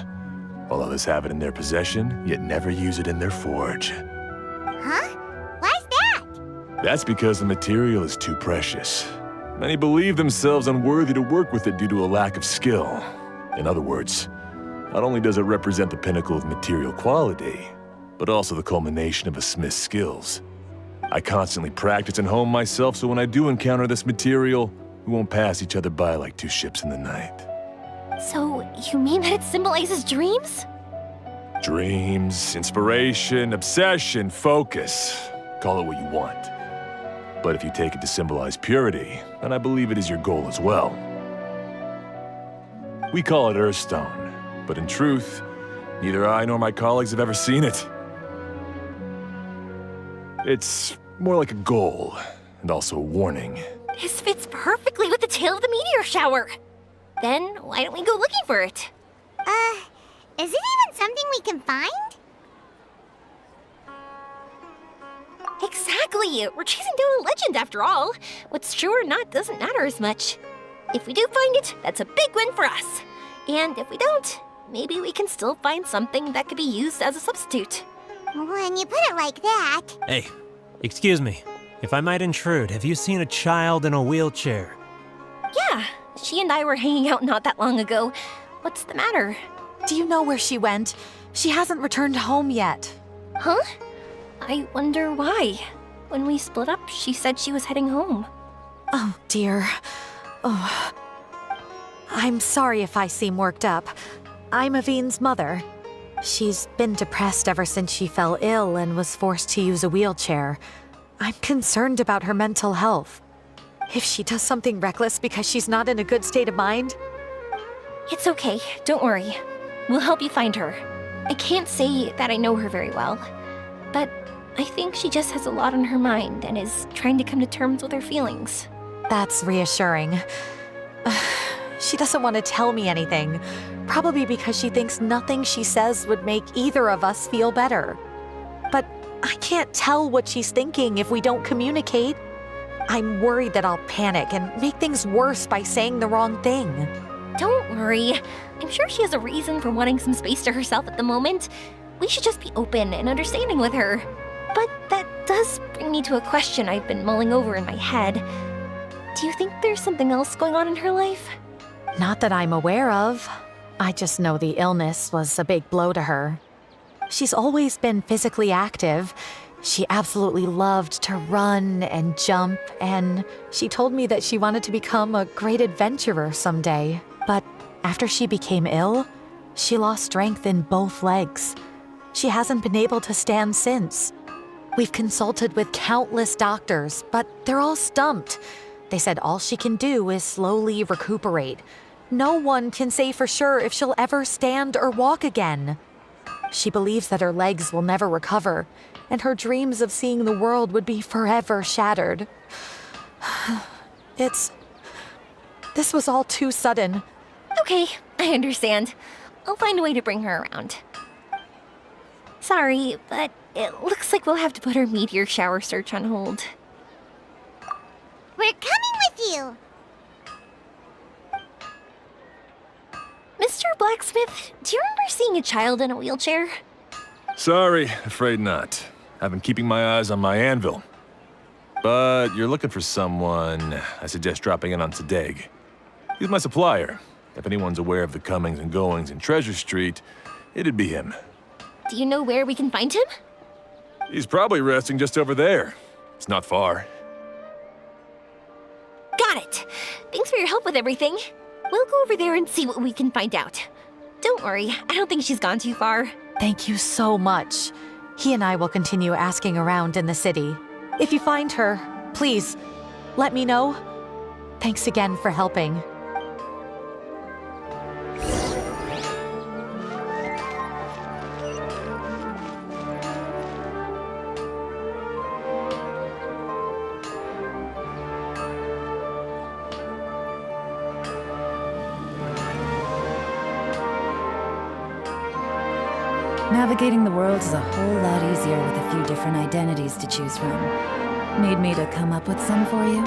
while others have it in their possession, yet never use it in their forge. Huh? Why's that? That's because the material is too precious. Many believe themselves unworthy to work with it due to a lack of skill. In other words, not only does it represent the pinnacle of material quality, but also the culmination of a smith's skills. I constantly practice and hone myself, so when I do encounter this material, we won't pass each other by like two ships in the night. So, you mean that it symbolizes dreams? Dreams, inspiration, obsession, focus. Call it what you want. But if you take it to symbolize purity, then I believe it is your goal as well. We call it Earthstone, but in truth, neither I nor my colleagues have ever seen it. It's more like a goal, and also a warning. This fits perfectly with the tale of the meteor shower. Then, why don't we go looking for it? Is it even something we can find? Exactly! Exactly! We're chasing down a legend after all. What's true or not doesn't matter as much. If we do find it, that's a big win for us. And if we don't, maybe we can still find something that could be used as a substitute. When you put it like that... Hey, excuse me. If I might intrude, have you seen a child in a wheelchair? Yeah, she and I were hanging out not that long ago. What's the matter? Do you know where she went? She hasn't returned home yet. Huh? I wonder why. When we split up, she said she was heading home. Oh, dear. Oh. I'm sorry if I seem worked up. I'm Avine's mother. She's been depressed ever since she fell ill and was forced to use a wheelchair. I'm concerned about her mental health. If she does something reckless because she's not in a good state of mind... It's okay, don't worry. We'll help you find her. I can't say that I know her very well, but I think she just has a lot on her mind and is trying to come to terms with her feelings. That's reassuring. She doesn't want to tell me anything, probably because she thinks nothing she says would make either of us feel better. But I can't tell what she's thinking if we don't communicate. I'm worried that I'll panic and make things worse by saying the wrong thing. Don't worry. I'm sure she has a reason for wanting some space to herself at the moment. We should just be open and understanding with her. But that does bring me to a question I've been mulling over in my head. Do you think there's something else going on in her life? Not that I'm aware of. I just know the illness was a big blow to her. She's always been physically active. She absolutely loved to run and jump, and she told me that she wanted to become a great adventurer someday. But after she became ill, she lost strength in both legs. She hasn't been able to stand since. We've consulted with countless doctors, but they're all stumped. They said all she can do is slowly recuperate. No one can say for sure if she'll ever stand or walk again. She believes that her legs will never recover, and her dreams of seeing the world would be forever shattered. This was all too sudden. Okay, I understand. I'll find a way to bring her around. Sorry, but it looks like we'll have to put our meteor shower search on hold. We're coming with you! Mr. Blacksmith, do you remember seeing a child in a wheelchair? Sorry, afraid not. I've been keeping my eyes on my anvil. But you're looking for someone, I suggest dropping in on Sadeg. He's my supplier. If anyone's aware of the comings and goings in Treasure Street, it'd be him. Do you know where we can find him? He's probably resting just over there. It's not far. Got it. Thanks for your help with everything. We'll go over there and see what we can find out. Don't worry, I don't think she's gone too far. Thank you so much. He and I will continue asking around in the city. If you find her, please, let me know. Thanks again for helping. Navigating the world is a whole lot easier with a few different identities to choose from. Need me to come up with some for you?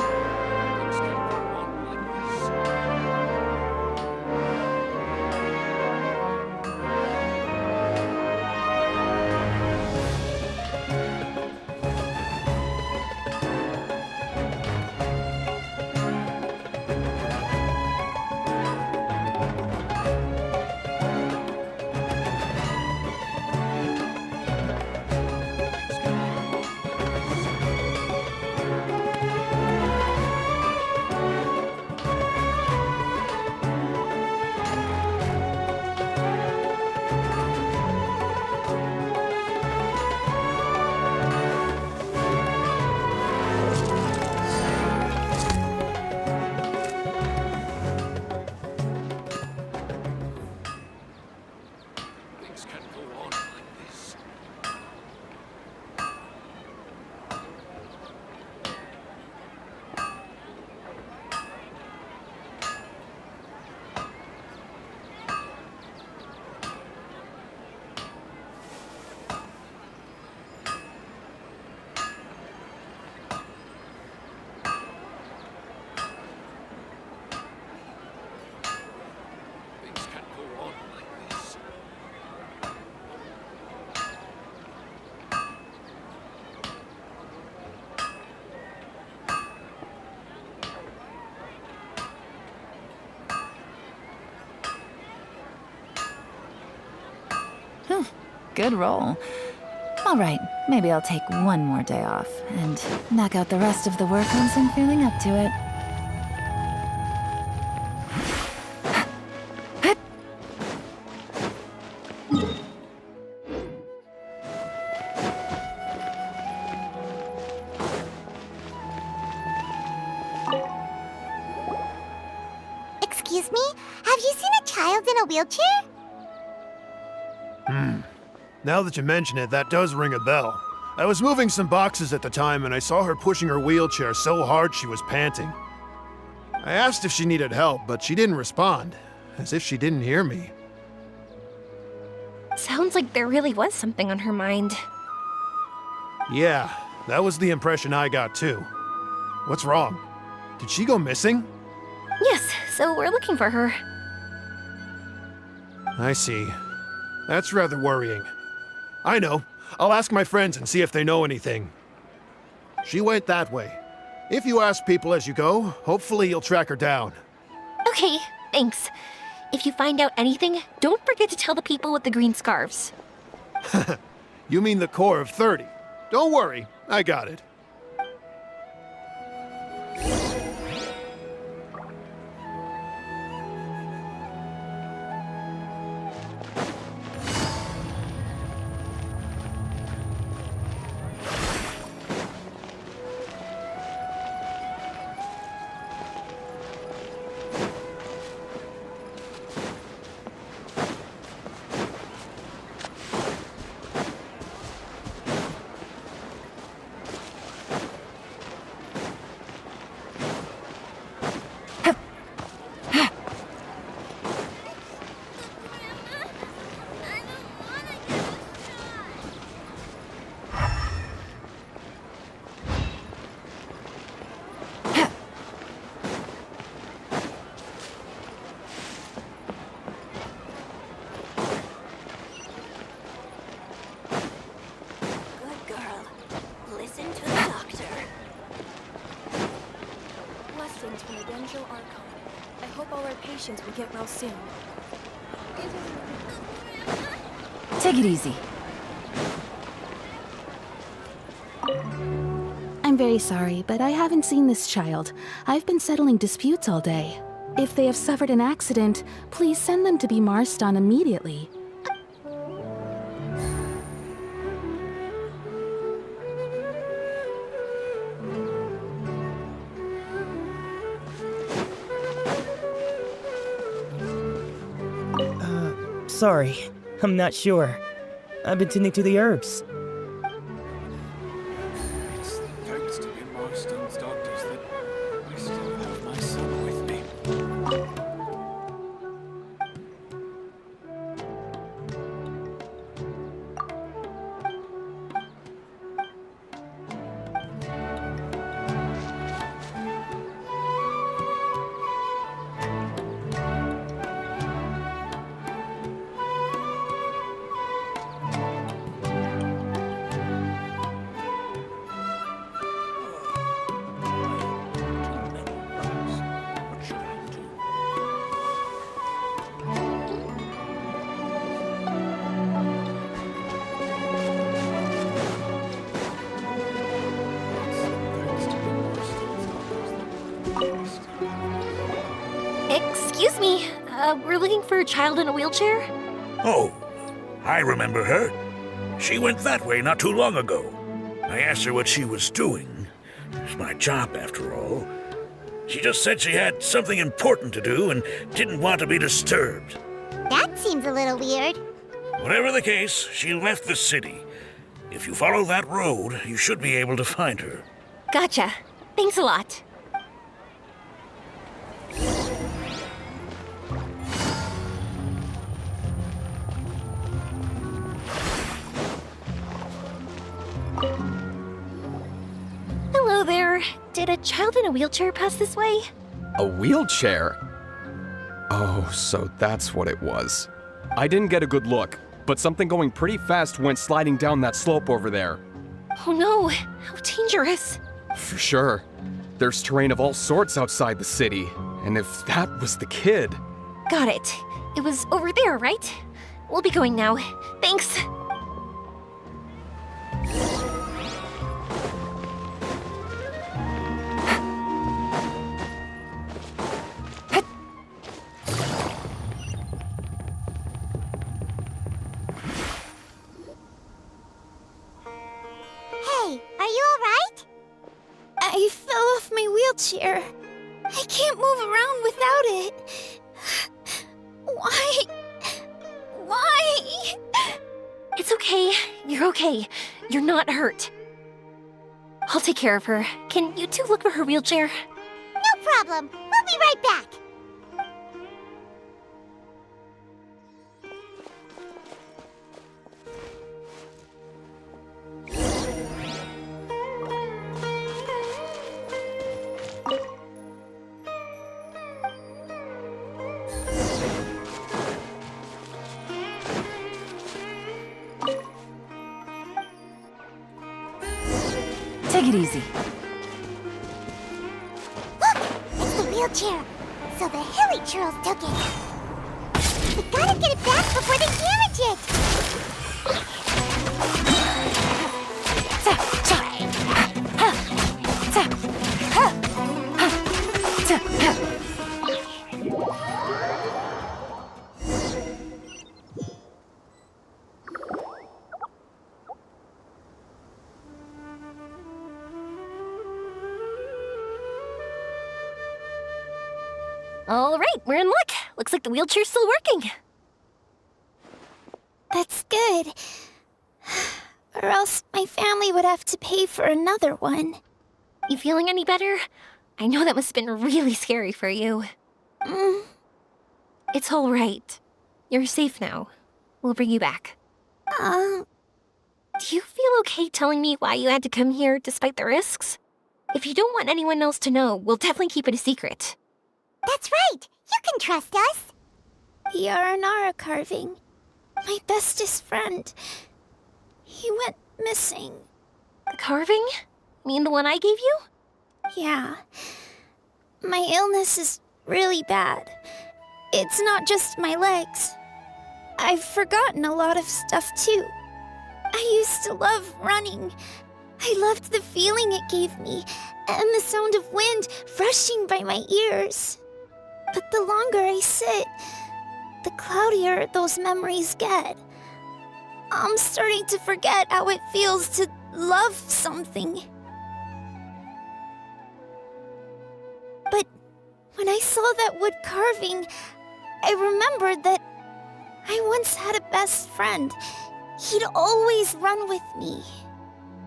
Good roll. All right, maybe I'll take one more day off and knock out the rest of the work once I'm feeling up to it. Excuse me? Have you seen a child in a wheelchair? Now that you mention it, that does ring a bell. I was moving some boxes at the time and I saw her pushing her wheelchair so hard she was panting. I asked if she needed help, but she didn't respond, as if she didn't hear me. Sounds like there really was something on her mind. Yeah, that was the impression I got too. What's wrong? Did she go missing? Yes, so we're looking for her. I see. That's rather worrying. I know. I'll ask my friends and see if they know anything. She went that way. If you ask people as you go, hopefully you'll track her down. Okay, thanks. If you find out anything, don't forget to tell the people with the green scarves. You mean the core of 30. Don't worry, I got it. Will get well soon. Take it easy. I'm very sorry, but I haven't seen this child. I've been settling disputes all day. If they have suffered an accident, please send them to be marched on immediately. Sorry, I'm not sure. I've been tending to the herbs. It's thanks to the Marston's doctors that I still have my son with me. Excuse me, we're looking for a child in a wheelchair? Oh, I remember her. She went that way not too long ago. I asked her what she was doing. It's my job, after all. She just said she had something important to do and didn't want to be disturbed. That seems a little weird. Whatever the case, she left the city. If you follow that road, you should be able to find her. Gotcha. Thanks a lot. Hello there. Did a child in a wheelchair pass this way? A wheelchair? Oh, so that's what it was. I didn't get a good look, but something going pretty fast went sliding down that slope over there. Oh no, how dangerous. For sure. There's terrain of all sorts outside the city, and if that was the kid... Got it. It was over there, right? we'll be going now. Thanks. Hey, are you alright? I fell off my wheelchair. I can't move around without it. Why? Why? It's okay. You're okay. You're not hurt. I'll take care of her. Can you two look for her wheelchair? No problem. We'll be right back. Take it easy. Look! It's the wheelchair. So the hilly churls took it. We gotta get it back before they damage it. All right, we're in luck. Looks like the wheelchair's still working. That's good. Or else my family would have to pay for another one. You feeling any better? I know that must have been really scary for you. It's all right. You're safe now. We'll bring you back. Do you feel okay telling me why you had to come here despite the risks? If you don't want anyone else to know, we'll definitely keep it a secret. That's right. You can trust us. The Aranara carving. My bestest friend. He went missing. The carving? Mean the one I gave you? Yeah. My illness is really bad. It's not just my legs. I've forgotten a lot of stuff too. I used to love running. I loved the feeling it gave me, and the sound of wind rushing by my ears. But the longer I sit, the cloudier those memories get. I'm starting to forget how it feels to love something. But when I saw that wood carving, I remembered that I once had a best friend. He'd always run with me.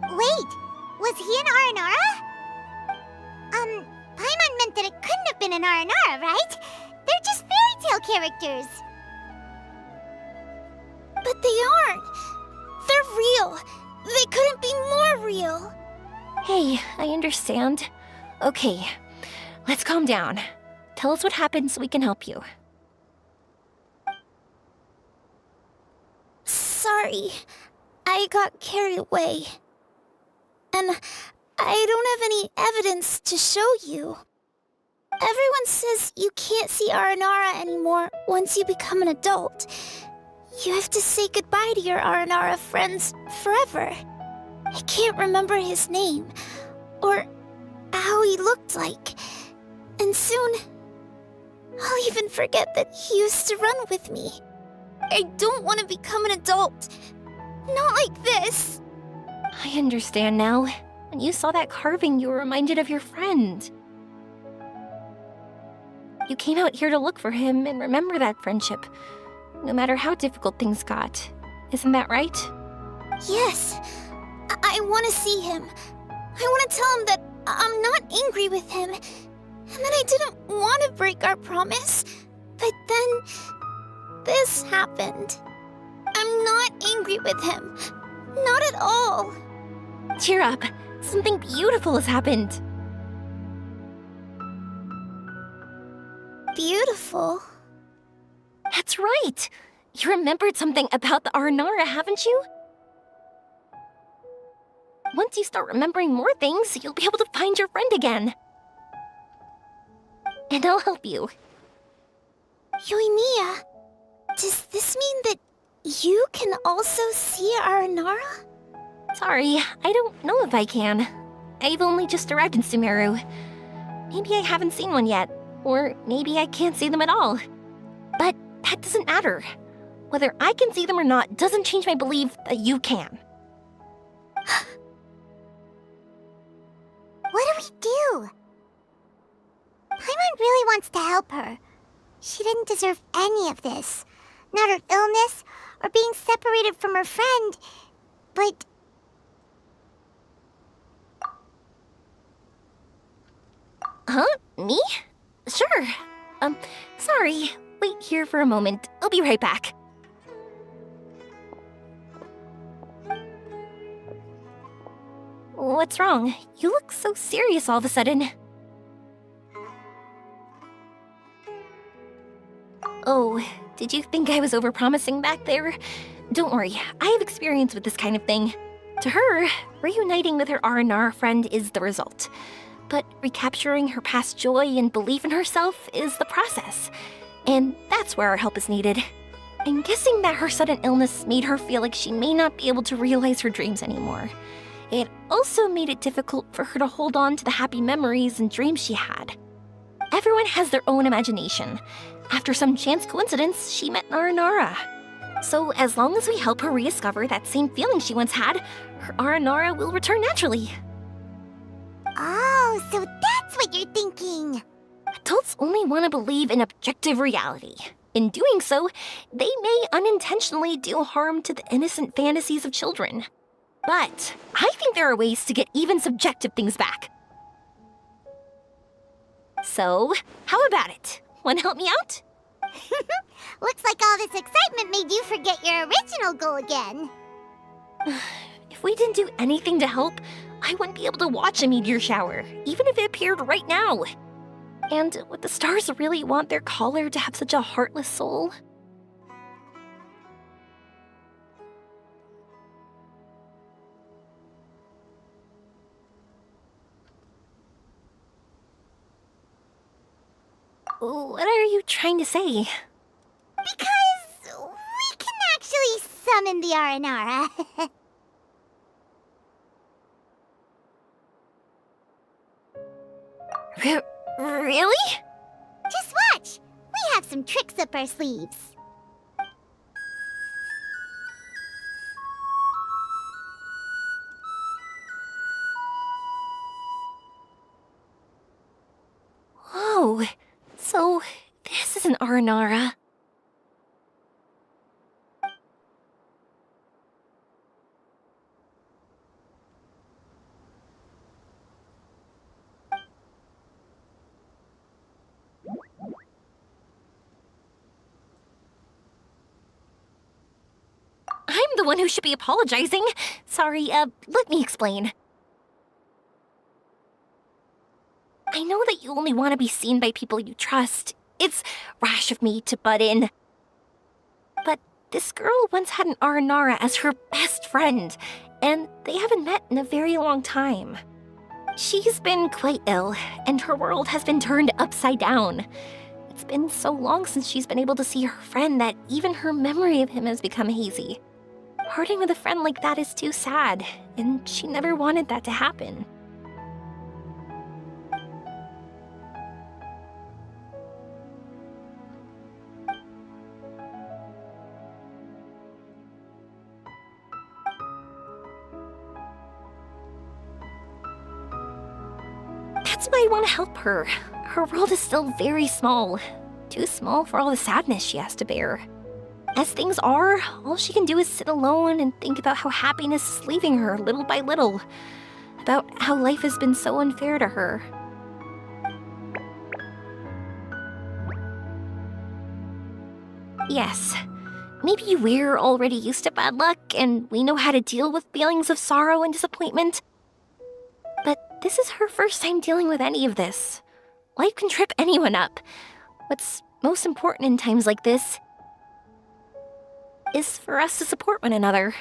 Wait, was he an Aranara? Paimon meant that it couldn't have been an Aranara, right? They're just fairy tale characters. But they aren't. They're real. They couldn't be more real. Hey, I understand. Okay, let's calm down. Tell us what happened so we can help you. Sorry, I got carried away. And I don't have any evidence to show you. Everyone says you can't see Aranara anymore once you become an adult. You have to say goodbye to your Aranara friends forever. I can't remember his name, or how he looked like. And soon, I'll even forget that he used to run with me. I don't want to become an adult. Not like this. I understand now. When you saw that carving, you were reminded of your friend. You came out here to look for him and remember that friendship, no matter how difficult things got. Isn't that right? Yes. I want to see him. I want to tell him that I'm not angry with him, and that I didn't want to break our promise. But then, this happened. I'm not angry with him. Not at all. Cheer up. Something beautiful has happened. Beautiful? That's right. You remembered something about the Aranara, haven't you? Once you start remembering more things, you'll be able to find your friend again. And I'll help you. Yoimiya, does this mean that You can also see Aranara? Sorry, I don't know if I can. I've only just arrived in Sumeru. Maybe I haven't seen one yet, or maybe I can't see them at all. But that doesn't matter. Whether I can see them or not doesn't change my belief that you can. What do we do? Paimon really wants to help her. She didn't deserve any of this. Not her illness, or being separated from her friend, but... Huh? Me? Sure. Sorry. Wait here for a moment. I'll be right back. What's wrong? You look so serious all of a sudden. Oh, did you think I was overpromising back there? Don't worry, I have experience with this kind of thing. To her, reuniting with her Aranara friend is the result. But recapturing her past joy and belief in herself is the process. And that's where our help is needed. I'm guessing that her sudden illness made her feel like she may not be able to realize her dreams anymore. It also made it difficult for her to hold on to the happy memories and dreams she had. Everyone has their own imagination. After some chance coincidence, she met Aranara. So as long as we help her rediscover that same feeling she once had, her Aranara will return naturally. Oh, so that's what you're thinking. Adults only want to believe in objective reality. In doing so, they may unintentionally do harm to the innocent fantasies of children. But I think there are ways to get even subjective things back. So, how about it? Want to help me out? Looks like all this excitement made you forget your original goal again. If we didn't do anything to help, I wouldn't be able to watch a meteor shower, even if it appeared right now. And would the stars really want their caller to have such a heartless soul? What are you trying to say? Because we can actually summon the Aranara. Really? Just watch! We have some tricks up our sleeves. Whoa, so this is an Aranara. I'm the one who should be apologizing. Sorry, let me explain. I know that you only want to be seen by people you trust. It's rash of me to butt in. But this girl once had an Aranara as her best friend, and they haven't met in a very long time. She's been quite ill, and her world has been turned upside down. It's been so long since she's been able to see her friend that even her memory of him has become hazy. Parting with a friend like that is too sad, and she never wanted that to happen. That's why I want to help her. Her world is still very small. Too small for all the sadness she has to bear. As things are, all she can do is sit alone and think about how happiness is leaving her little by little. About how life has been so unfair to her. Yes, maybe we're already used to bad luck and we know how to deal with feelings of sorrow and disappointment. But this is her first time dealing with any of this. Life can trip anyone up. What's most important in times like this is for us to support one another.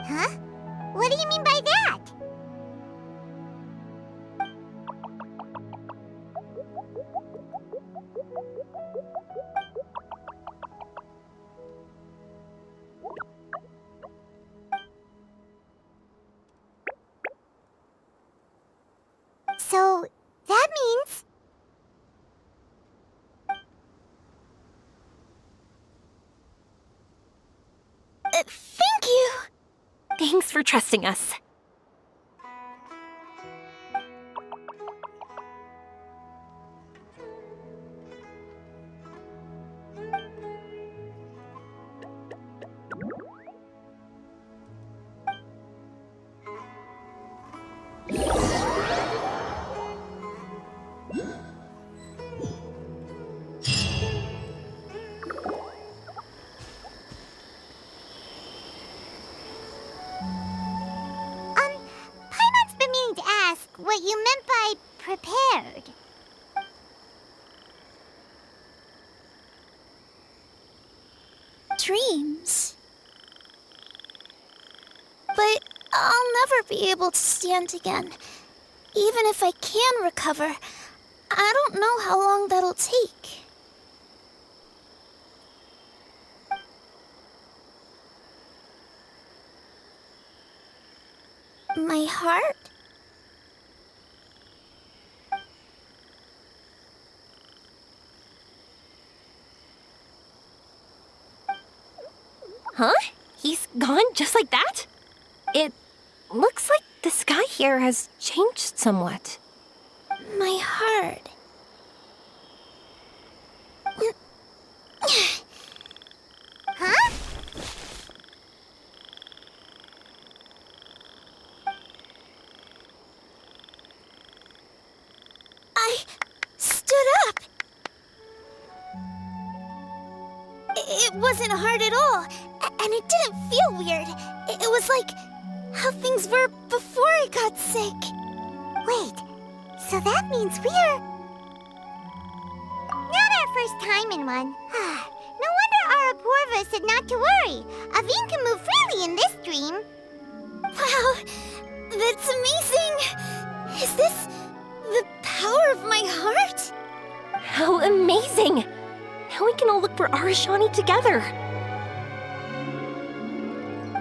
Huh? What do you mean by that? So, that means... Thank you! Thanks for trusting us. Paimon's been meaning to ask what you meant by prepared. Dreams. But I'll never be able to stand again. Even if I can recover, I don't know how long that'll take. My heart? Huh? He's gone just like that? It looks like the sky here has changed somewhat. My heart. Huh? I stood up. It wasn't hard at all, and it didn't feel weird. It was like how things were before I got sick. Wait, so that means we're... not our first time in one. No wonder Araporva said not to worry. Aveen can move freely in this dream. Wow, that's amazing. Is this the power of my heart? How amazing! Now we can all look for Arashani together.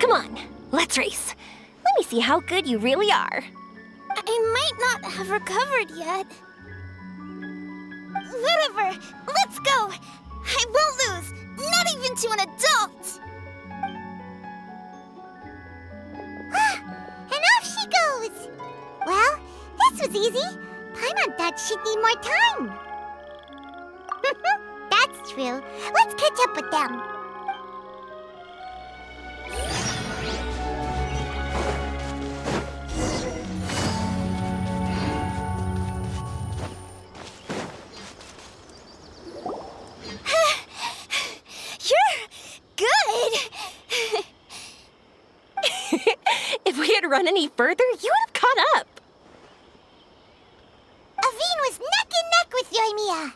Come on, let's race. Let me see how good you really are. I might not have recovered yet. Whatever, let's go. I won't lose, not even to an adult. And off she goes. Well, this was easy. Paimon thought she'd need more time. That's true. Let's catch up with them. You're good. If we had run any further, you would have caught up. Aveen was neck and neck with Yoimiya.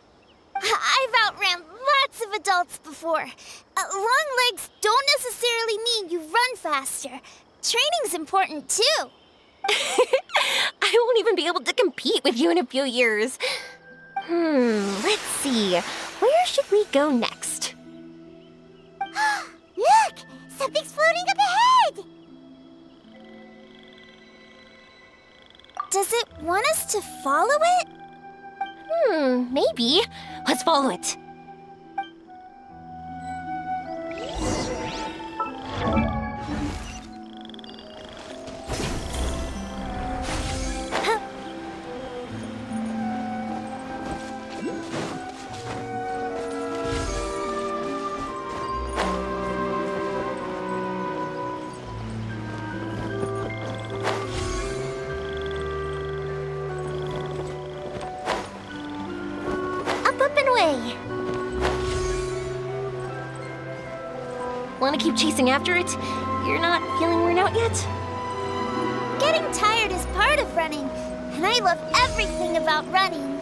I've outran lots of adults before. Long legs don't necessarily mean you run faster. Training's important too. I won't even be able to compete with you in a few years. Let's see. Where should we go next? Look! Something's floating up ahead! Does it want us to follow it? Maybe. Let's follow it. Want to keep chasing after it? You're not feeling worn out yet? Getting tired is part of running, and I love everything about running.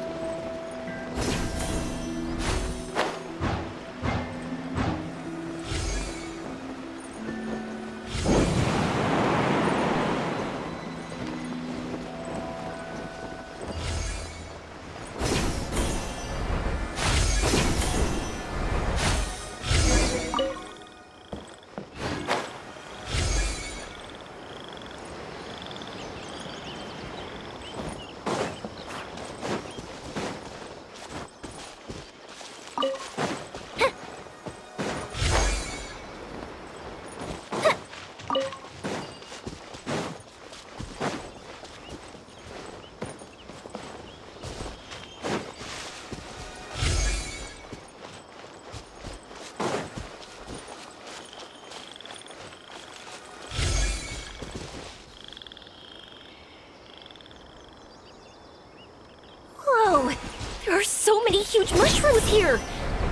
There are so many huge mushrooms here!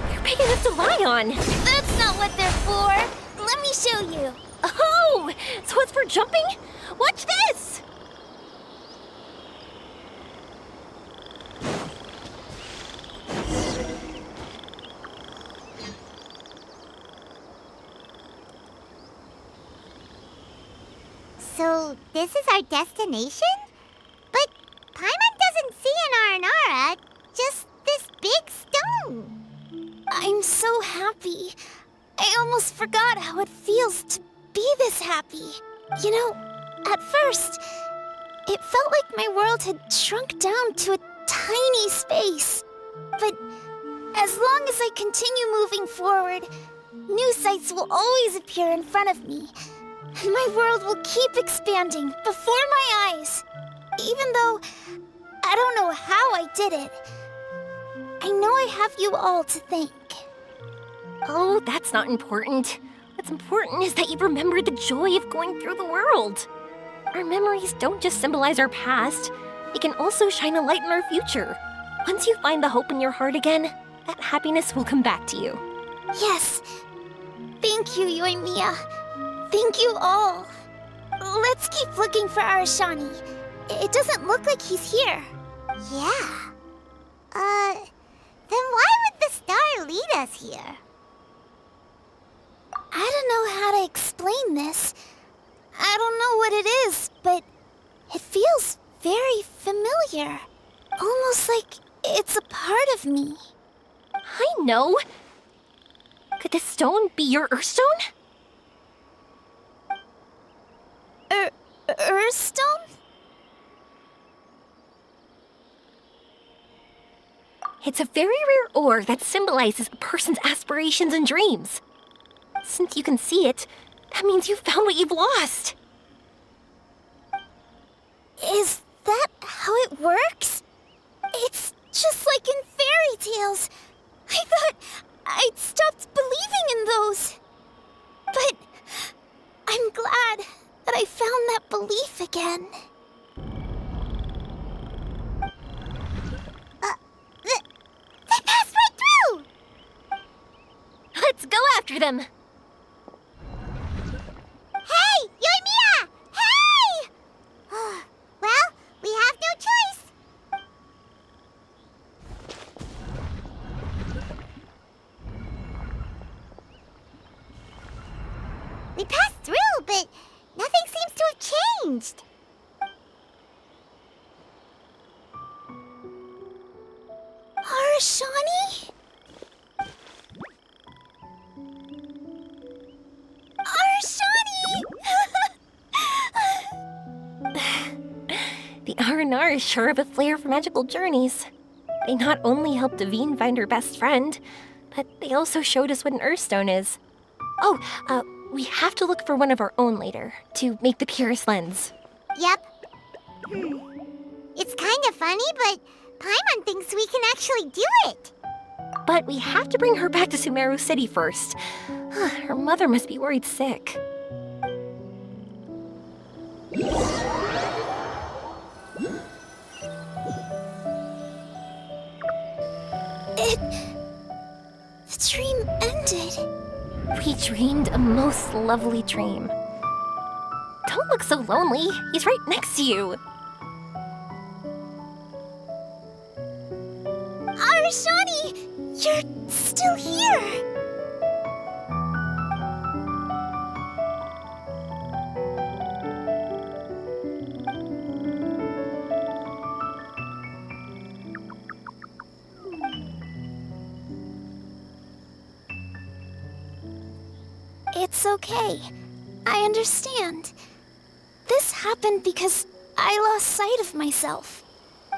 They're big enough to lie on! That's not what they're for! Let me show you! Oh! So it's for jumping? Watch this! So, this is our destination? But Paimon doesn't see an Aranara, just this big stone. I'm so happy. I almost forgot how it feels to be this happy. You know, at first, it felt like my world had shrunk down to a tiny space. But as long as I continue moving forward, new sights will always appear in front of me. And my world will keep expanding before my eyes. Even though I don't know how I did it, I know I have you all to thank. Oh, that's not important. What's important is that you remember the joy of going through the world. Our memories don't just symbolize our past, they can also shine a light in our future. Once you find the hope in your heart again, that happiness will come back to you. Yes. Thank you, Yoimiya. Thank you all. Let's keep looking for Arashani. It doesn't look like he's here. Yeah. Then why would the star lead us here? I don't know how to explain this. I don't know what it is, but it feels very familiar. Almost like it's a part of me. I know. Could this stone be your Earthstone? Earthstone? It's a very rare ore that symbolizes a person's aspirations and dreams. Since you can see it, that means you've found what you've lost. Is that how it works? It's just like in fairy tales. I thought I'd stopped believing in those. But I'm glad that I found that belief again. They passed right through! Let's go after them! Hey! Yoimiya! Hey! Well, we have no choice. We passed through, but nothing seems to have changed. Arashani? The R&R is sure of a flair for magical journeys. They not only helped Devine find her best friend, but they also showed us what an Earthstone is. Oh, we have to look for one of our own later, to make the purest lens. Yep. It's kind of funny, but Paimon thinks we can actually do it. But we have to bring her back to Sumeru City first. Her mother must be worried sick. The dream ended. We dreamed a most lovely dream. Don't look so lonely. He's right next to you. Arashani! You're still here! It's okay. I understand. This happened because I lost sight of myself.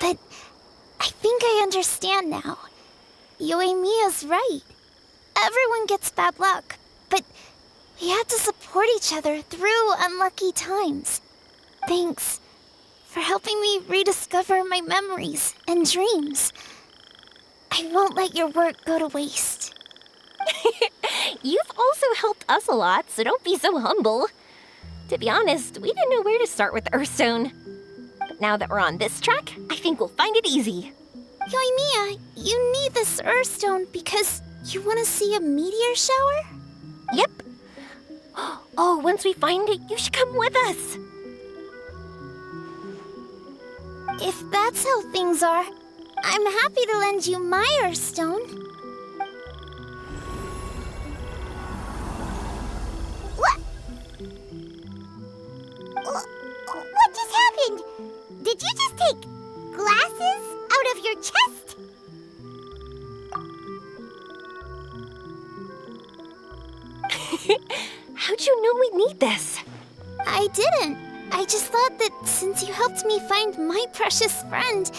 But I think I understand now. Yoimiya's right. Everyone gets bad luck, but we have to support each other through unlucky times. Thanks for helping me rediscover my memories and dreams. I won't let your work go to waste. You've also helped us a lot, so don't be so humble. To be honest, we didn't know where to start with Earthstone. But now that we're on this track, I think we'll find it easy. Yoimiya, you need this Earthstone because you want to see a meteor shower? Yep. Oh, once we find it, you should come with us. If that's how things are, I'm happy to lend you my Earthstone. What? What just happened? Did you just take glasses out of your chest? How'd you know we'd need this? I didn't. I just thought that since you helped me find my precious friend,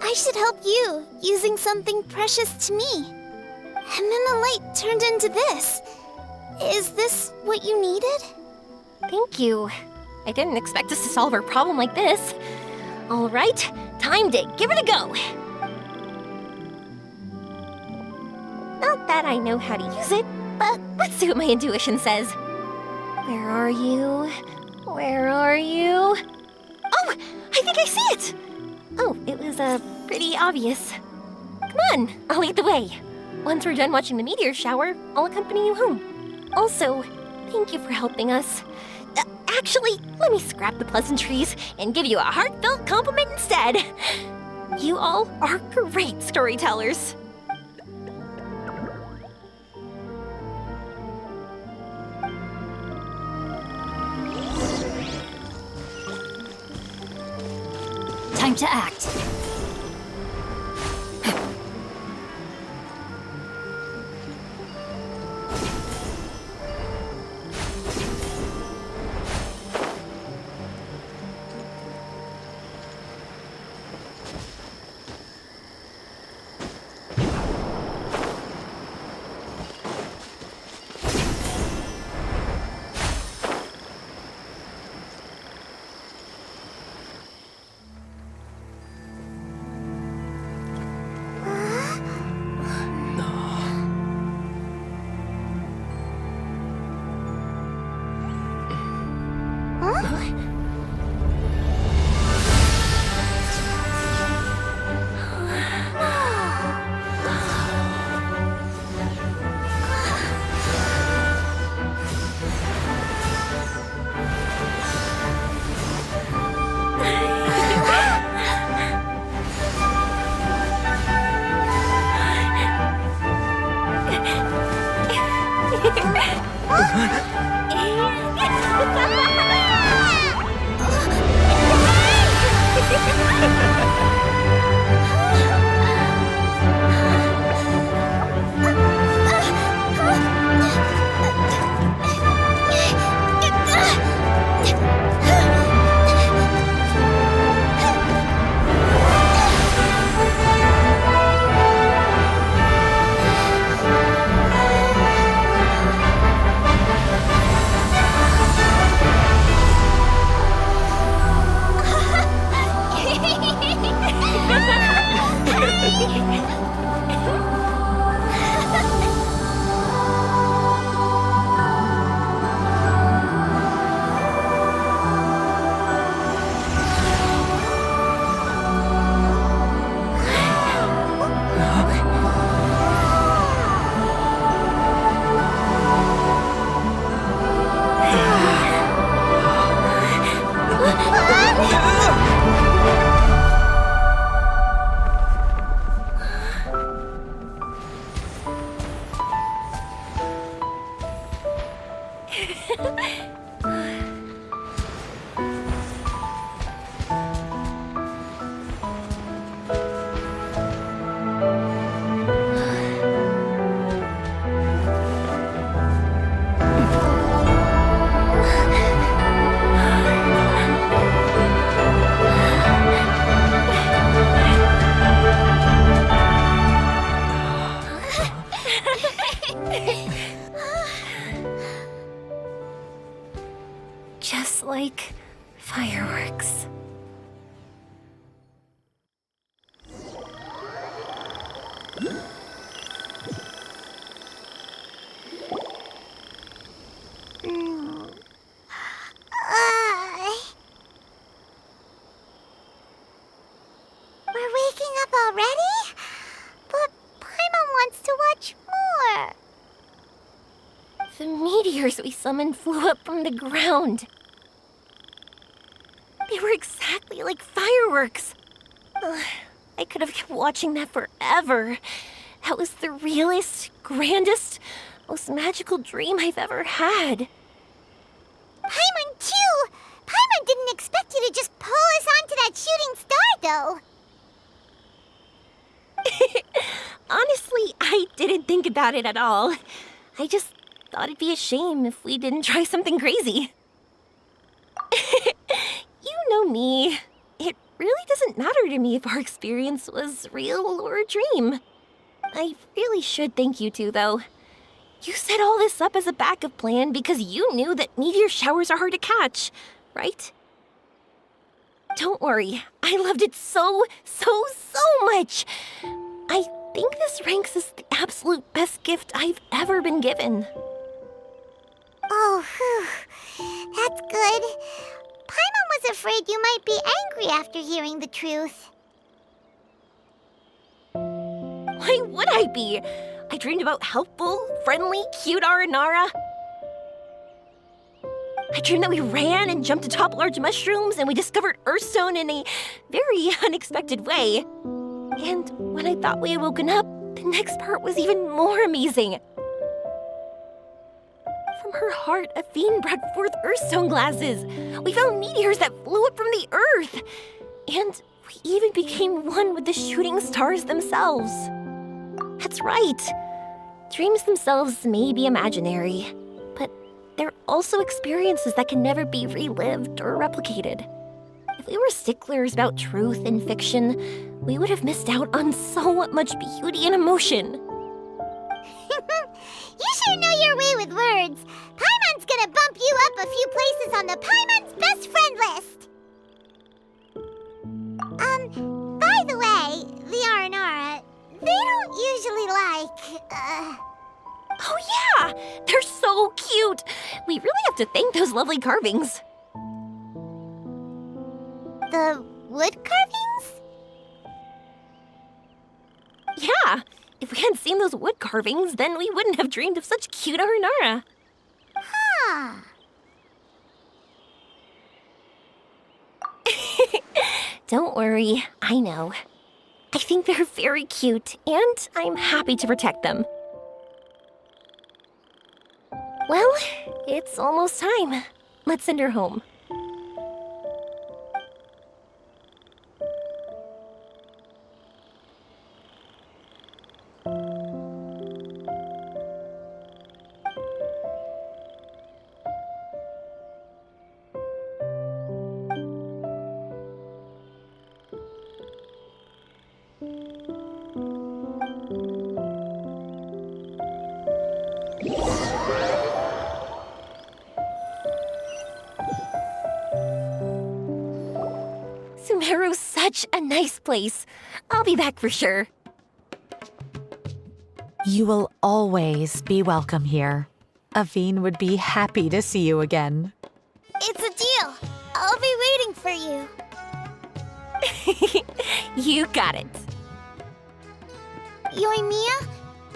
I should help you using something precious to me. And then the light turned into this. Is this what you needed? Thank you. I didn't expect us to solve our problem like this. All right, time to give it a go. Not that I know how to use it, but let's see what my intuition says. Where are you? Where are you? Oh, I think I see it! Oh, it was, pretty obvious. Come on, I'll lead the way. Once we're done watching the meteor shower, I'll accompany you home. Also, thank you for helping us. Actually, let me scrap the pleasantries and give you a heartfelt compliment instead. You all are great storytellers. Time to act. Just like fireworks. We're waking up already? meteors we summoned flew up from the ground. They were exactly like fireworks. Ugh, I could have kept watching that forever. That was the realest, grandest, most magical dream I've ever had. Paimon, too! Paimon didn't expect you to just pull us onto that shooting star, though. Honestly, I didn't think about it at all. I just thought it'd be a shame if we didn't try something crazy. You know me. It really doesn't matter to me if our experience was real or a dream. I really should thank you two, though. You set all this up as a backup plan because you knew that meteor showers are hard to catch, right? Don't worry, I loved it so much. I think this ranks as the absolute best gift I've ever been given. Oh, whew. That's good. Paimon was afraid you might be angry after hearing the truth. Why would I be? I dreamed about helpful, friendly, cute Aranara. I dreamed that we ran and jumped atop large mushrooms and we discovered Earthstone in a very unexpected way. And when I thought we had woken up, the next part was even more amazing. From her heart, Athene brought forth Earthstone glasses. We found meteors that flew up from the Earth. And we even became one with the shooting stars themselves. That's right. Dreams themselves may be imaginary, but they're also experiences that can never be relived or replicated. If we were sticklers about truth in fiction, we would have missed out on so much beauty and emotion. You sure know your way with words. Paimon's gonna bump you up a few places on the Paimon's best friend list. By the way, the Aranara, they don't usually like, Oh yeah! They're so cute! We really have to thank those lovely carvings. the wood carvings? Yeah! If we hadn't seen those wood carvings, then we wouldn't have dreamed of such cute Aranara. Huh. Don't worry, I know. I think they're very cute, and I'm happy to protect them. Well, it's almost time. Let's send her home. Sumeru's such a nice place. I'll be back for sure. You will always be welcome here. Athene would be happy to see you again. It's a deal. I'll be waiting for you. You got it. Yoimiya,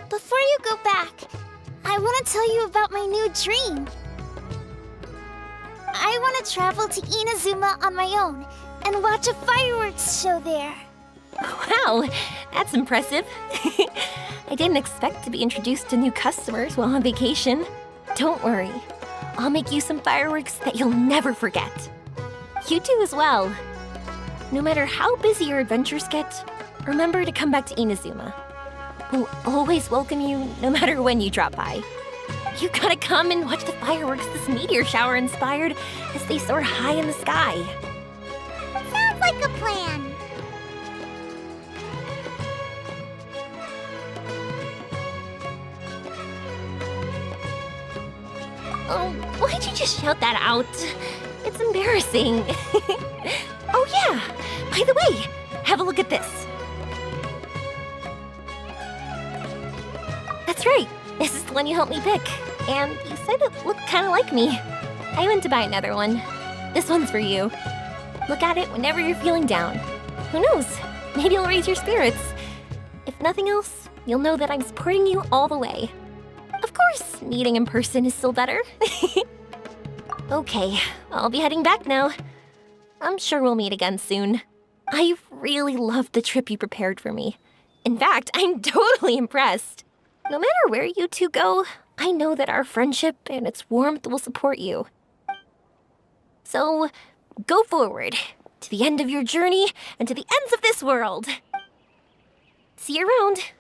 before you go back, I want to tell you about my new dream. I want to travel to Inazuma on my own and watch a fireworks show there. Wow, that's impressive. I didn't expect to be introduced to new customers while on vacation. Don't worry, I'll make you some fireworks that you'll never forget. You do as well. No matter how busy your adventures get, remember to come back to Inazuma. We'll always welcome you no matter when you drop by. You gotta come and watch the fireworks this meteor shower inspired as they soar high in the sky. Sounds like a plan. Oh, why'd you just shout that out? It's embarrassing. Oh yeah, by the way, have a look at this. That's right, this is the one you helped me pick. And you said it looked kind of like me. I went to buy another one. This one's for you. Look at it whenever you're feeling down. Who knows? Maybe it'll raise your spirits. If nothing else, you'll know that I'm supporting you all the way. Of course, meeting in person is still better. Okay, I'll be heading back now. I'm sure we'll meet again soon. I really loved the trip you prepared for me. In fact, I'm totally impressed. No matter where you two go, I know that our friendship and its warmth will support you. So, go forward, to the end of your journey and to the ends of this world. See you around.